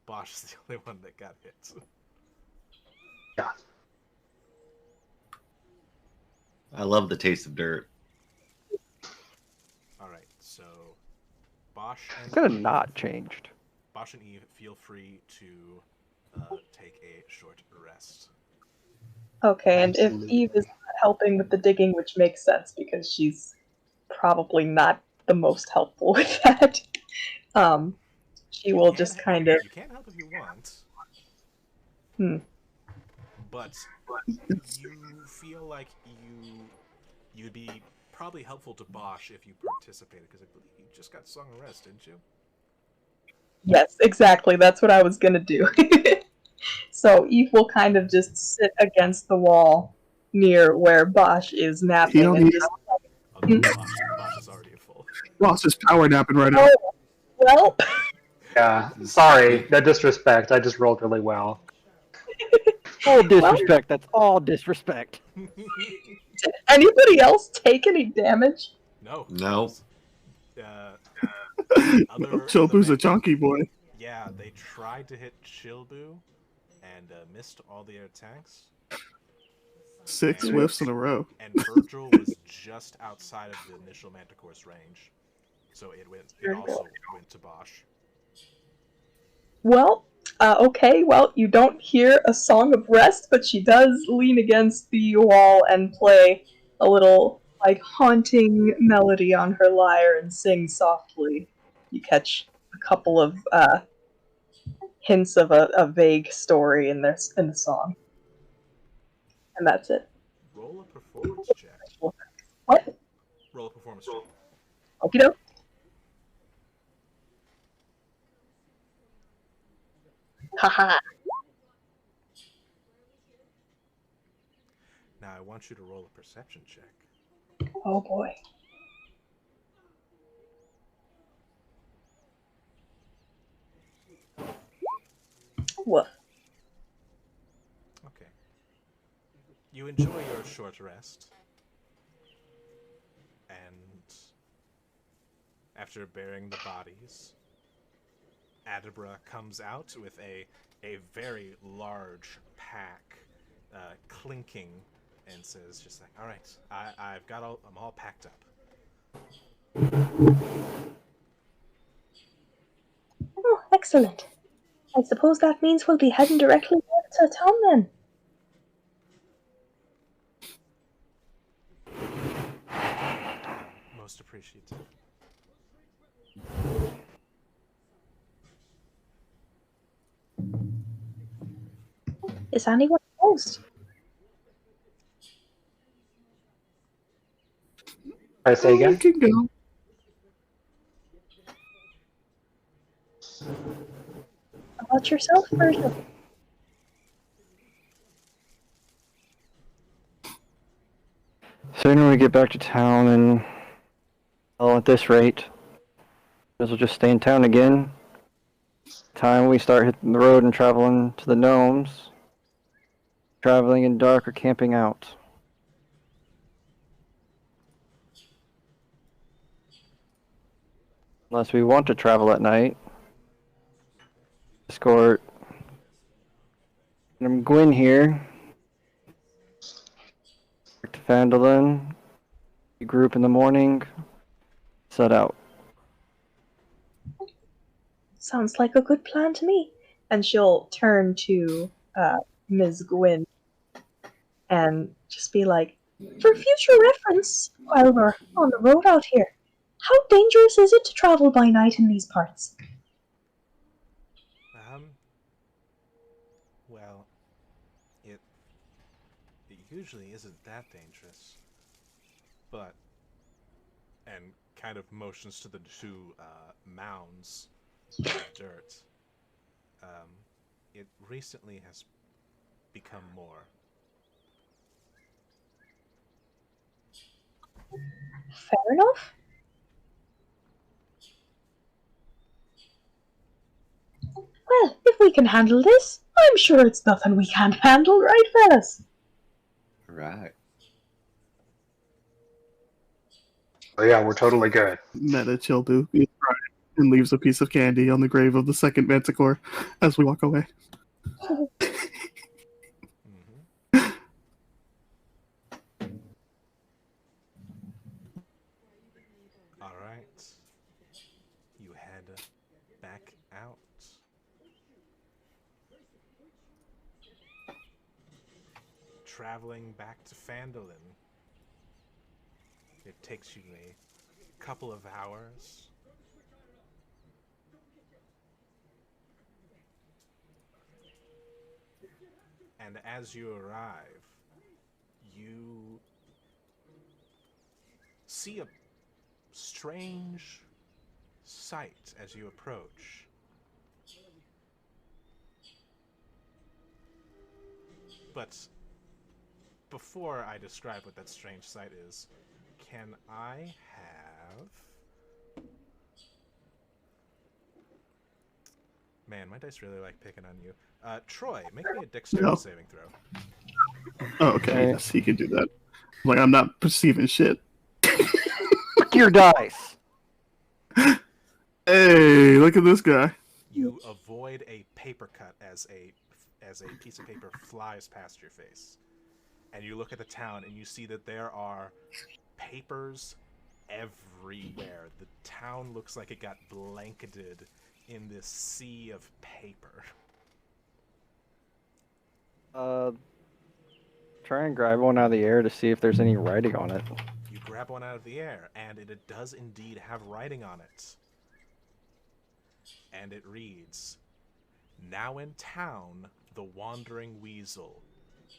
[SPEAKER 5] Bosch is the only one that got hit.
[SPEAKER 1] Yeah.
[SPEAKER 4] I love the taste of dirt.
[SPEAKER 5] Alright, so Bosch and
[SPEAKER 6] Could have
[SPEAKER 5] Eve,
[SPEAKER 6] not changed.
[SPEAKER 5] Bosch and Eve, feel free to take a short rest.
[SPEAKER 3] Okay, and if
[SPEAKER 1] Absolutely.
[SPEAKER 3] Eve is not helping with the digging, which makes sense because she's probably not the most helpful with that, she will just kind of.
[SPEAKER 5] You can't help if you want. But you feel like you'd be probably helpful to Bosch if you participated, because I believe you just got song of rest, didn't you?
[SPEAKER 3] Yes, exactly. That's what I was gonna do. So Eve will kind of just sit against the wall near where Bosch is
[SPEAKER 2] He
[SPEAKER 3] napping
[SPEAKER 2] don't
[SPEAKER 3] and
[SPEAKER 2] need
[SPEAKER 3] just.
[SPEAKER 5] Oh no, Bosch is already full.
[SPEAKER 2] Ross is power napping right now.
[SPEAKER 3] Oh, well,
[SPEAKER 1] Yeah, sorry, no disrespect. I just rolled really well.
[SPEAKER 6] All disrespect. That's all disrespect.
[SPEAKER 3] did anybody else take any damage?
[SPEAKER 5] No.
[SPEAKER 4] No.
[SPEAKER 5] Uh,
[SPEAKER 2] Chobu's a chunky boy.
[SPEAKER 5] Yeah, they tried to hit Chilbu and missed all their attacks.
[SPEAKER 2] 6
[SPEAKER 5] And-
[SPEAKER 2] whiffs in a row.
[SPEAKER 5] And Virgil was just outside of the initial Manticore's range, so it also went to Bosch.
[SPEAKER 3] Well, okay, well, you don't hear a song of rest, but she does lean against the wall and play a little, like, haunting melody on her lyre and sing softly. You catch a couple of hints of a vague story in the song. And that's it.
[SPEAKER 5] Roll a performance check.
[SPEAKER 3] What?
[SPEAKER 5] Roll a performance check.
[SPEAKER 3] Okie doke. Haha.
[SPEAKER 5] Now I want you to roll a perception check.
[SPEAKER 3] Oh boy. What?
[SPEAKER 5] Okay. You enjoy your short rest, and after burying the bodies, Adabra comes out with a very large pack, clinking, and says, just like, "All right, I'm all packed up."
[SPEAKER 7] Oh, excellent. I suppose that means we'll be heading directly back to town then.
[SPEAKER 5] Most appreciative.
[SPEAKER 7] Is anyone close?
[SPEAKER 1] I say
[SPEAKER 2] We
[SPEAKER 1] again?
[SPEAKER 2] can go.
[SPEAKER 7] About yourself, Virgil?
[SPEAKER 6] Sooner we get back to town, and well, at this rate, we'll just stay in town again. Time we start hitting the road and traveling to the gnomes, traveling in dark or camping out. Unless we want to travel at night. Escort. I'm Gwyn here. Back to Phandalin. Group in the morning. Set out.
[SPEAKER 3] Sounds like a good plan to me. And she'll turn to Ms. Gwyn and just be like,
[SPEAKER 7] For future reference, while we're on the road out here, how dangerous is it to travel by night in these parts?
[SPEAKER 5] Well, it usually isn't that dangerous, but, and kind of motions to the two mounds of dirt. It recently has become more.
[SPEAKER 7] Fair enough. Well, if we can handle this, I'm sure it's nothing we can't handle, right, fellas?
[SPEAKER 4] Right.
[SPEAKER 1] Oh yeah, we're totally good.
[SPEAKER 2] Meta Chilbu is right and leaves a piece of candy on the grave of the second Manticore as we walk away.
[SPEAKER 5] All right. You head back out. Traveling back to Phandalin. It takes you a couple of hours. And as you arrive, you see a strange sight as you approach. But before I describe what that strange sight is, can I have... Man, my dice really like picking on you. Troy, make me a dexterity
[SPEAKER 2] Yeah.
[SPEAKER 5] saving throw.
[SPEAKER 2] Oh, okay, yes, he can do that. Like, I'm not perceiving shit.
[SPEAKER 6] Fuck your dice.
[SPEAKER 2] Hey, look at this guy.
[SPEAKER 5] You avoid a paper cut as a piece of paper flies past your face. And you look at the town and you see that there are papers everywhere. The town looks like it got blanketed in this sea of paper.
[SPEAKER 6] Try and grab one out of the air to see if there's any writing on it.
[SPEAKER 5] You grab one out of the air, and it does indeed have writing on it. And it reads, "Now in town, the Wandering Weasel,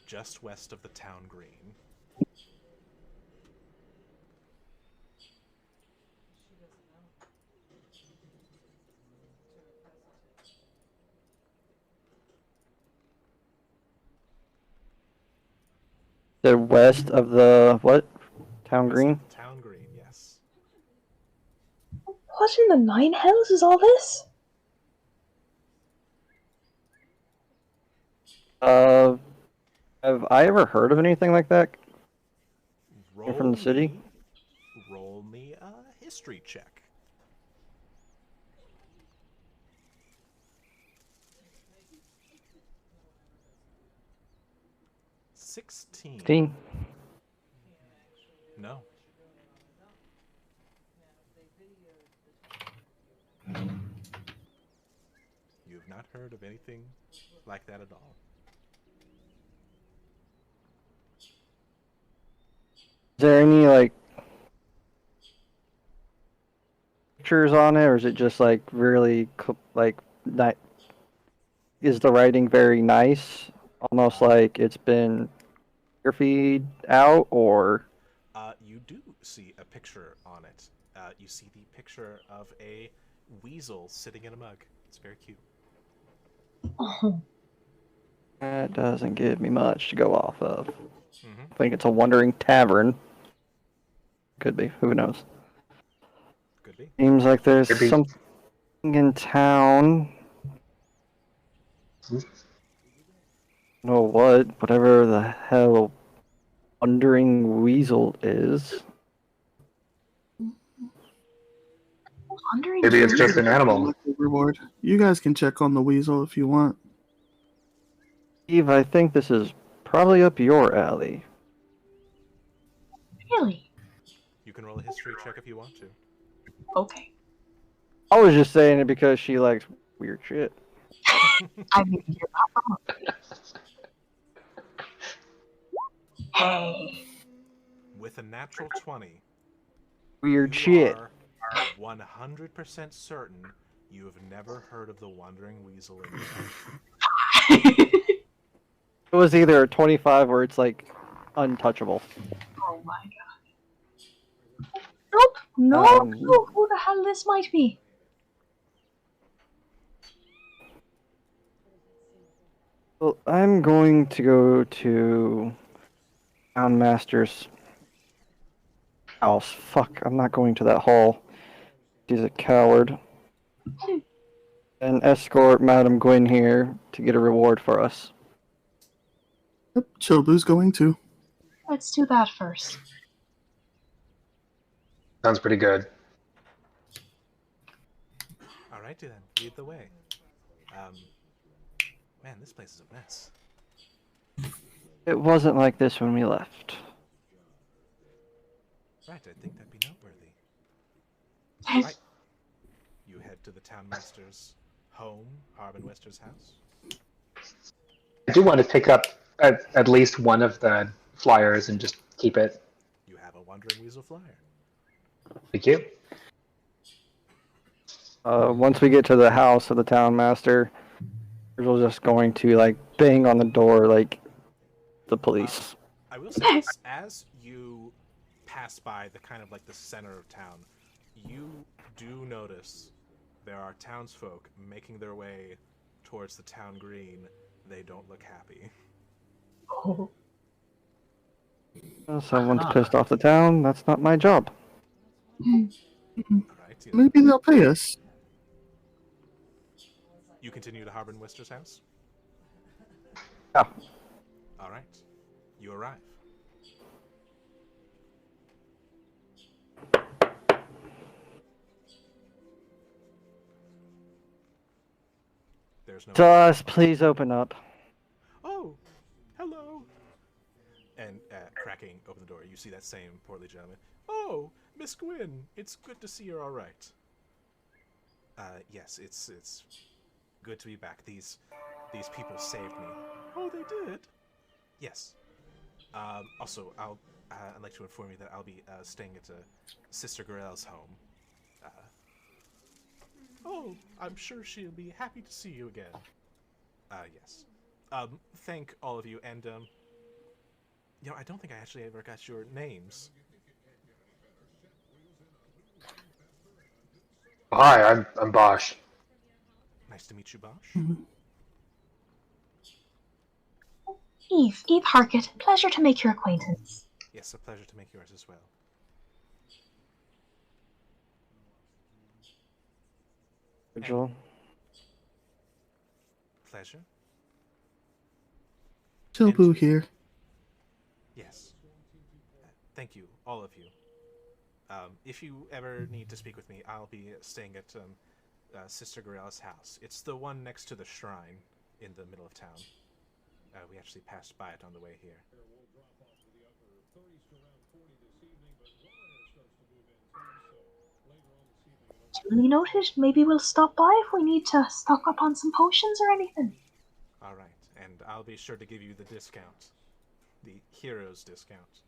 [SPEAKER 5] just west of the town green."
[SPEAKER 6] The west of the what? Town
[SPEAKER 5] West
[SPEAKER 6] Green?
[SPEAKER 5] of the town green, yes.
[SPEAKER 7] What in the nine hells is all this?
[SPEAKER 6] Have I ever heard of anything like that?
[SPEAKER 5] Roll
[SPEAKER 6] from the city?
[SPEAKER 5] Roll me a history check. Sixteen.
[SPEAKER 6] 16.
[SPEAKER 5] No. You have not heard of anything like that at all.
[SPEAKER 6] Is there any like pictures on it, or is it just like really like not? Is the writing very nice? Almost like it's been graphied out, or
[SPEAKER 5] You do see a picture on it. You see the picture of a weasel sitting in a mug. It's very cute.
[SPEAKER 7] Oh,
[SPEAKER 6] that doesn't give me much to go off of.
[SPEAKER 5] Mm-hmm.
[SPEAKER 6] I think it's a wandering tavern. Could be. Who knows?
[SPEAKER 5] Could be.
[SPEAKER 6] Seems like there's
[SPEAKER 1] Could be.
[SPEAKER 6] something in town. Know what? Whatever the hell wandering weasel is.
[SPEAKER 7] wandering
[SPEAKER 1] Maybe it's
[SPEAKER 7] weasel.
[SPEAKER 1] just an animal.
[SPEAKER 2] Reward. You guys can check on the weasel if you want.
[SPEAKER 6] Steve, I think this is probably up your alley.
[SPEAKER 7] Really?
[SPEAKER 5] You can roll a history check if you want to.
[SPEAKER 7] Okay.
[SPEAKER 6] I was just saying it because she likes weird shit.
[SPEAKER 7] I mean, you're not wrong. Hey.
[SPEAKER 5] With a natural 20,
[SPEAKER 6] Weird
[SPEAKER 5] you
[SPEAKER 6] shit.
[SPEAKER 5] are 100% certain you have never heard of the Wandering Weasel in your life.
[SPEAKER 6] It was either a 25 or it's like untouchable.
[SPEAKER 7] Oh my god. Nope. No clue who the hell this might be.
[SPEAKER 6] Well, I'm going to go to Town Master's house. Fuck, I'm not going to that hall. He's a coward. And escort Madam Gwyn here to get a reward for us.
[SPEAKER 2] Yep, Chobu's going to.
[SPEAKER 7] Let's do that first.
[SPEAKER 1] Sounds pretty good.
[SPEAKER 5] Alrighty then, lead the way. Man, this place is a mess.
[SPEAKER 6] It wasn't like this when we left.
[SPEAKER 5] Right, I think that'd be noteworthy. Right. You head to the town master's home, Harbin Wester's house.
[SPEAKER 1] I do want to pick up at least one of the flyers and just keep it.
[SPEAKER 5] You have a Wandering Weasel flyer.
[SPEAKER 1] Thank you.
[SPEAKER 6] Once we get to the house of the town master, we're just going to like bang on the door like the police.
[SPEAKER 5] I will say this, as you pass by the kind of like the center of town, you do notice there are townsfolk making their way towards the town green. They don't look happy.
[SPEAKER 3] Oh.
[SPEAKER 6] Someone's
[SPEAKER 1] Huh.
[SPEAKER 6] pissed off the town. That's not my job.
[SPEAKER 5] All right.
[SPEAKER 2] Maybe they'll pay us.
[SPEAKER 5] You continue to harbor in Wister's house?
[SPEAKER 6] Yeah.
[SPEAKER 5] All right. You arrive. There's no.
[SPEAKER 6] Just please open up.
[SPEAKER 5] Oh, hello. And cracking open the door, you see that same portly gentleman. Oh, Miss Gwyn, it's good to see you're all right. Yes, it's good to be back. These people saved me. Oh, they did. Yes. Also, I'd like to inform you that I'll be staying at Sister Gorell's home. Oh, I'm sure she'll be happy to see you again. Yes. Thank all of you, and I don't think I actually ever got your names.
[SPEAKER 1] Hi, I'm Bosch.
[SPEAKER 5] Nice to meet you, Bosch.
[SPEAKER 7] Eve Harkett, pleasure to make your acquaintance.
[SPEAKER 5] Yes, a pleasure to make yours as well.
[SPEAKER 6] Virgil.
[SPEAKER 5] Pleasure.
[SPEAKER 2] Chilbu here.
[SPEAKER 5] Yes. Thank you, all of you. If you ever need to speak with me, I'll be staying at Sister Gorella's house. It's the one next to the shrine in the middle of town. We actually passed by it on the way here.
[SPEAKER 7] Duly noted. Maybe we'll stop by if we need to stock up on some potions or anything.
[SPEAKER 5] All right, and I'll be sure to give you the discount. The hero's discount.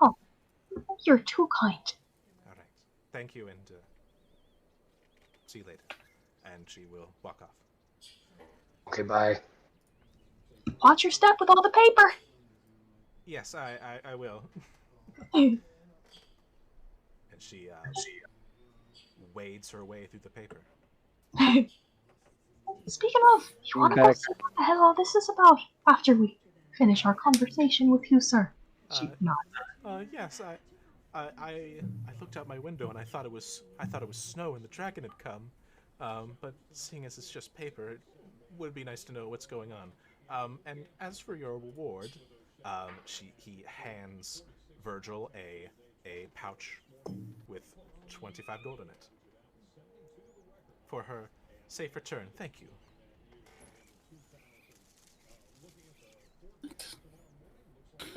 [SPEAKER 7] Oh, you're too kind.
[SPEAKER 5] All right. Thank you, and see you later. And she will walk off.
[SPEAKER 1] Okay, bye.
[SPEAKER 7] Watch your step with all the paper.
[SPEAKER 5] Yes, I will.
[SPEAKER 7] Hmm.
[SPEAKER 5] And she wades her way through the paper.
[SPEAKER 7] Speaking of, you want to go see what the hell all this is about after we finish our conversation with you, sir? She nodded.
[SPEAKER 5] Yes, I looked out my window and I thought it was snow and the dragon had come. But seeing as it's just paper, it would be nice to know what's going on. And as for your reward, he hands Virgil a pouch with 25 gold in it for her safe return. Thank you.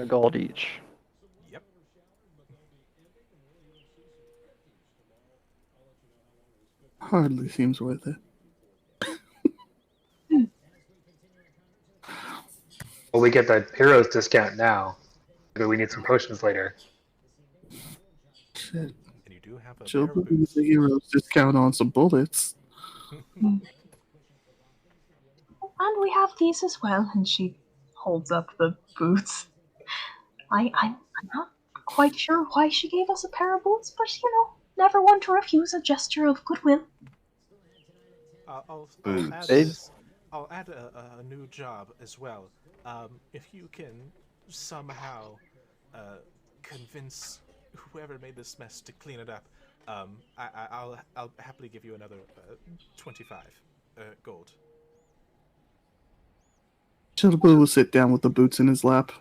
[SPEAKER 6] A gold each.
[SPEAKER 5] Yep.
[SPEAKER 2] Hardly seems worth it.
[SPEAKER 1] Well, we get the hero's discount now. Maybe we need some potions later.
[SPEAKER 2] Shit.
[SPEAKER 5] And you do have a pair
[SPEAKER 2] Chilbu
[SPEAKER 5] of
[SPEAKER 2] needs
[SPEAKER 5] boots.
[SPEAKER 2] a hero's discount on some bullets.
[SPEAKER 7] And we have these as well. And she holds up the boots. I'm not quite sure why she gave us a pair of boots, but never one to refuse a gesture of goodwill.
[SPEAKER 5] I'll
[SPEAKER 4] Boots.
[SPEAKER 5] add this. I'll add a new job as well. If you can somehow convince whoever made this mess to clean it up, I'll happily give you another 25 gold.
[SPEAKER 2] Chilbu will sit down with the boots in his lap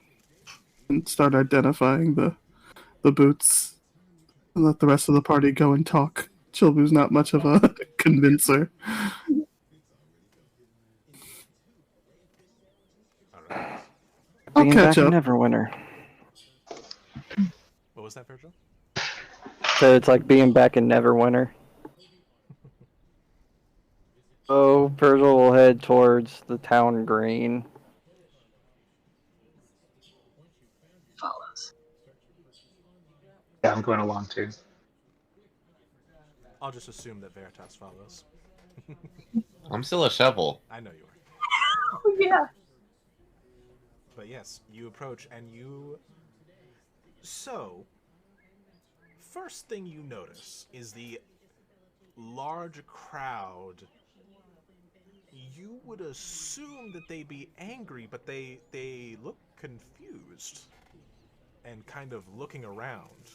[SPEAKER 2] and start identifying the boots and let the rest of the party go and talk. Chilbu's not much of a convincer.
[SPEAKER 5] All right.
[SPEAKER 2] I'll
[SPEAKER 6] Being
[SPEAKER 2] catch
[SPEAKER 6] back in
[SPEAKER 2] up.
[SPEAKER 6] Neverwinter.
[SPEAKER 5] What was that, Virgil?
[SPEAKER 6] So it's like being back in Neverwinter. So Virgil will head towards the town green.
[SPEAKER 7] Follows.
[SPEAKER 1] Yeah, I'm going along too.
[SPEAKER 5] I'll just assume that Veritas follows.
[SPEAKER 4] I'm still a shovel.
[SPEAKER 5] I know you are.
[SPEAKER 7] Oh, yeah.
[SPEAKER 5] But yes, you approach and you... So, first thing you notice is the large crowd. you would assume that they'd be angry, but they look confused and kind of looking around.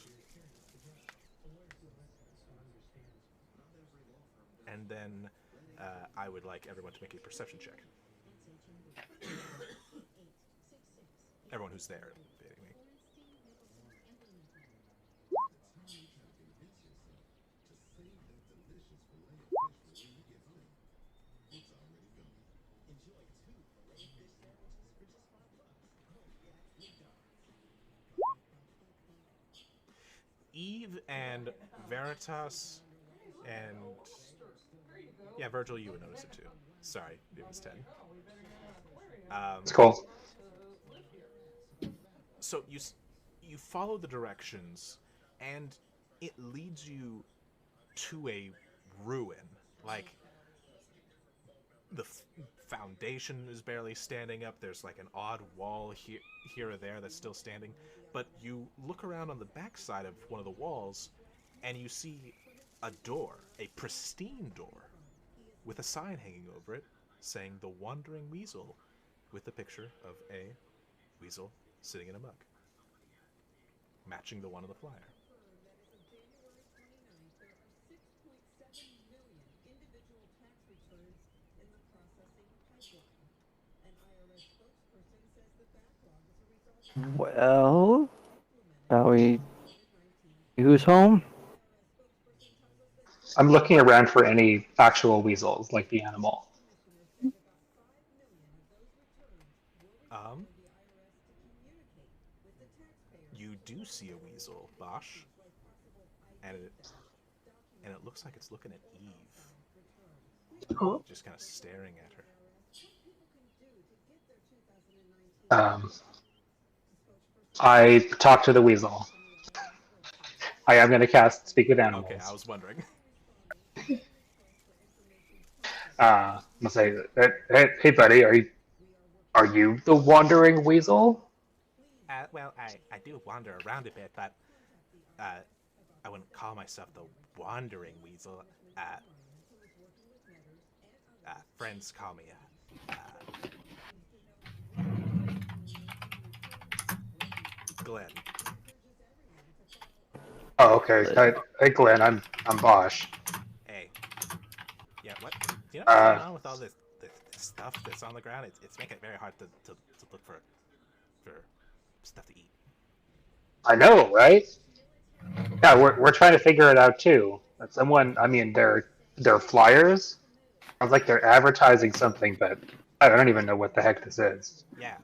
[SPEAKER 5] And then I would like everyone to make a perception check. Everyone who's there, invading me. Eve and Veritas and Virgil, you would notice it too. Sorry, it was 10.
[SPEAKER 1] It's cool.
[SPEAKER 5] So you follow the directions, and it leads you to a ruin. Like the foundation is barely standing up. There's like an odd wall here or there that's still standing. But you look around on the backside of one of the walls, and you see a door, a pristine door, with a sign hanging over it saying "The Wandering Weasel," with a picture of a weasel sitting in a mug, matching the one on the flyer.
[SPEAKER 6] Well, shall we? Who's home?
[SPEAKER 1] I'm looking around for any actual weasels, like the animal.
[SPEAKER 5] You do see a weasel, Bosch, and it looks like it's looking at Eve,
[SPEAKER 3] Cool.
[SPEAKER 5] just kind of staring at her.
[SPEAKER 1] I talk to the weasel. I am going to cast Speak with Animals.
[SPEAKER 5] Okay, I was wondering.
[SPEAKER 1] I'm gonna say, hey, buddy, are you the wandering weasel?
[SPEAKER 5] Well, I do wander around a bit, but I wouldn't call myself the wandering weasel. Friends call me Glenn.
[SPEAKER 1] Oh, okay. Hey, Glenn, I'm Bosch.
[SPEAKER 5] Hey. Yeah, what? Do you know what's going on with all this stuff that's on the ground? It's making it very hard to look for stuff to eat.
[SPEAKER 1] I know, right? Yeah, we're trying to figure it out too. Someone, I mean, they're flyers. Sounds like they're advertising something, but I don't even know what the heck this is.
[SPEAKER 5] Yeah,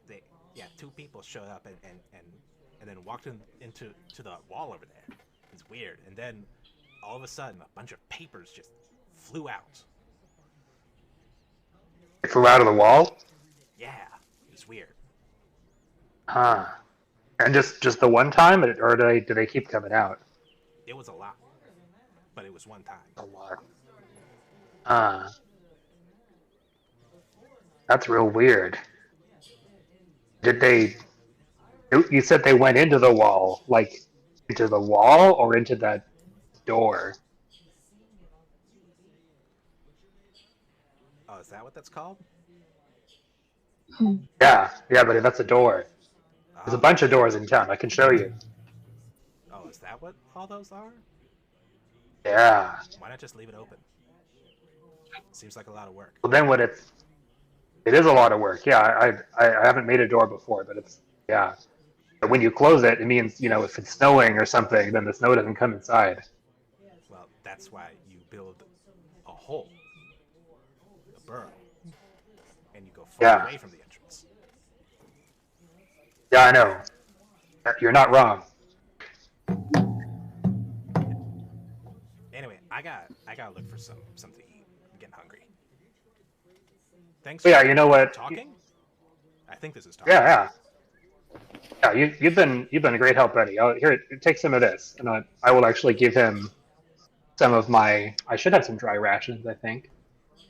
[SPEAKER 5] two people showed up and then walked into the wall over there. It's weird. And then all of a sudden, a bunch of papers just flew out.
[SPEAKER 1] They flew out of the wall?
[SPEAKER 5] Yeah, it's weird.
[SPEAKER 1] Huh. And just the one time, or do they keep coming out?
[SPEAKER 5] It was a lot, but it was one time.
[SPEAKER 1] A lot. That's real weird. Did they? You said they went into the wall, like into the wall or into that door?
[SPEAKER 5] Oh, is that what that's called?
[SPEAKER 1] Yeah, but that's a door. There's a bunch of doors in town. I can show you.
[SPEAKER 5] Oh, is that what all those are?
[SPEAKER 1] Yeah.
[SPEAKER 5] Why not just leave it open? Seems like a lot of work.
[SPEAKER 1] Well, then it is a lot of work. Yeah, I haven't made a door before, but yeah. But when you close it, it means, if it's snowing or something, then the snow doesn't come inside.
[SPEAKER 5] Well, that's why you build a hole, a burrow, and you go far away from the entrance.
[SPEAKER 1] Yeah, I know. You're not wrong.
[SPEAKER 5] Anyway, I gotta look for something to eat. I'm getting hungry. Thanks.
[SPEAKER 1] Yeah, you know what?
[SPEAKER 5] Talking? I think this is talking.
[SPEAKER 1] Yeah. Yeah, you've been a great help, buddy. Here, take some of this, and I will actually give him some of my. I should have some dry rations, I think.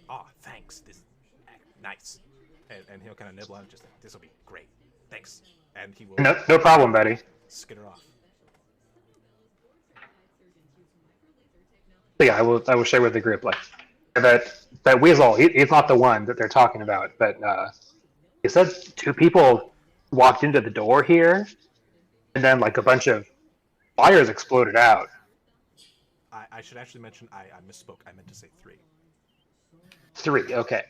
[SPEAKER 5] Oh, thanks. This nice. And he'll kind of nibble on it, just like, this will be great. Thanks. And he will.
[SPEAKER 1] No problem, buddy.
[SPEAKER 5] Skitter off.
[SPEAKER 1] So yeah, I will share with the group. Like, That weasel, he's not the one that they're talking about, but he said two people walked into the door here, and then like a bunch of fires exploded out.
[SPEAKER 5] I should actually mention I misspoke. I meant to say 3.
[SPEAKER 1] 3, okay.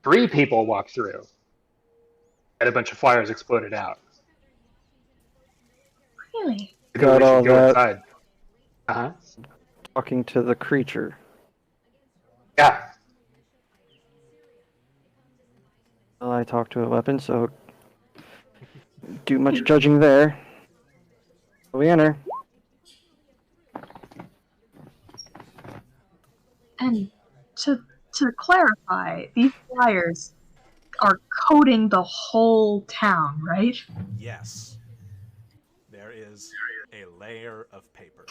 [SPEAKER 1] 3 people walked through, and a bunch of fires exploded out.
[SPEAKER 7] Really?
[SPEAKER 1] Maybe
[SPEAKER 6] Got
[SPEAKER 1] we
[SPEAKER 6] all
[SPEAKER 1] should go
[SPEAKER 6] that.
[SPEAKER 1] inside. Uh-huh.
[SPEAKER 6] Talking to the creature.
[SPEAKER 1] Yeah.
[SPEAKER 6] Well, I talk to a weapon, so do much judging there. We enter.
[SPEAKER 3] And to clarify, these flyers are coating the whole town, right?
[SPEAKER 5] Yes. There is a layer of paper.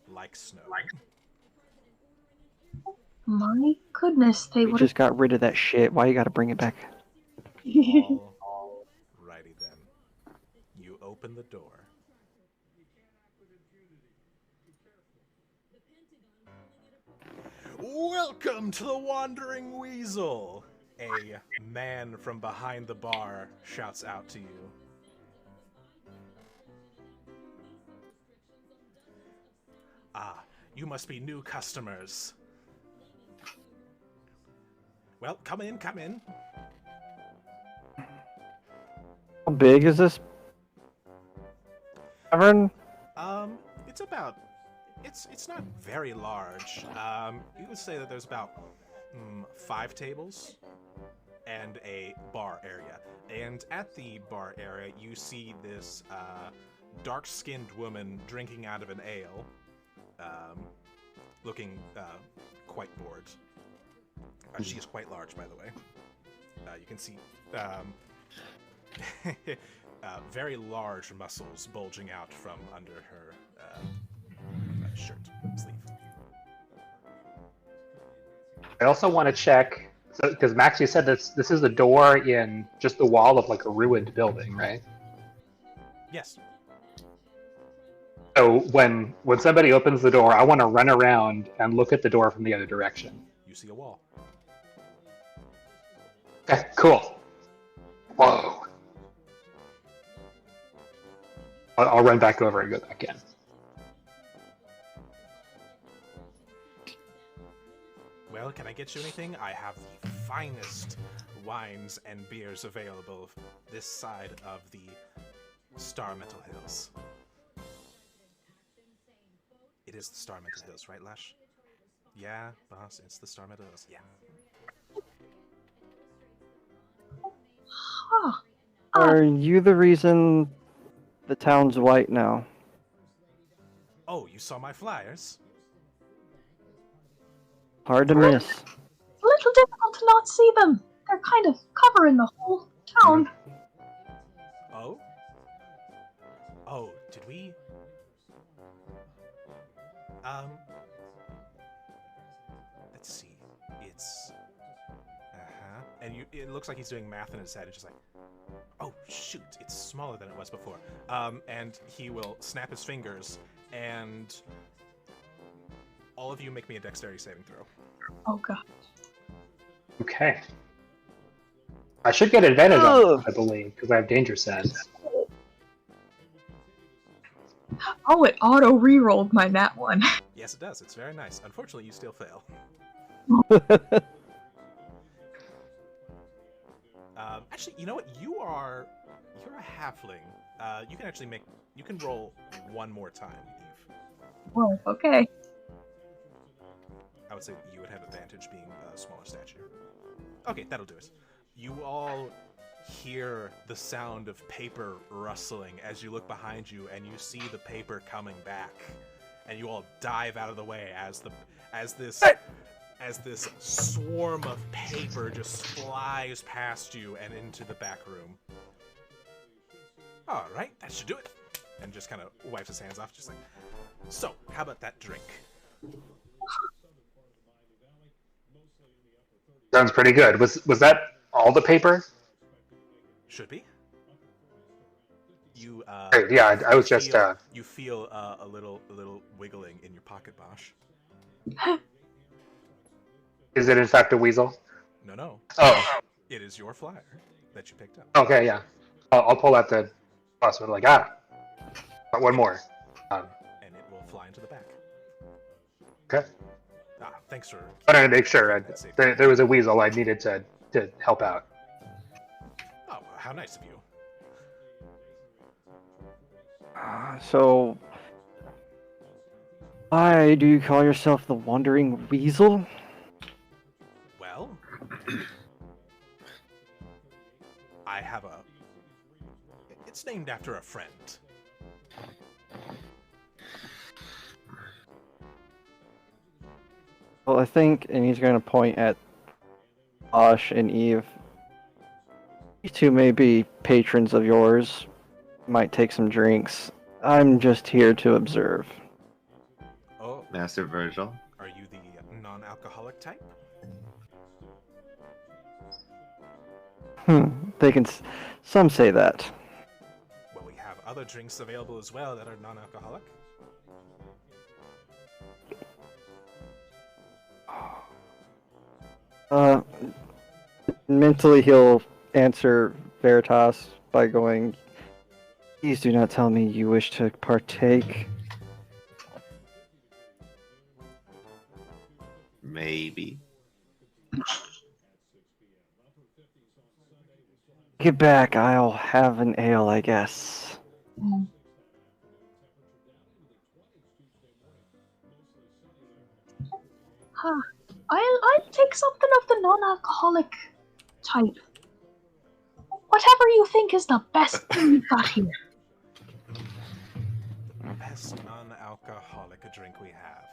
[SPEAKER 5] Like snow.
[SPEAKER 3] My goodness, they
[SPEAKER 6] We
[SPEAKER 3] would
[SPEAKER 6] just got rid of that shit. Why you gotta bring it back?
[SPEAKER 5] Alrighty then. You open the door. Welcome to the Wandering Weasel! A man from behind the bar shouts out to you. Ah, you must be new customers. Well, come in, come in.
[SPEAKER 6] How big is this tavern?
[SPEAKER 5] It's about... It's not very large. You would say that there's about 5 tables and a bar area. And at the bar area, you see this dark-skinned woman drinking out of an ale, looking quite bored. She is quite large, by the way. You can see very large muscles bulging out from under her shirt sleeve.
[SPEAKER 1] I also want to check, because Max, you said this is the door in just the wall of like a ruined building, right?
[SPEAKER 5] Yes.
[SPEAKER 1] So when somebody opens the door, I want to run around and look at the door from the other direction.
[SPEAKER 5] You see a wall.
[SPEAKER 1] Okay, cool. Whoa. I'll run back over and go back in.
[SPEAKER 5] Well, can I get you anything? I have the finest wines and beers available this side of the Star Metal Hills. It is the Star Metal Hills, right, Lash? Yeah, boss, it's the Star Metal Hills. Yeah.
[SPEAKER 3] Huh.
[SPEAKER 6] Are you the reason the town's white now?
[SPEAKER 5] Oh, you saw my flyers?
[SPEAKER 6] Hard to miss.
[SPEAKER 3] It's a little difficult to not see them. They're kind of covering the whole town.
[SPEAKER 5] Oh? Oh, did we? Let's see. It's... And it looks like he's doing math in his head. It's just like, oh, shoot, it's smaller than it was before. And he will snap his fingers, and all of you make me a dexterity saving throw.
[SPEAKER 3] Oh god.
[SPEAKER 1] Okay. I should get advantage on this, I believe, because I have danger sense.
[SPEAKER 3] Oh, it auto re-rolled my nat one.
[SPEAKER 5] Yes, it does. It's very nice. Unfortunately, you still fail. Actually, you know what? You're a halfling. You can actually you can roll one more time, Eve.
[SPEAKER 3] Whoa, okay.
[SPEAKER 5] I would say you would have advantage being a smaller stature. Okay, that'll do it. You all hear the sound of paper rustling as you look behind you, and you see the paper coming back, and you all dive out of the way as this swarm of paper just flies past you and into the back room. All right, that should do it. And just kind of wipes his hands off, just like, so, how about that drink?
[SPEAKER 1] Sounds pretty good. Was that all the paper?
[SPEAKER 5] Should be. You
[SPEAKER 1] Great, yeah, I was just
[SPEAKER 5] you feel a little wiggling in your pocket, Bosch.
[SPEAKER 1] Is it in fact a weasel?
[SPEAKER 5] No.
[SPEAKER 1] Oh,
[SPEAKER 5] It is your flyer that you picked up.
[SPEAKER 1] okay, yeah. I'll pull out the plus one, like, one more.
[SPEAKER 5] And it will fly into the back.
[SPEAKER 1] Okay.
[SPEAKER 5] Thanks for...
[SPEAKER 1] I wanted to make sure
[SPEAKER 5] That's safe.
[SPEAKER 1] there was a weasel I needed to help out.
[SPEAKER 5] Oh, how nice of you.
[SPEAKER 6] So, why do you call yourself the Wandering Weasel?
[SPEAKER 5] Well, I have a... It's named after a friend.
[SPEAKER 6] Well, I think, and he's going to point at Osh and Eve. You two may be patrons of yours, might take some drinks. I'm just here to observe.
[SPEAKER 5] Oh,
[SPEAKER 4] Master Virgil.
[SPEAKER 5] are you the non-alcoholic type?
[SPEAKER 6] Some say that.
[SPEAKER 5] Well, we have other drinks available as well that are non-alcoholic.
[SPEAKER 6] Mentally he'll answer Veritas by going, please do not tell me you wish to partake.
[SPEAKER 4] Maybe.
[SPEAKER 6] Get back, I'll have an ale, I guess.
[SPEAKER 7] Huh. I'll take something of the non-alcoholic type. Whatever you think is the best thing you've got here.
[SPEAKER 5] Best non-alcoholic drink we have.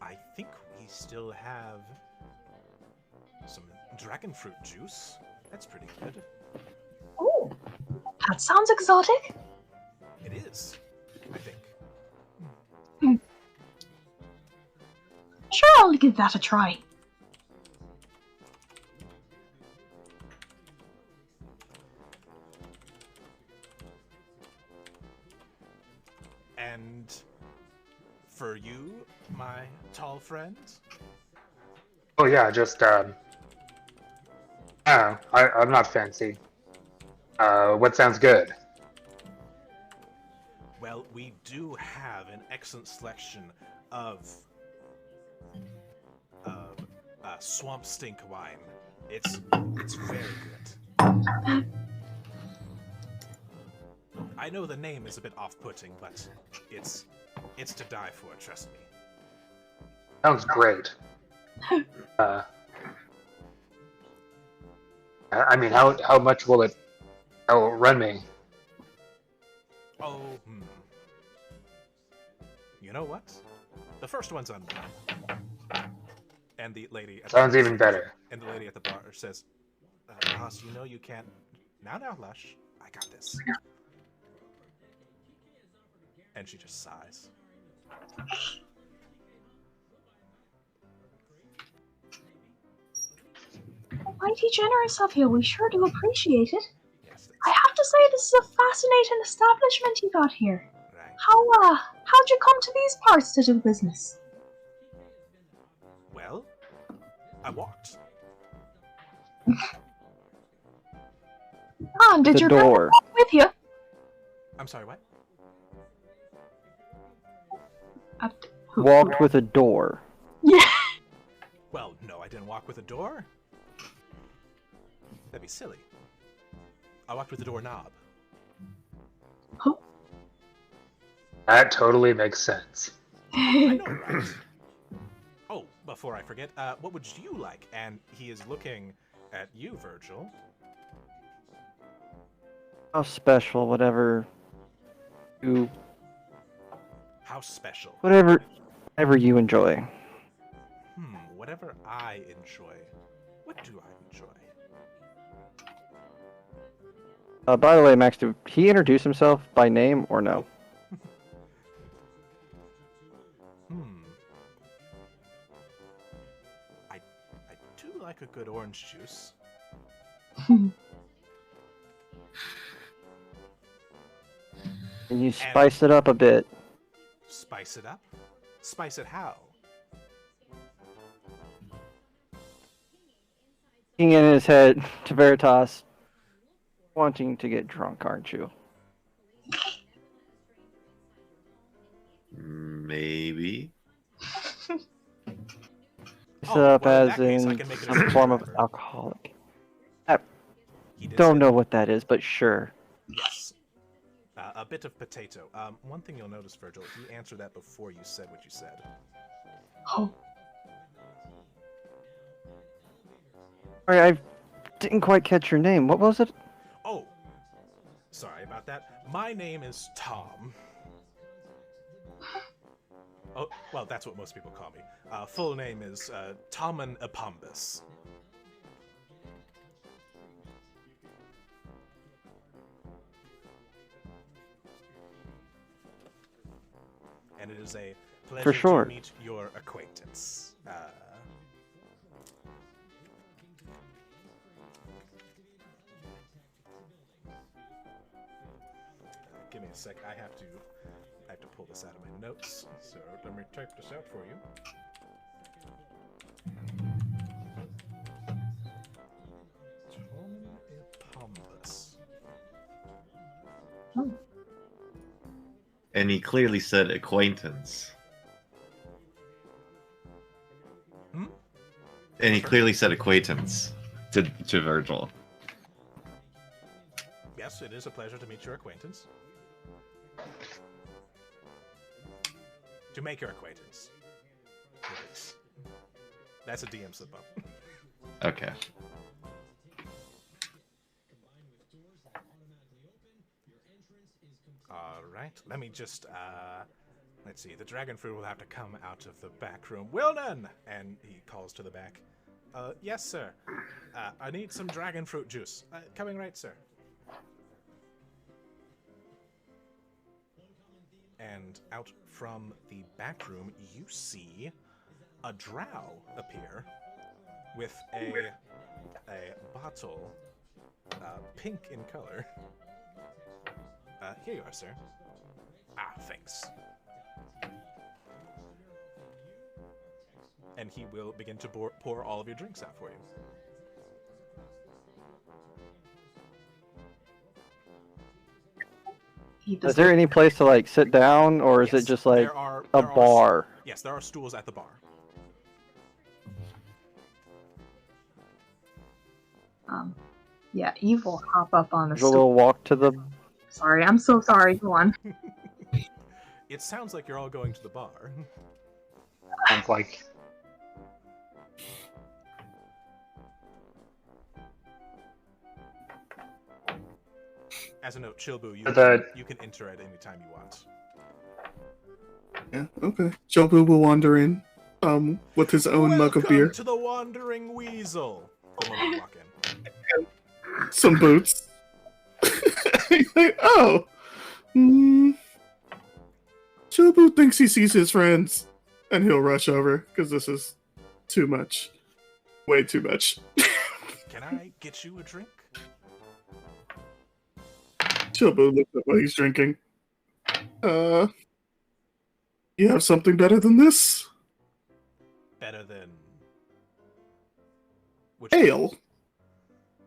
[SPEAKER 5] I think we still have some dragon fruit juice. That's pretty good.
[SPEAKER 7] Oh, that sounds exotic.
[SPEAKER 5] It is, I think.
[SPEAKER 7] Sure, I'll give that a try.
[SPEAKER 5] And for you, my tall friend?
[SPEAKER 1] Oh yeah, just I don't know. I'm not fancy. What sounds good?
[SPEAKER 5] Well, we do have an excellent selection of swamp stink wine. It's very good. I know the name is a bit off-putting, but it's to die for. Trust me.
[SPEAKER 1] Sounds great. I mean, how much will it run me?
[SPEAKER 5] Oh, You know what? The first one's on me. And the lady...
[SPEAKER 1] Sounds even better.
[SPEAKER 5] And the lady at the bar says, Boss, you know you can't... Now, Lush. I got this. And she just sighs.
[SPEAKER 7] Mighty generous of you. We sure do appreciate it.
[SPEAKER 5] Yes,
[SPEAKER 7] I have to say, this is a fascinating establishment you got here.
[SPEAKER 5] right.
[SPEAKER 7] How'd you come to these parts to do business?
[SPEAKER 5] Well, I walked.
[SPEAKER 7] And did
[SPEAKER 6] The
[SPEAKER 7] your
[SPEAKER 6] door.
[SPEAKER 7] brother walk with you?
[SPEAKER 5] I'm sorry, what?
[SPEAKER 6] Walked with a door.
[SPEAKER 7] Yeah.
[SPEAKER 5] Well, no, I didn't walk with a door. That'd be silly. I walked with the doorknob.
[SPEAKER 1] That totally makes sense.
[SPEAKER 5] I know, right? Oh, before I forget, what would you like? And he is looking at you, Virgil.
[SPEAKER 6] How special, whatever you,
[SPEAKER 5] How special?
[SPEAKER 6] whatever you enjoy.
[SPEAKER 5] Whatever I enjoy. What do I enjoy?
[SPEAKER 6] By the way, Max, did he introduce himself by name or no?
[SPEAKER 5] I do like a good orange juice.
[SPEAKER 6] Can you spice it up a bit?
[SPEAKER 5] Spice it up? Spice it how?
[SPEAKER 6] Thinking in his head to Veritas, wanting to get drunk, aren't you?
[SPEAKER 4] Maybe.
[SPEAKER 6] Up
[SPEAKER 5] well, in
[SPEAKER 6] as
[SPEAKER 5] that case, I
[SPEAKER 6] in
[SPEAKER 5] can make it
[SPEAKER 6] some
[SPEAKER 5] a
[SPEAKER 6] form of
[SPEAKER 5] driver.
[SPEAKER 6] alcoholic. I
[SPEAKER 5] He did
[SPEAKER 6] don't
[SPEAKER 5] say
[SPEAKER 6] know
[SPEAKER 5] that.
[SPEAKER 6] what that is, but sure.
[SPEAKER 5] Yes. A bit of potato. One thing you'll notice, Virgil, you answered that before you said what you said.
[SPEAKER 7] Oh,
[SPEAKER 6] Sorry, I didn't quite catch your name. What was it?
[SPEAKER 5] Oh, sorry about that. My name is Tom. Oh, well, that's what most people call me. Full name is Tommen Epombus. And it is a pleasure
[SPEAKER 6] sure.
[SPEAKER 5] to meet your acquaintance. Give me a sec. I have to pull this out of my notes. So let me type this out for you. Tommen Epombus.
[SPEAKER 4] And he clearly said acquaintance.
[SPEAKER 5] Hmm?
[SPEAKER 4] And he clearly said acquaintance to Virgil.
[SPEAKER 5] Yes, it is a pleasure to meet your acquaintance. To make your acquaintance. It is. That's a DM slip up.
[SPEAKER 4] Okay.
[SPEAKER 5] Alright, let me just, let's see. The dragon fruit will have to come out of the back room. Wilden! And he calls to the back. Yes, sir. I need some dragon fruit juice. Coming right, sir. And out from the back room, you see a drow appear with a bottle, pink in color. Here you are, sir. Ah, thanks. And he will begin to pour all of your drinks out for you.
[SPEAKER 6] Is there any place to like sit down, or is
[SPEAKER 5] Yes,
[SPEAKER 6] it just like
[SPEAKER 5] there are
[SPEAKER 6] bar?
[SPEAKER 5] Yes, there are stools at the bar.
[SPEAKER 3] Yeah, Eve will hop up on the
[SPEAKER 6] There's a
[SPEAKER 3] stool.
[SPEAKER 6] little walk to the.
[SPEAKER 3] Sorry, I'm so sorry. Go on.
[SPEAKER 5] It sounds like you're all going to the bar.
[SPEAKER 1] Sounds like
[SPEAKER 5] As a note, Chilbu, you can enter at any time you want.
[SPEAKER 2] Yeah, okay. Jobu will wander in, with his own mug of beer,
[SPEAKER 5] Welcome to the Wandering Weasel. The moment you walk in.
[SPEAKER 2] some boots. He's like, oh, Jobu thinks he sees his friends, and he'll rush over because this is too much, way too much.
[SPEAKER 5] Can I get you a drink?
[SPEAKER 2] Jobu looks at what he's drinking. You have something better than this?
[SPEAKER 5] Better than which
[SPEAKER 2] Ale.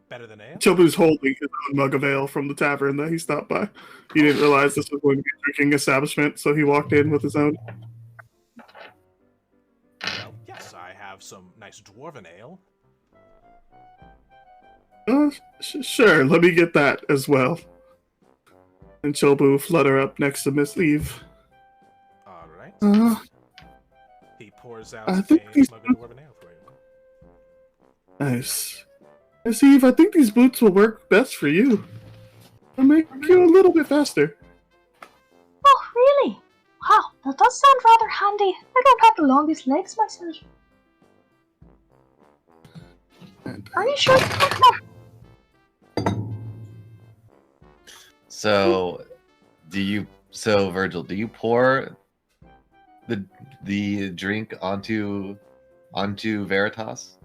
[SPEAKER 5] Better than ale?
[SPEAKER 2] Chobu's holding his own mug of ale from the tavern that he stopped by. He didn't realize this was going to be a drinking establishment, so he walked in with his own.
[SPEAKER 5] Well, yes, I have some nice dwarven ale.
[SPEAKER 2] Sure, let me get that as well. And Chobu flutter up next to Miss Eve.
[SPEAKER 5] All right. He pours out
[SPEAKER 2] I
[SPEAKER 5] a
[SPEAKER 2] think these-
[SPEAKER 5] mug of dwarven ale for you.
[SPEAKER 2] Nice. Miss Eve, I think these boots will work best for you. They'll make you a little bit faster.
[SPEAKER 7] oh, really? Wow, that does sound rather handy. I don't have the longest legs myself. Are you sure?
[SPEAKER 4] So, Virgil, do you pour the drink onto Veritas?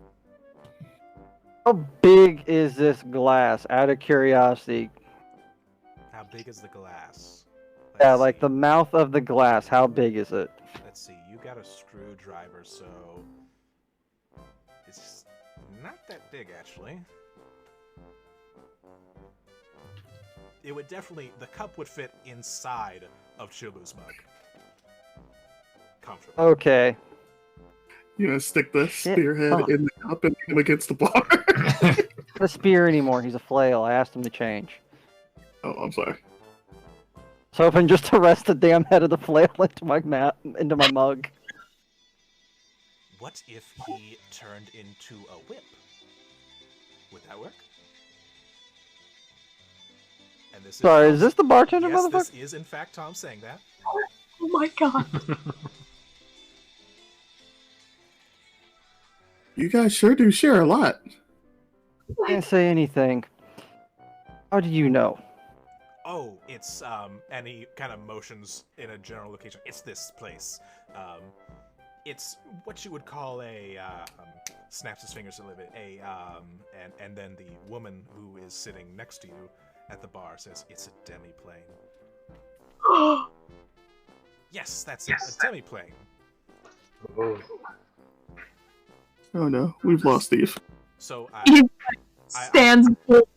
[SPEAKER 6] How big is this glass? Out of curiosity.
[SPEAKER 5] How big is the glass?
[SPEAKER 6] Yeah,
[SPEAKER 5] Let's
[SPEAKER 6] like
[SPEAKER 5] see.
[SPEAKER 6] the mouth of the glass. How big is it?
[SPEAKER 5] Let's see. you got a screwdriver, so it's not that big, actually. It would definitely, the cup would fit inside of Chobu's mug. Comfortably.
[SPEAKER 6] Okay.
[SPEAKER 2] You gonna stick the
[SPEAKER 6] Shit.
[SPEAKER 2] spearhead
[SPEAKER 6] Huh.
[SPEAKER 2] in the cup and hit him against the bar?
[SPEAKER 6] Not a spear anymore. He's a flail. I asked him to change.
[SPEAKER 2] Oh, I'm sorry.
[SPEAKER 6] So hoping just to rest the damn head of the flail into my into my mug.
[SPEAKER 5] What if he turned into a whip? Would that work? And this
[SPEAKER 6] Sorry,
[SPEAKER 5] Tom
[SPEAKER 6] is this the bartender,
[SPEAKER 5] Yes,
[SPEAKER 6] motherfucker?
[SPEAKER 5] this is in fact Tom saying that.
[SPEAKER 3] Oh my god.
[SPEAKER 2] You guys sure do share a lot.
[SPEAKER 6] Can't say anything. How do you know?
[SPEAKER 5] Oh, it's and he kind of motions in a general location. It's this place. It's what you would call a snaps his fingers a little bit. And then the woman who is sitting next to you at the bar says it's a demi-plane. Yes, that's it, a demi-plane.
[SPEAKER 2] Oh no, we've lost Steve.
[SPEAKER 5] So
[SPEAKER 3] He stands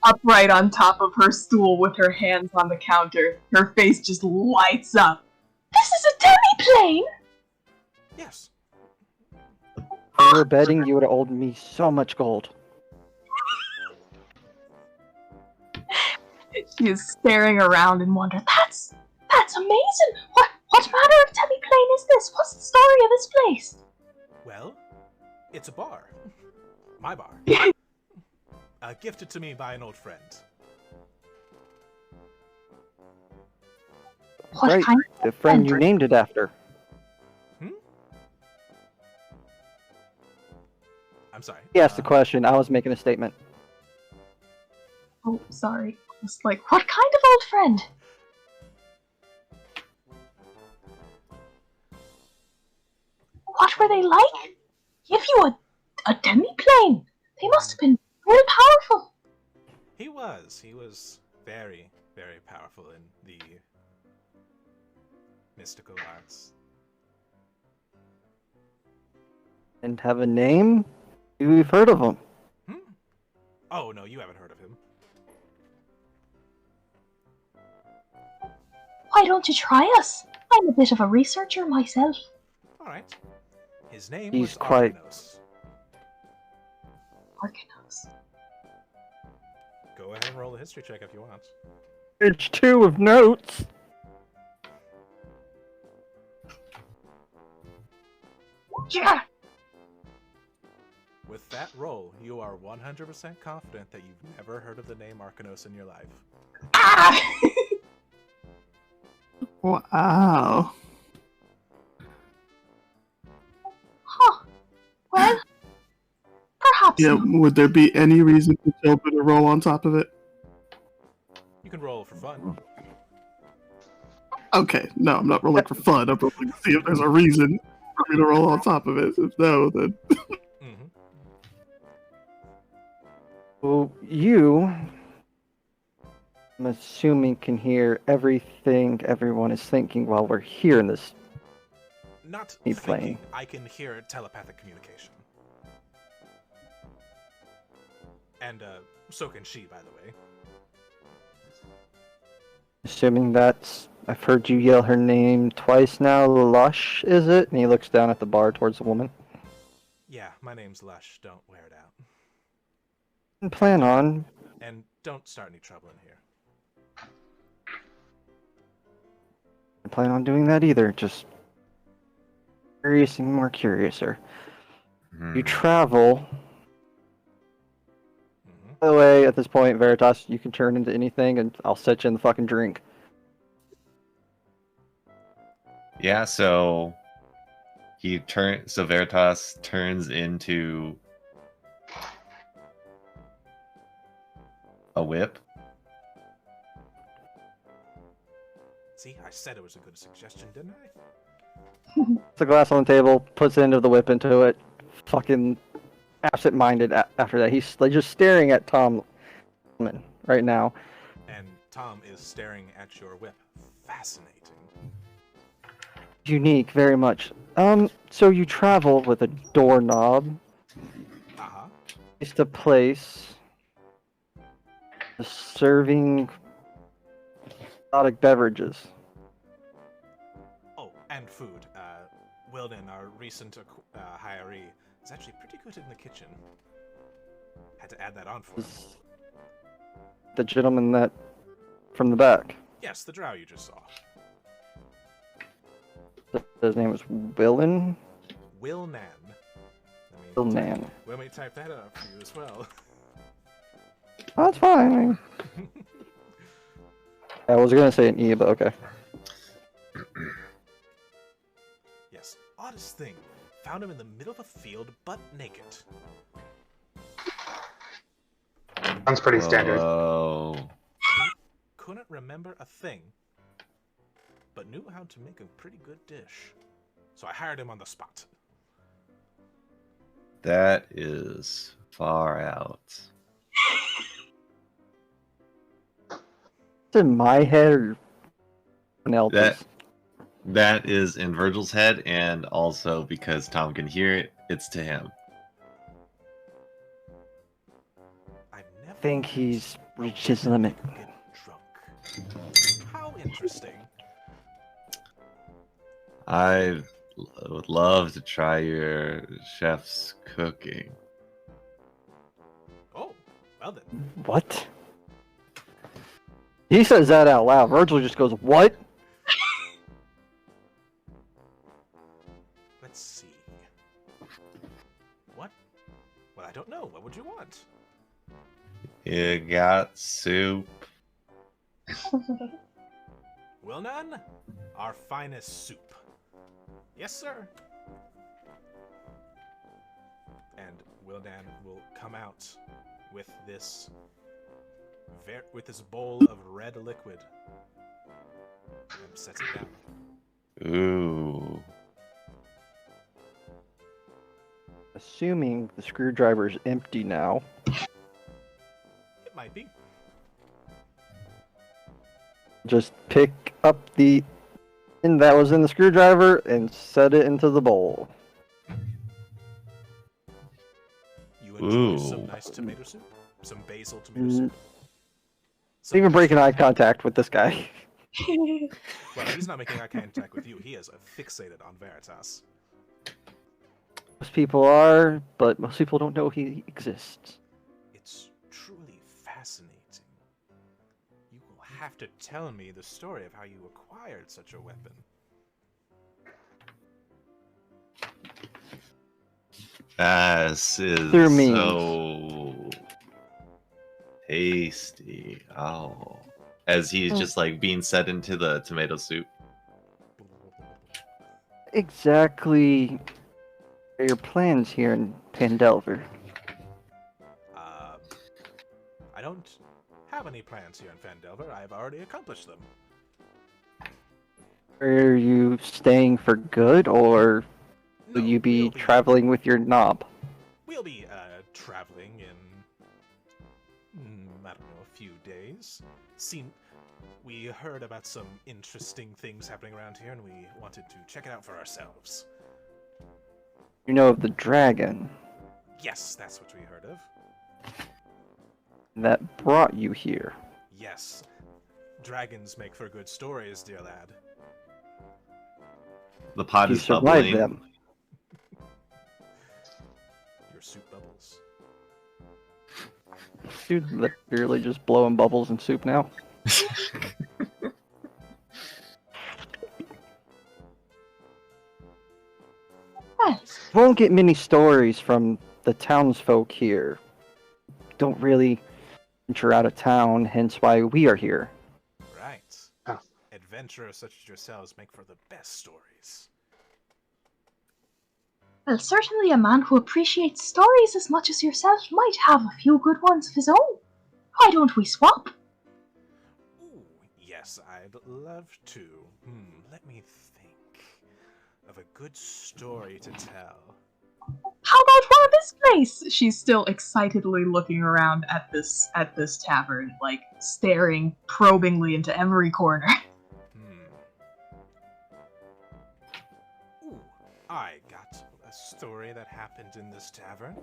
[SPEAKER 3] upright on top of her stool with her hands on the counter. Her face just lights up.
[SPEAKER 7] This is a demi-plane!
[SPEAKER 5] yes.
[SPEAKER 6] If we were betting, you would have owed me so much gold.
[SPEAKER 3] She is staring around in wonder.
[SPEAKER 7] That's amazing! What manner of demi-plane is this? What's the story of this place?
[SPEAKER 5] Well, it's a bar. My bar. Gifted to me by an old friend.
[SPEAKER 7] What
[SPEAKER 6] Right,
[SPEAKER 7] kind of
[SPEAKER 6] the friend you named it after.
[SPEAKER 5] I'm sorry.
[SPEAKER 6] He asked the question. I was making a statement.
[SPEAKER 3] Oh, sorry. It's like,
[SPEAKER 7] What kind of old friend? What were they like? Give you a demi-plane? They must have been really powerful.
[SPEAKER 5] He was very, very powerful in the mystical arts.
[SPEAKER 6] And have a name? We've heard of him.
[SPEAKER 5] Oh no, you haven't heard of him.
[SPEAKER 7] Why don't you try us? I'm a bit of a researcher myself.
[SPEAKER 5] All right. His name
[SPEAKER 6] He's
[SPEAKER 5] was
[SPEAKER 6] quite-
[SPEAKER 5] Arcanos.
[SPEAKER 3] Arcanos.
[SPEAKER 5] Go ahead and roll a history check if you want.
[SPEAKER 6] Page 2 of notes.
[SPEAKER 7] Yeah.
[SPEAKER 5] With that roll, you are 100% confident that you've never heard of the name Arcanos in your life.
[SPEAKER 7] Ah!
[SPEAKER 2] Wow.
[SPEAKER 7] Huh. Well, perhaps
[SPEAKER 2] Yeah,
[SPEAKER 7] not.
[SPEAKER 2] would there be any reason to jump in a roll on top of it?
[SPEAKER 5] You can roll for fun.
[SPEAKER 2] Okay, no, I'm not rolling for fun. I'm rolling to see if there's a reason for me to roll on top of it. If no, then
[SPEAKER 5] Mm-hmm.
[SPEAKER 6] Well, you, I'm assuming, can hear everything everyone is thinking while we're here in this.
[SPEAKER 5] Not
[SPEAKER 6] Keep
[SPEAKER 5] thinking,
[SPEAKER 6] playing.
[SPEAKER 5] I can hear telepathic communication. And so can she, by the way.
[SPEAKER 6] Assuming that's. I've heard you yell her name twice now. Lush, is it? And he looks down at the bar towards the woman.
[SPEAKER 5] Yeah, my name's Lush. Don't wear it out.
[SPEAKER 6] And plan on.
[SPEAKER 5] And don't start any trouble in here.
[SPEAKER 6] I plan on doing that either. Just curious and more curiouser. You travel.
[SPEAKER 5] Mm-hmm.
[SPEAKER 6] By the way, at this point, Veritas, you can turn into anything, and I'll set you in the fucking drink.
[SPEAKER 4] Yeah, so so Veritas turns into a whip.
[SPEAKER 5] See, I said it was a good suggestion, didn't I?
[SPEAKER 6] Puts a glass on the table, puts the end of the whip into it. Fucking absent-minded after that. He's like just staring at Tom right now.
[SPEAKER 5] And Tom is staring at your whip. Fascinating.
[SPEAKER 6] Unique, very much. So you travel with a doorknob,
[SPEAKER 5] Uh-huh.
[SPEAKER 6] place to place, serving exotic beverages.
[SPEAKER 5] Oh, and food. Wilden, our recent hiree, is actually pretty good in the kitchen. Had to add that on for him.
[SPEAKER 6] Is the gentleman that from the back.
[SPEAKER 5] Yes, the drow you just saw.
[SPEAKER 6] His name was Willen.
[SPEAKER 5] Wilnan.
[SPEAKER 6] Wilnan.
[SPEAKER 5] Let me type that up for you as well.
[SPEAKER 6] Oh, that's fine. I was gonna say an E, but okay.
[SPEAKER 5] Yes, oddest thing. Found him in the middle of a field, butt naked.
[SPEAKER 1] Sounds pretty standard.
[SPEAKER 4] Whoa.
[SPEAKER 5] Couldn't remember a thing, but knew how to make a pretty good dish. So I hired him on the spot.
[SPEAKER 4] That is far out.
[SPEAKER 6] It's in my head or someone else's.
[SPEAKER 4] That is in Virgil's head, and also because Tom can hear it, it's to him.
[SPEAKER 5] I've never
[SPEAKER 6] I think he's reached his limit.
[SPEAKER 5] get drunk. How interesting.
[SPEAKER 4] I would love to try your chef's cooking.
[SPEAKER 5] Oh, well then.
[SPEAKER 6] What? He says that out loud. Virgil just goes, "What?"
[SPEAKER 5] Let's see. What? Well, I don't know. What would you want?
[SPEAKER 4] You got soup?
[SPEAKER 5] Wilnan? Our finest soup. Yes, sir. And Wilnan will come out with this bowl of red liquid and sets it down.
[SPEAKER 4] Ooh.
[SPEAKER 6] Assuming the screwdriver is empty now.
[SPEAKER 5] It might be.
[SPEAKER 6] Just pick up the end that was in the screwdriver and set it into the bowl.
[SPEAKER 5] You enjoy some
[SPEAKER 4] Ooh.
[SPEAKER 5] nice tomato soup? Some basil tomato
[SPEAKER 6] Mm,
[SPEAKER 5] soup?
[SPEAKER 6] Not even breaking eye contact with this guy.
[SPEAKER 5] Well, he's not making eye contact with you. He is fixated on Veritas.
[SPEAKER 6] Most people are, but most people don't know he exists.
[SPEAKER 5] It's truly fascinating. You will have to tell me the story of how you acquired such a weapon.
[SPEAKER 4] This is
[SPEAKER 6] Through me.
[SPEAKER 4] so tasty. Oh. As he's just like being set into the tomato soup.
[SPEAKER 6] Exactly what are your plans here in Pandelver?
[SPEAKER 5] I don't have any plans here in Fandelver. I've already accomplished them.
[SPEAKER 6] Are you staying for good, or will
[SPEAKER 5] No,
[SPEAKER 6] you be
[SPEAKER 5] we'll
[SPEAKER 6] traveling with your knob?
[SPEAKER 5] We'll be traveling in I don't know, a few days. We heard about some interesting things happening around here, and we wanted to check it out for ourselves.
[SPEAKER 6] You know of the dragon
[SPEAKER 5] Yes, that's what we heard of.
[SPEAKER 6] that brought you here.
[SPEAKER 5] Yes, dragons make for good stories, dear lad.
[SPEAKER 4] The pot
[SPEAKER 6] You
[SPEAKER 4] is
[SPEAKER 6] survived
[SPEAKER 4] bubbling.
[SPEAKER 6] them.
[SPEAKER 5] Your soup bubbles.
[SPEAKER 6] Dude, literally just blowing bubbles in soup now. Won't get many stories from the townsfolk here. Don't really venture out of town, hence why we are here.
[SPEAKER 5] Right.
[SPEAKER 1] Oh.
[SPEAKER 5] Adventurers such as yourselves make for the best stories.
[SPEAKER 7] Well, certainly a man who appreciates stories as much as yourself might have a few good ones of his own. Why don't we swap?
[SPEAKER 5] Ooh, yes, I'd love to. Let me think of a good story to tell.
[SPEAKER 3] How about one of this place? She's still excitedly looking around at this tavern, like staring probingly into every corner.
[SPEAKER 5] story that happened in this tavern.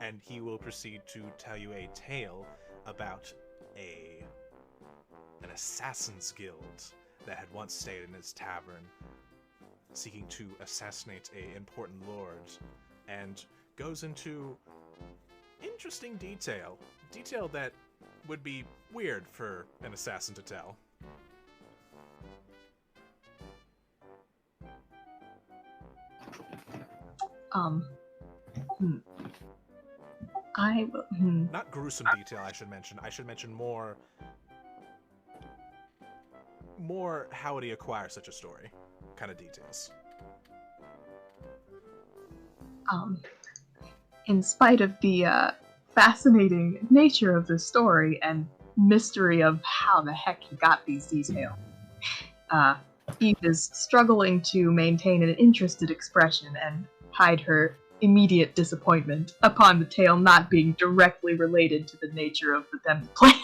[SPEAKER 5] And he will proceed to tell you a tale about an assassin's guild that had once stayed in his tavern, seeking to assassinate a important lord, and goes into interesting detail that would be weird for an assassin to tell.
[SPEAKER 3] I will.
[SPEAKER 5] Not gruesome detail, I should mention. I should mention more how would he acquire such a story kind of details.
[SPEAKER 3] In spite of the fascinating nature of the story and mystery of how the heck he got these details, Eve is struggling to maintain an interested expression and hide her immediate disappointment upon the tale not being directly related to the nature of the Demon Plane.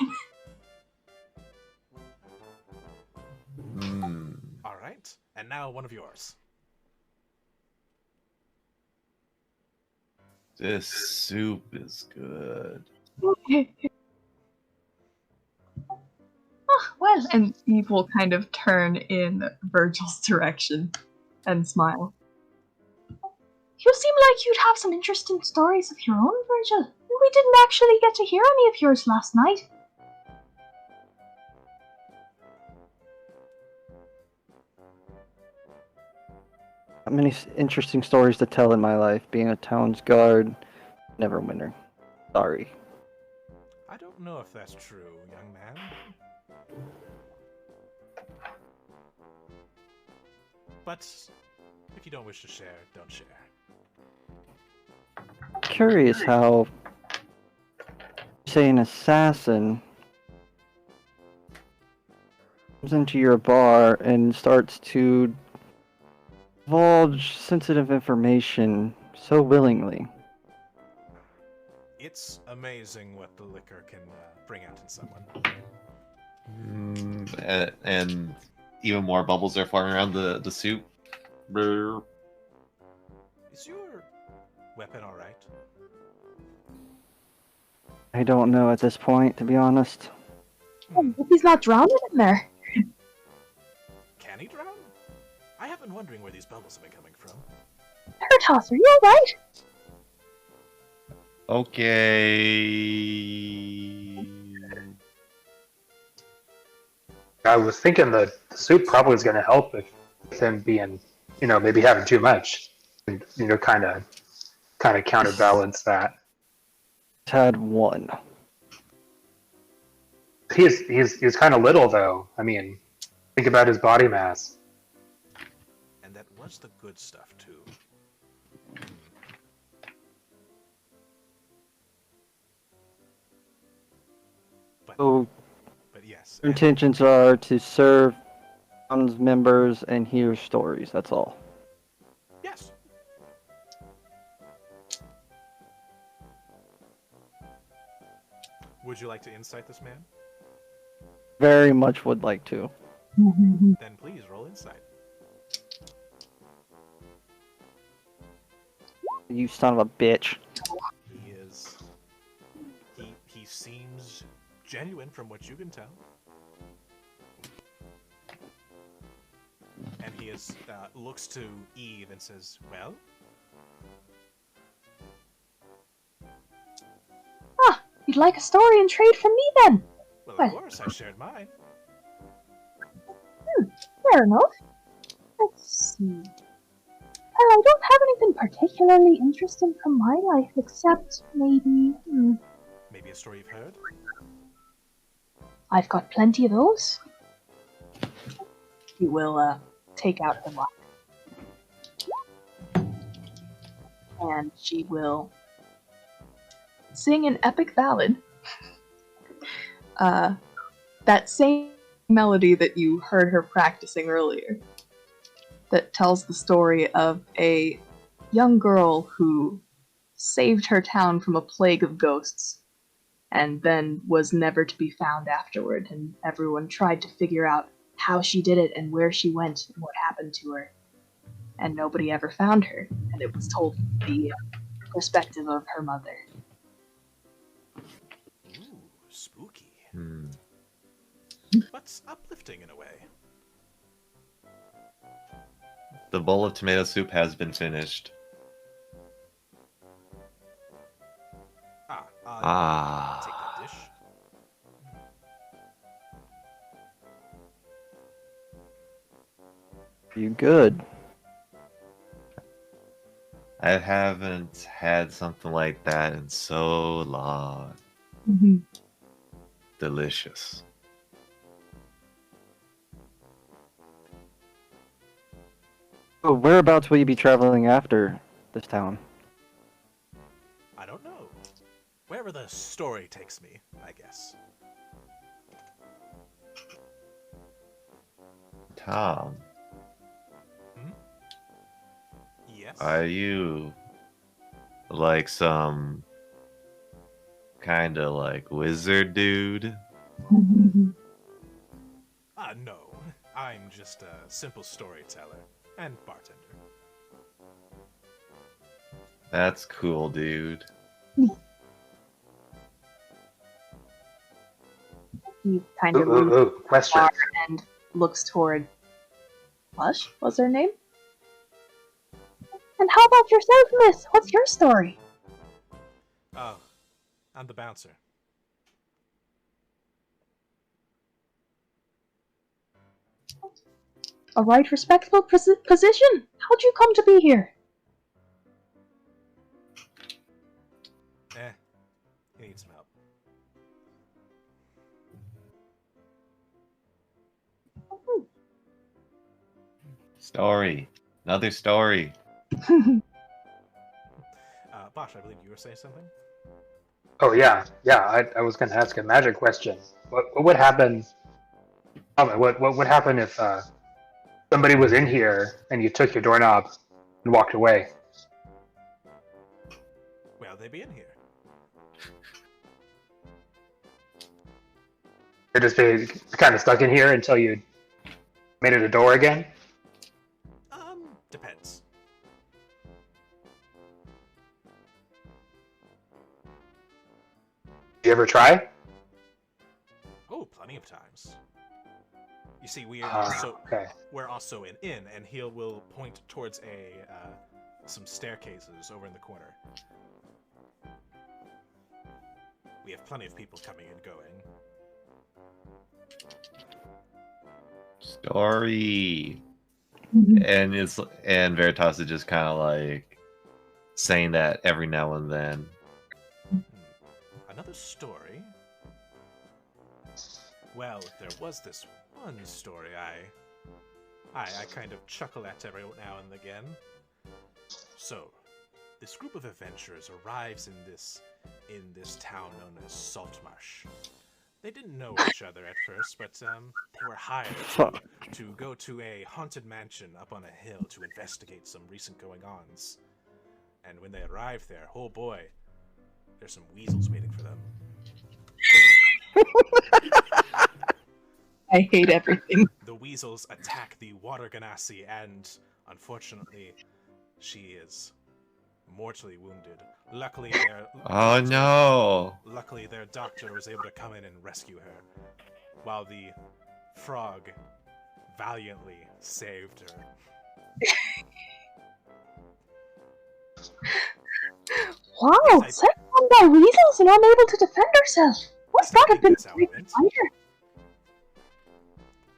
[SPEAKER 5] All right, and now one of yours.
[SPEAKER 4] This soup is good.
[SPEAKER 3] Well, and Eve will kind of turn in Virgil's direction and smile.
[SPEAKER 7] You seem like you'd have some interesting stories of your own, Virgil. We didn't actually get to hear any of yours last night.
[SPEAKER 6] Not many interesting stories to tell in my life. Being a town's guard, never winner. Sorry.
[SPEAKER 5] I don't know if that's true, young man. But if you don't wish to share, don't share.
[SPEAKER 6] Curious how, say, an assassin comes into your bar and starts to divulge sensitive information so willingly.
[SPEAKER 5] It's amazing what the liquor can bring out in someone.
[SPEAKER 4] And even more bubbles are flying around the soup. Brr.
[SPEAKER 5] Is your weapon all right?
[SPEAKER 6] I don't know at this point, to be honest.
[SPEAKER 7] Hope he's not drowning in there.
[SPEAKER 5] Can he drown? I have been wondering where these bubbles have been coming from.
[SPEAKER 7] Hertos, are you alright?
[SPEAKER 4] Okay.
[SPEAKER 1] I was thinking the soup probably is going to help with him being, maybe having too much, and, kind of counterbalance that.
[SPEAKER 6] Had one.
[SPEAKER 1] He's kind of little though. I mean, think about his body mass.
[SPEAKER 5] And that was the good stuff too.
[SPEAKER 6] So,
[SPEAKER 5] But yes.
[SPEAKER 6] intentions are to serve town's members and hear stories, that's all.
[SPEAKER 5] Yes. Would you like to insight this man?
[SPEAKER 6] Very much would like to.
[SPEAKER 5] Then please roll insight.
[SPEAKER 6] You son of a bitch.
[SPEAKER 5] He is. He seems genuine from what you can tell. And he is looks to Eve and says, "Well."
[SPEAKER 7] You'd like a story and trade from me then?
[SPEAKER 5] Well, of
[SPEAKER 7] Well.
[SPEAKER 5] course, I shared mine.
[SPEAKER 7] Fair enough. Let's see. Well, I don't have anything particularly interesting from my life except maybe.
[SPEAKER 5] Maybe a story you've heard.
[SPEAKER 7] I've got plenty of those.
[SPEAKER 3] He will take out her lock. And she will sing an epic ballad. That same melody that you heard her practicing earlier. That tells the story of a young girl who saved her town from a plague of ghosts and then was never to be found afterward, and everyone tried to figure out how she did it and where she went and what happened to her. and nobody ever found her, and it was told from the perspective of her mother.
[SPEAKER 5] Ooh, spooky.
[SPEAKER 4] Hmm.
[SPEAKER 5] But uplifting in a way.
[SPEAKER 4] The bowl of tomato soup has been finished.
[SPEAKER 5] I'll take that dish.
[SPEAKER 6] You good?
[SPEAKER 4] I haven't had something like that in so long.
[SPEAKER 3] Mm-hmm.
[SPEAKER 4] Delicious.
[SPEAKER 6] Oh, whereabouts will you be traveling after this town?
[SPEAKER 5] I don't know. Wherever the story takes me, I guess.
[SPEAKER 4] Tom,
[SPEAKER 5] Yes?
[SPEAKER 4] are you like some kind of like wizard dude?
[SPEAKER 5] No. I'm just a simple storyteller and bartender.
[SPEAKER 4] That's cool, dude.
[SPEAKER 3] He kind
[SPEAKER 1] Ooh,
[SPEAKER 3] of
[SPEAKER 1] ooh,
[SPEAKER 3] moves
[SPEAKER 1] ooh. Question.
[SPEAKER 3] and looks toward Lush. What's her name?
[SPEAKER 7] And how about yourself, miss? What's your story?
[SPEAKER 5] Oh, I'm the bouncer.
[SPEAKER 7] A right respectable position. How'd you come to be here?
[SPEAKER 5] He needs some help.
[SPEAKER 4] Story. Another story.
[SPEAKER 5] Bosh, I believe you were saying something?
[SPEAKER 1] Oh yeah. I was going to ask a magic question. What would happen? What would happen if somebody was in here and you took your doorknob and walked away?
[SPEAKER 5] Well, they be in here.
[SPEAKER 1] They'd just be kind of stuck in here until you made it a door again.
[SPEAKER 5] Depends.
[SPEAKER 1] Did you ever try?
[SPEAKER 5] Oh, plenty of times. You see, we are
[SPEAKER 1] Okay.
[SPEAKER 5] we're also an inn, and he will point towards some staircases over in the corner. We have plenty of people coming and going.
[SPEAKER 4] Story.
[SPEAKER 3] Mm-hmm.
[SPEAKER 4] And Veritas is just kind of like saying that every now and then.
[SPEAKER 5] Another story? Well, there was this one story I kind of chuckle at every now and again. So, this group of adventurers arrives in this town known as Saltmarsh. They didn't know each other at first, but they were hired to go to a haunted mansion up on a hill to investigate some recent going-ons. And when they arrived there, oh boy, there's some weasels waiting for them.
[SPEAKER 3] I hate everything.
[SPEAKER 5] The weasels attack the water ganassi, and unfortunately, she is mortally wounded. Luckily,
[SPEAKER 4] Oh no!
[SPEAKER 5] Luckily, their doctor was able to come in and rescue her, while the frog valiantly saved her.
[SPEAKER 7] Wow,
[SPEAKER 5] Yes,
[SPEAKER 7] set on by weasels and unable to defend herself. Must not have been
[SPEAKER 5] That's how it went.
[SPEAKER 7] fighter.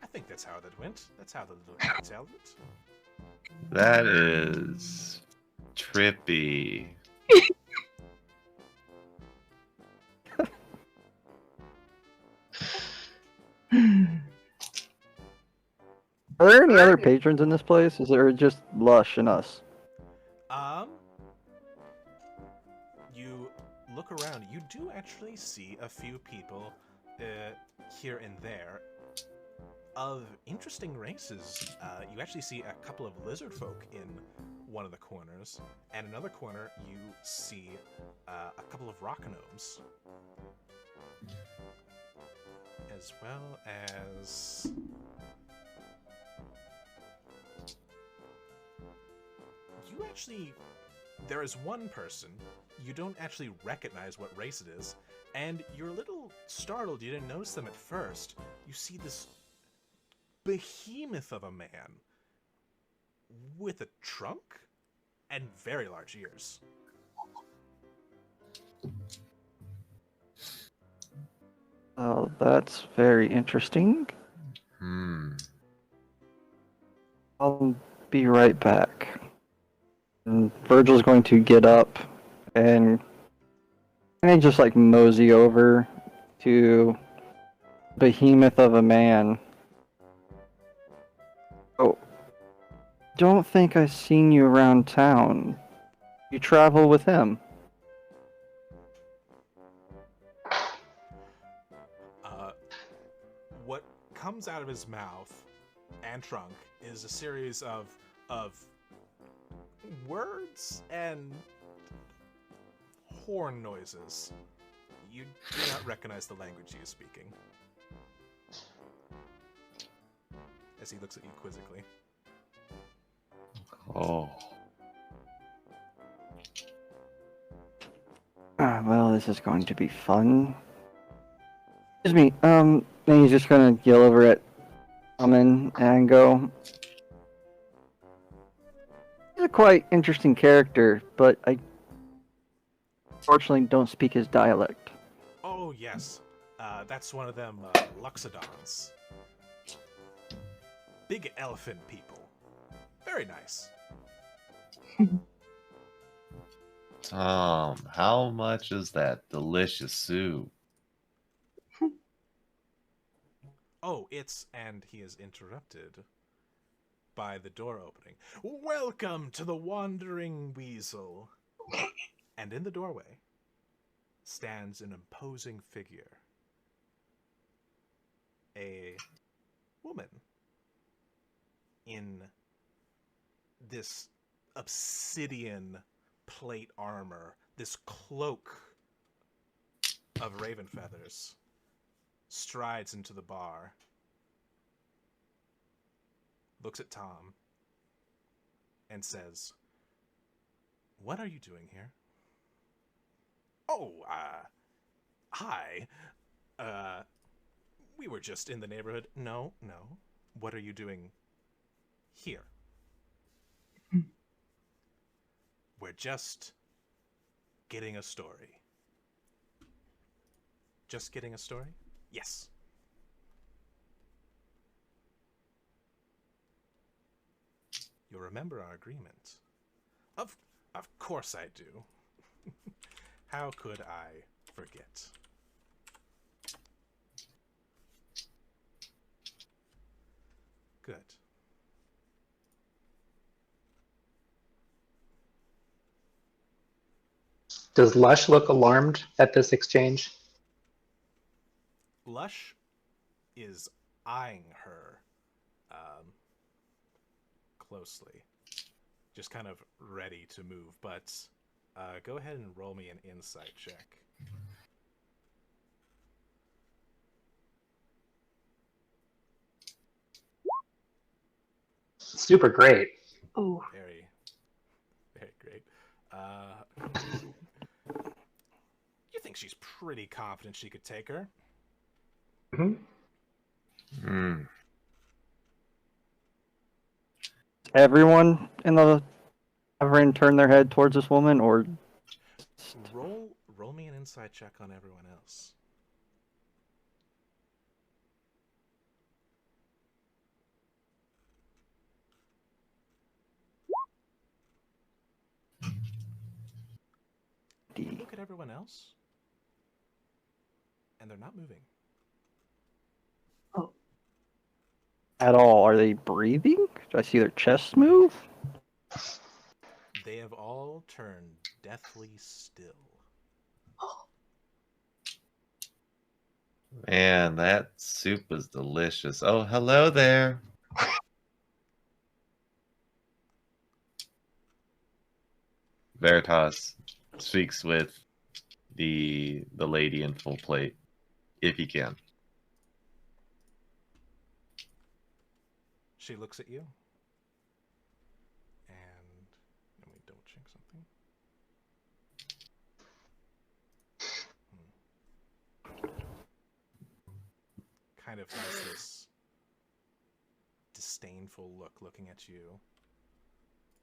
[SPEAKER 5] I think that's how that went. That's how the little guy told it.
[SPEAKER 4] That is trippy.
[SPEAKER 6] Are there any other patrons in this place? Is there just Lush and us?
[SPEAKER 5] You look around. You do actually see a few people here and there of interesting races. You actually see a couple of lizard folk in one of the corners, and another corner you see a couple of rock gnomes, as well as there is one person you don't actually recognize what race it is, and you're a little startled you didn't notice them at first. You see this behemoth of a man with a trunk and very large ears.
[SPEAKER 6] Oh, that's very interesting. I'll be right back. And Virgil's going to get up and just like mosey over to behemoth of a man. Oh, don't think I've seen you around town. You travel with him.
[SPEAKER 5] What comes out of his mouth and trunk is a series of words and horn noises. You do not recognize the language he is speaking. As he looks at you quizzically.
[SPEAKER 4] Oh.
[SPEAKER 6] Well, this is going to be fun. Excuse me, and he's just gonna yell over at Amin and go, he's a quite interesting character, but I unfortunately don't speak his dialect.
[SPEAKER 5] Oh, yes. That's one of them Luxodons. Big elephant people. Very nice.
[SPEAKER 4] Tom, how much is that delicious soup?
[SPEAKER 5] Oh, and he is interrupted by the door opening. Welcome to the Wandering Weasel. And in the doorway stands an imposing figure. A woman in this obsidian plate armor, this cloak of raven feathers, strides into the bar, looks at Tom, and says, "What are you doing here?" "Oh, hi. We were just in the neighborhood." No. What are you doing here?" "We're just getting a story." "Just getting a story?" "Yes." "You'll remember our agreement." Of course I do. How could I forget? Good.
[SPEAKER 1] Does Lush look alarmed at this exchange?
[SPEAKER 5] Lush is eyeing her closely, just kind of ready to move, but go ahead and roll me an insight check.
[SPEAKER 1] Super great.
[SPEAKER 3] Oh,
[SPEAKER 5] Very, very great. You think she's pretty confident she could take her?
[SPEAKER 1] Mm-hmm.
[SPEAKER 6] Everyone in the tavern turn their head towards this woman, or
[SPEAKER 5] Roll me an insight check on everyone else. Look at everyone else, and they're not moving.
[SPEAKER 3] oh,
[SPEAKER 6] at all. Are they breathing? Do I see their chests move?
[SPEAKER 5] They have all turned deathly still.
[SPEAKER 4] Man, that soup was delicious. Oh, hello there. Veritas speaks with the lady in full plate, if he can.
[SPEAKER 5] She looks at you, and let me kind of has this disdainful look looking at you.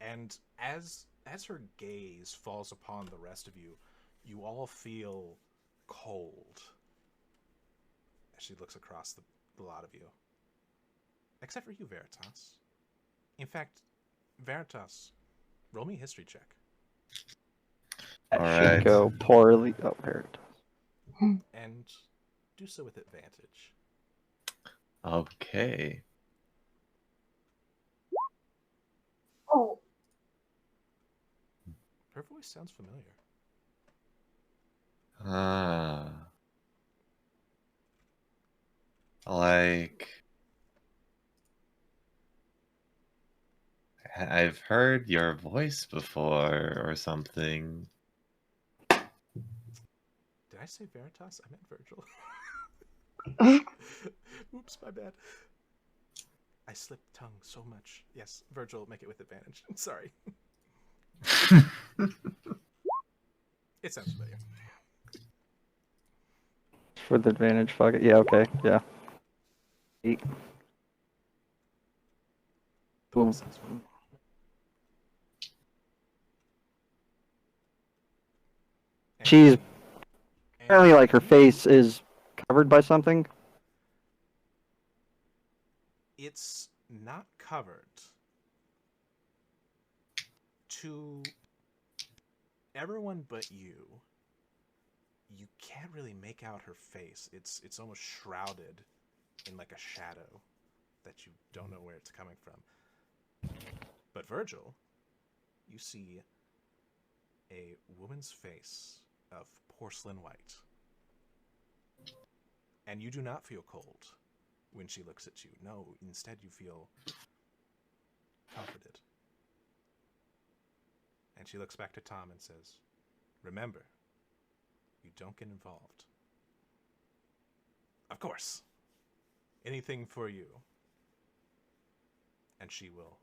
[SPEAKER 5] And as her gaze falls upon the rest of you, you all feel cold as she looks across the lot of you. Except for you, Veritas. In fact, Veritas, roll me a history check.
[SPEAKER 6] That
[SPEAKER 4] All
[SPEAKER 6] should
[SPEAKER 4] right.
[SPEAKER 6] go poorly. Oh, Veritas.
[SPEAKER 5] And do so with advantage.
[SPEAKER 4] Okay.
[SPEAKER 7] Oh,
[SPEAKER 5] Her voice sounds familiar.
[SPEAKER 4] Ah. Like, I've heard your voice before or something.
[SPEAKER 5] Did I say Veritas? I meant Virgil. Oops, my bad. I slipped tongue so much. Yes, Virgil, make it with advantage. Sorry. It sounds familiar.
[SPEAKER 6] For the advantage, fuck it. Yeah, okay, yeah. 8.
[SPEAKER 5] The voice
[SPEAKER 6] Ooh.
[SPEAKER 5] sounds familiar. And-
[SPEAKER 6] She's
[SPEAKER 5] and
[SPEAKER 6] apparently like her
[SPEAKER 5] you-
[SPEAKER 6] face is covered by something.
[SPEAKER 5] It's not covered. To everyone but you, you can't really make out her face. It's almost shrouded in like a shadow that you don't know where it's coming from. But Virgil, you see a woman's face of porcelain white. And you do not feel cold when she looks at you. No, instead you feel comforted. And she looks back to Tom and says, "Remember, you don't get involved." "Of course. Anything for you." And she will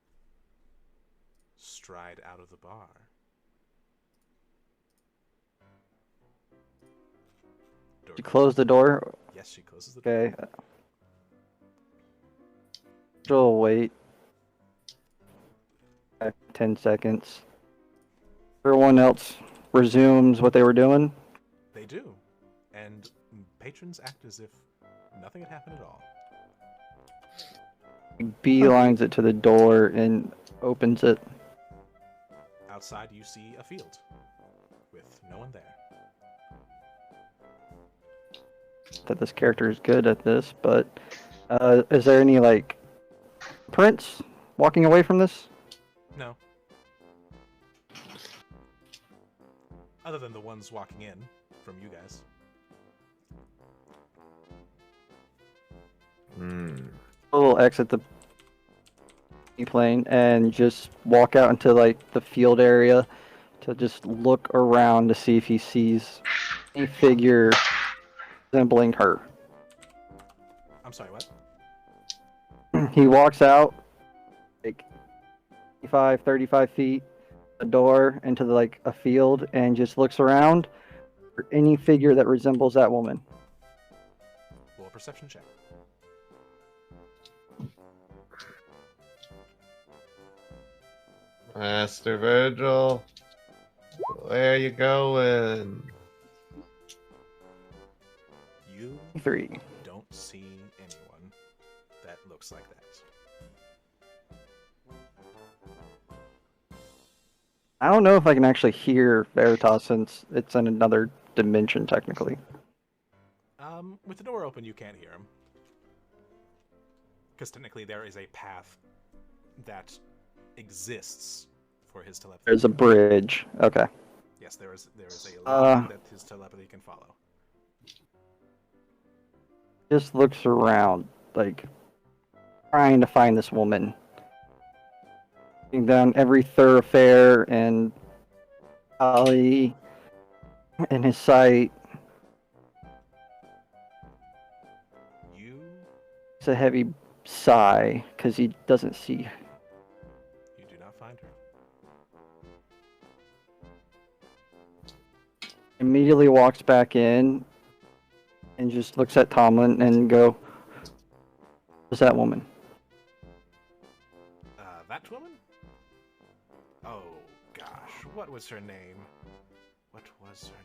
[SPEAKER 5] stride out of the bar. Door
[SPEAKER 6] She
[SPEAKER 5] goes-
[SPEAKER 6] closed the door.
[SPEAKER 5] Yes, she closes the door.
[SPEAKER 6] Okay. She'll wait 10 seconds. Everyone else resumes what they were doing.
[SPEAKER 5] They do. And patrons act as if nothing had happened at all.
[SPEAKER 6] Beelines it to the door and opens it.
[SPEAKER 5] Outside, you see a field with no one there.
[SPEAKER 6] That this character is good at this, but is there any like prints walking away from this?
[SPEAKER 5] No. Other than the ones walking in from you guys.
[SPEAKER 6] We'll exit the plane and just walk out into like the field area to just look around to see if he sees any figure resembling her.
[SPEAKER 5] I'm sorry, what?
[SPEAKER 6] He walks out like 35 feet, a door into like a field, and just looks around for any figure that resembles that woman.
[SPEAKER 5] Roll a perception check.
[SPEAKER 4] Master Virgil, where you going?
[SPEAKER 5] You
[SPEAKER 6] 3.
[SPEAKER 5] don't see anyone that looks like that.
[SPEAKER 6] I don't know if I can actually hear Veritas since it's in another dimension technically.
[SPEAKER 5] With the door open, you can't hear him. Because technically there is a path that exists for his telepathy.
[SPEAKER 6] There's a bridge. Okay.
[SPEAKER 5] Yes, there is a line that his telepathy can follow.
[SPEAKER 6] Just looks around, like trying to find this woman. Looking down every thoroughfare and alley in his sight.
[SPEAKER 5] You
[SPEAKER 6] It's a heavy sigh because he doesn't see.
[SPEAKER 5] you do not find her.
[SPEAKER 6] Immediately walks back in and just looks at Tomlin and go, Was that woman?
[SPEAKER 5] That woman? Oh, gosh. What was her name? What was her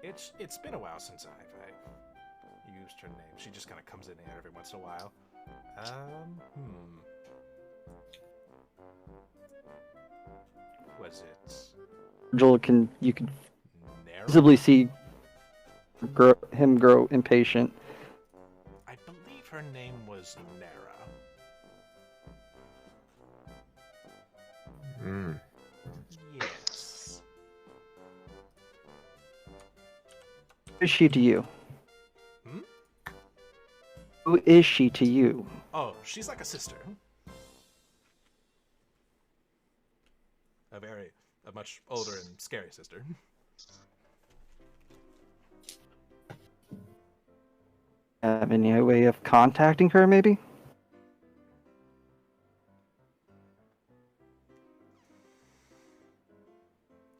[SPEAKER 5] name? It's been a while since I've used her name. She just kind of comes in here every once in a while. Was it
[SPEAKER 6] Virgil you can
[SPEAKER 5] Nara?
[SPEAKER 6] visibly see him grow impatient.
[SPEAKER 5] I believe her name was Nara. Yes.
[SPEAKER 6] Who is she to you?
[SPEAKER 5] Hmm?
[SPEAKER 6] Who is she to you?
[SPEAKER 5] Oh, she's like a sister. A much older and scary sister.
[SPEAKER 6] Have any way of contacting her, maybe?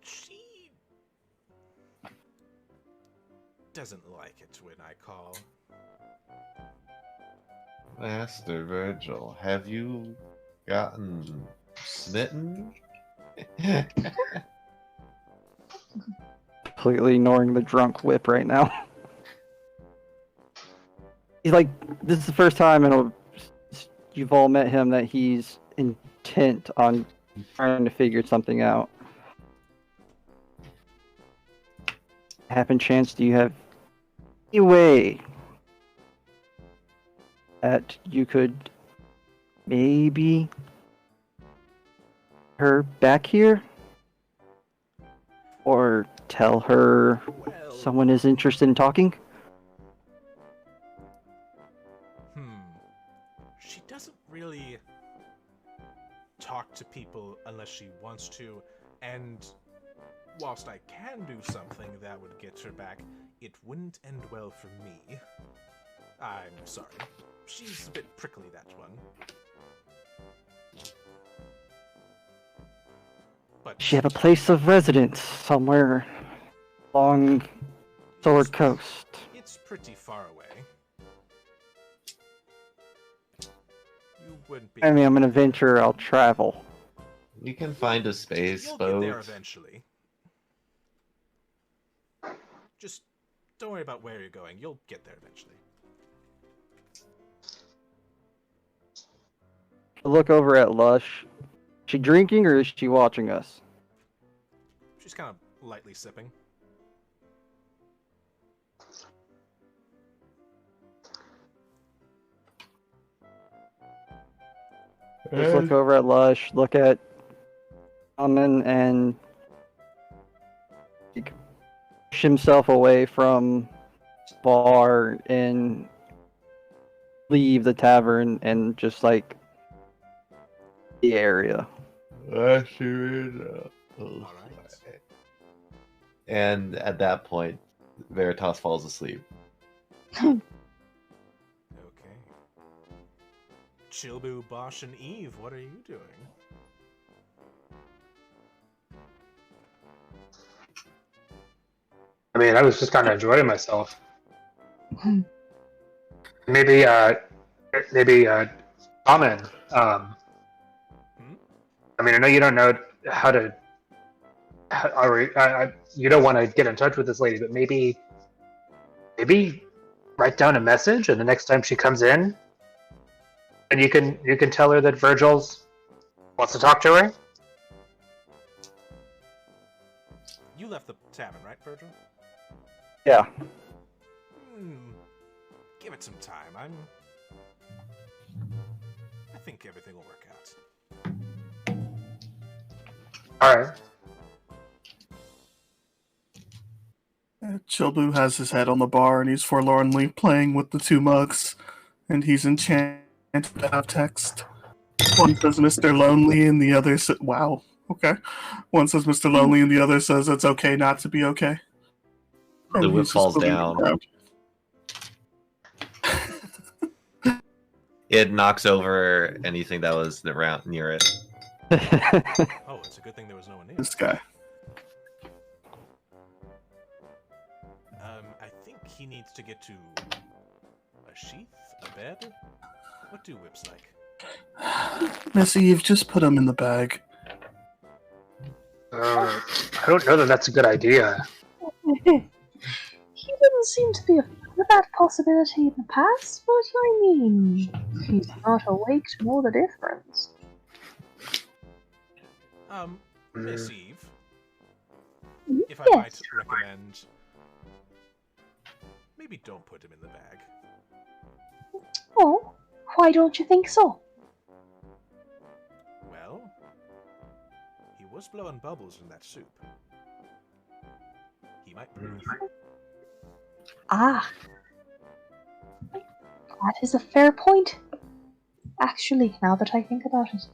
[SPEAKER 5] She doesn't like it when I call.
[SPEAKER 4] Master Virgil, have you gotten smitten?
[SPEAKER 6] Completely ignoring the drunk whip right now. He's like, this is the first time you've all met him that he's intent on trying to figure something out. Happen chance, do you have any way that you could maybe her back here? Or tell her
[SPEAKER 5] Well,
[SPEAKER 6] someone is interested in talking?
[SPEAKER 5] She doesn't really talk to people unless she wants to, and whilst I can do something that would get her back, it wouldn't end well for me. I'm sorry. She's a bit prickly, that one. But
[SPEAKER 6] She have a place of residence somewhere along Sword Coast.
[SPEAKER 5] it's pretty far away. You wouldn't be.
[SPEAKER 6] I mean, I'm gonna venture, I'll travel.
[SPEAKER 4] You can find a space
[SPEAKER 5] You'll
[SPEAKER 4] boat.
[SPEAKER 5] get there eventually. Just don't worry about where you're going. You'll get there eventually.
[SPEAKER 6] I look over at Lush. Is she drinking or is she watching us?
[SPEAKER 5] She's kind of lightly sipping.
[SPEAKER 6] Just look over at Lush, look at Amen, and push himself away from bar and leave the tavern and just like the area.
[SPEAKER 4] And at that point, Veritas falls asleep.
[SPEAKER 5] Okay. Chilbu, Bosch, and Eve, what are you doing?
[SPEAKER 1] I mean, I was just kind of enjoying myself. Maybe, Amen. I mean, I know you don't know how to. You don't want to get in touch with this lady, but maybe write down a message, and the next time she comes in, and you can tell her that Virgil's wants to talk to her.
[SPEAKER 5] You left the tavern, right, Virgil?
[SPEAKER 6] Yeah.
[SPEAKER 5] Give it some time. I think everything will work out.
[SPEAKER 1] All right.
[SPEAKER 2] Chilbu has his head on the bar and he's forlornly playing with the two mugs, and he's enchanted to have text. One says Mr. Lonely and the other says, wow, okay. One says Mr. Lonely and the other says it's okay not to be okay.
[SPEAKER 4] The
[SPEAKER 2] And
[SPEAKER 4] whip
[SPEAKER 2] he's just
[SPEAKER 4] falls
[SPEAKER 2] moving
[SPEAKER 4] down.
[SPEAKER 2] around.
[SPEAKER 4] It knocks over anything that was around near it.
[SPEAKER 5] Oh, it's a good thing there was no one near.
[SPEAKER 2] This guy.
[SPEAKER 5] he needs to get to a sheath, a bed? What do whips like?
[SPEAKER 2] Miss Eve, just put him in the bag.
[SPEAKER 1] I don't know that that's a good idea.
[SPEAKER 7] He didn't seem to be afraid of that possibility in the past, but I mean, he's not awake to know the difference.
[SPEAKER 5] Miss Eve, if I
[SPEAKER 7] Yes.
[SPEAKER 5] might recommend, maybe don't put him in the bag.
[SPEAKER 7] Oh, why don't you think so?
[SPEAKER 5] Well, he was blowing bubbles in that soup. He might breathe.
[SPEAKER 7] Ah, that is a fair point. Actually, now that I think about it.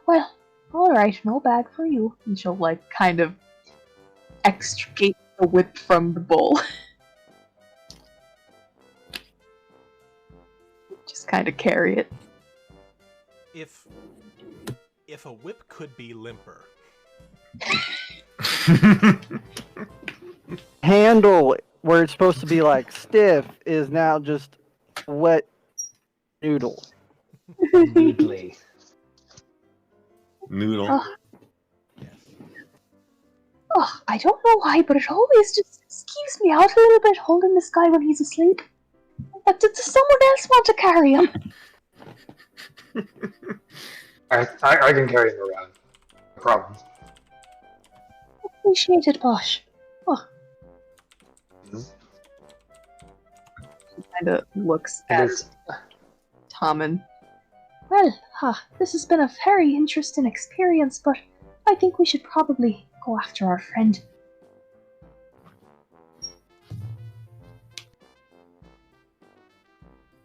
[SPEAKER 7] Well, alright, no bag for you. And she'll, kind of extricate the whip from the bowl. Just kind of carry it.
[SPEAKER 5] If a whip could be limper,
[SPEAKER 6] Handle where it's supposed to be like stiff is now just wet noodle.
[SPEAKER 1] Noodly.
[SPEAKER 4] Noodle.
[SPEAKER 7] Oh, I don't know why, but it always just skeeves me out a little bit holding this guy when he's asleep. But does someone else want to carry him?
[SPEAKER 1] I can carry him around. No problem.
[SPEAKER 7] Appreciate it, Bosh. Oh.
[SPEAKER 1] Mhm.
[SPEAKER 3] She kind of looks
[SPEAKER 1] It
[SPEAKER 3] at
[SPEAKER 1] is.
[SPEAKER 3] Tommen.
[SPEAKER 7] Well, this has been a very interesting experience, but I think we should probably go after our friend.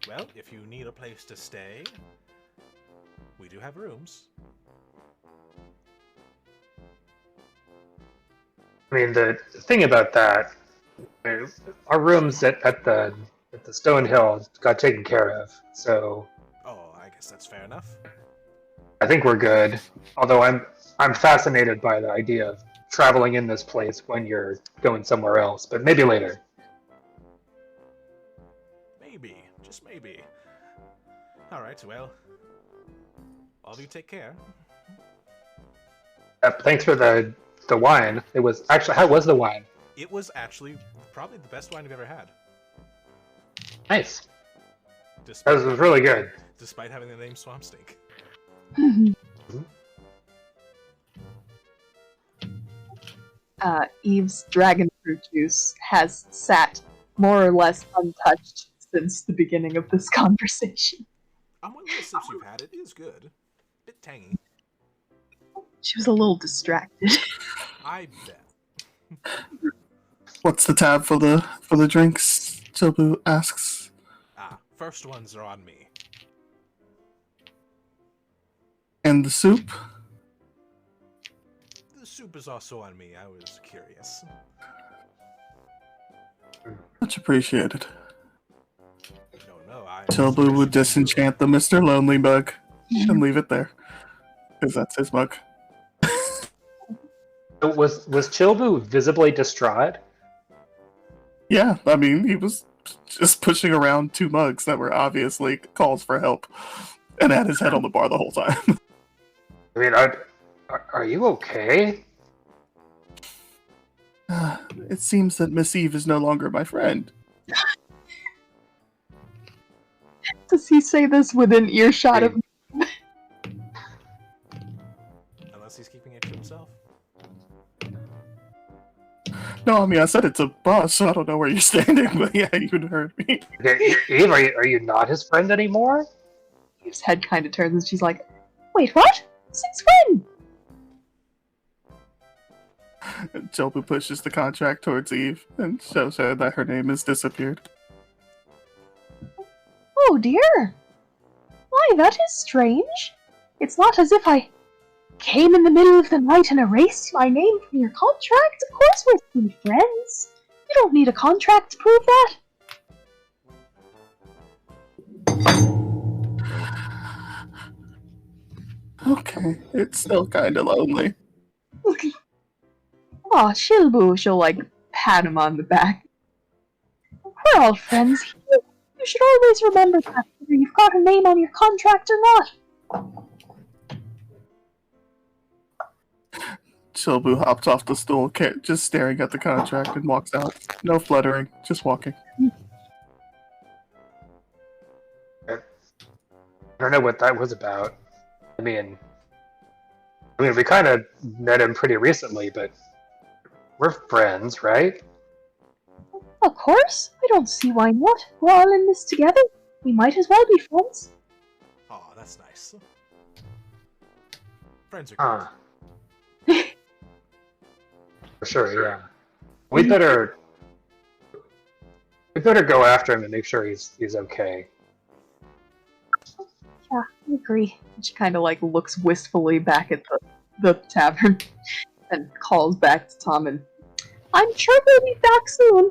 [SPEAKER 5] well, if you need a place to stay, we do have rooms.
[SPEAKER 1] I mean, the thing about that, our rooms at the Stone Hill got taken care of, so
[SPEAKER 5] Oh, I guess that's fair enough.
[SPEAKER 1] I think we're good. Although I'm fascinated by the idea of traveling in this place when you're going somewhere else, but maybe later.
[SPEAKER 5] Maybe, just maybe. Alright, well, all of you take care.
[SPEAKER 1] Thanks for the wine. It was actually, how was the wine?
[SPEAKER 5] It was actually probably the best wine I've ever had.
[SPEAKER 1] Nice. That
[SPEAKER 5] Despite,
[SPEAKER 1] was really good.
[SPEAKER 5] despite having the name Swamp Stink.
[SPEAKER 3] Eve's dragon fruit juice has sat more or less untouched since the beginning of this conversation.
[SPEAKER 5] On one of the sips you've had, it is good. Bit tangy.
[SPEAKER 3] She was a little distracted.
[SPEAKER 5] I bet.
[SPEAKER 2] What's the tab for the drinks? Jobu asks.
[SPEAKER 5] First ones are on me.
[SPEAKER 2] And the soup?
[SPEAKER 5] The soup is also on me. I was curious.
[SPEAKER 2] Much appreciated.
[SPEAKER 5] No, I...
[SPEAKER 2] Jobu would disenchant the Mr. Lonely mug and leave it there. Because that's his mug.
[SPEAKER 1] Was Chilbu visibly distraught?
[SPEAKER 2] Yeah, I mean, he was just pushing around two mugs that were obviously calls for help and had his head on the bar the whole time.
[SPEAKER 1] I mean, are you okay?
[SPEAKER 2] It seems that Miss Eve is no longer my friend.
[SPEAKER 3] Does he say this within earshot of me?
[SPEAKER 5] Unless he's keeping it to himself.
[SPEAKER 2] No, I mean, I said it's a bus, so I don't know where you're standing, but yeah, you heard me.
[SPEAKER 1] Okay, Eve, are you not his friend anymore?
[SPEAKER 3] Eve's head kind of turns and she's like, wait, what? Since when?
[SPEAKER 2] Jobu pushes the contract towards Eve and shows her that her name has disappeared.
[SPEAKER 7] Oh dear! Why, that is strange. It's not as if I came in the middle of the night and erased my name from your contract. Of course we're still friends. You don't need a contract to prove that.
[SPEAKER 2] Okay, it's still kind of lonely.
[SPEAKER 3] Aw, Shilbu, she'll pat him on the back.
[SPEAKER 7] We're all friends here. You should always remember that, whether you've got a name on your contract or not.
[SPEAKER 2] Chobu hops off the stool, just staring at the contract, and walks out. No fluttering, just walking.
[SPEAKER 1] I don't know what that was about. I mean, we kind of met him pretty recently, but we're friends, right?
[SPEAKER 7] Of course. I don't see why not. We're all in this together. We might as well be friends.
[SPEAKER 5] Oh, that's nice. Friends are
[SPEAKER 1] Huh.
[SPEAKER 5] good.
[SPEAKER 1] For sure, yeah. We better go after him and make sure he's okay.
[SPEAKER 7] Yeah, I agree.
[SPEAKER 3] She kind of like looks wistfully back at the tavern and calls back to Tom and I'm sure we'll be back soon.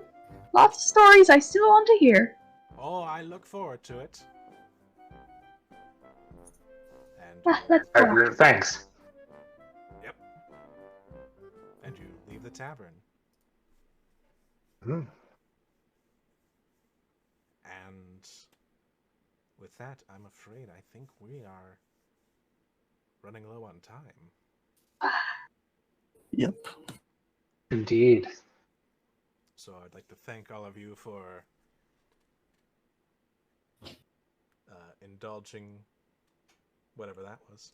[SPEAKER 3] Lots of stories I still want to hear.
[SPEAKER 5] Oh, I look forward to it. And
[SPEAKER 7] Yeah, let's go.
[SPEAKER 1] Thanks.
[SPEAKER 5] yep. And you leave the tavern.
[SPEAKER 1] Hmm.
[SPEAKER 5] And with that, I'm afraid I think we are running low on time.
[SPEAKER 2] Yep.
[SPEAKER 1] Indeed.
[SPEAKER 5] So I'd like to thank all of you for indulging whatever that was.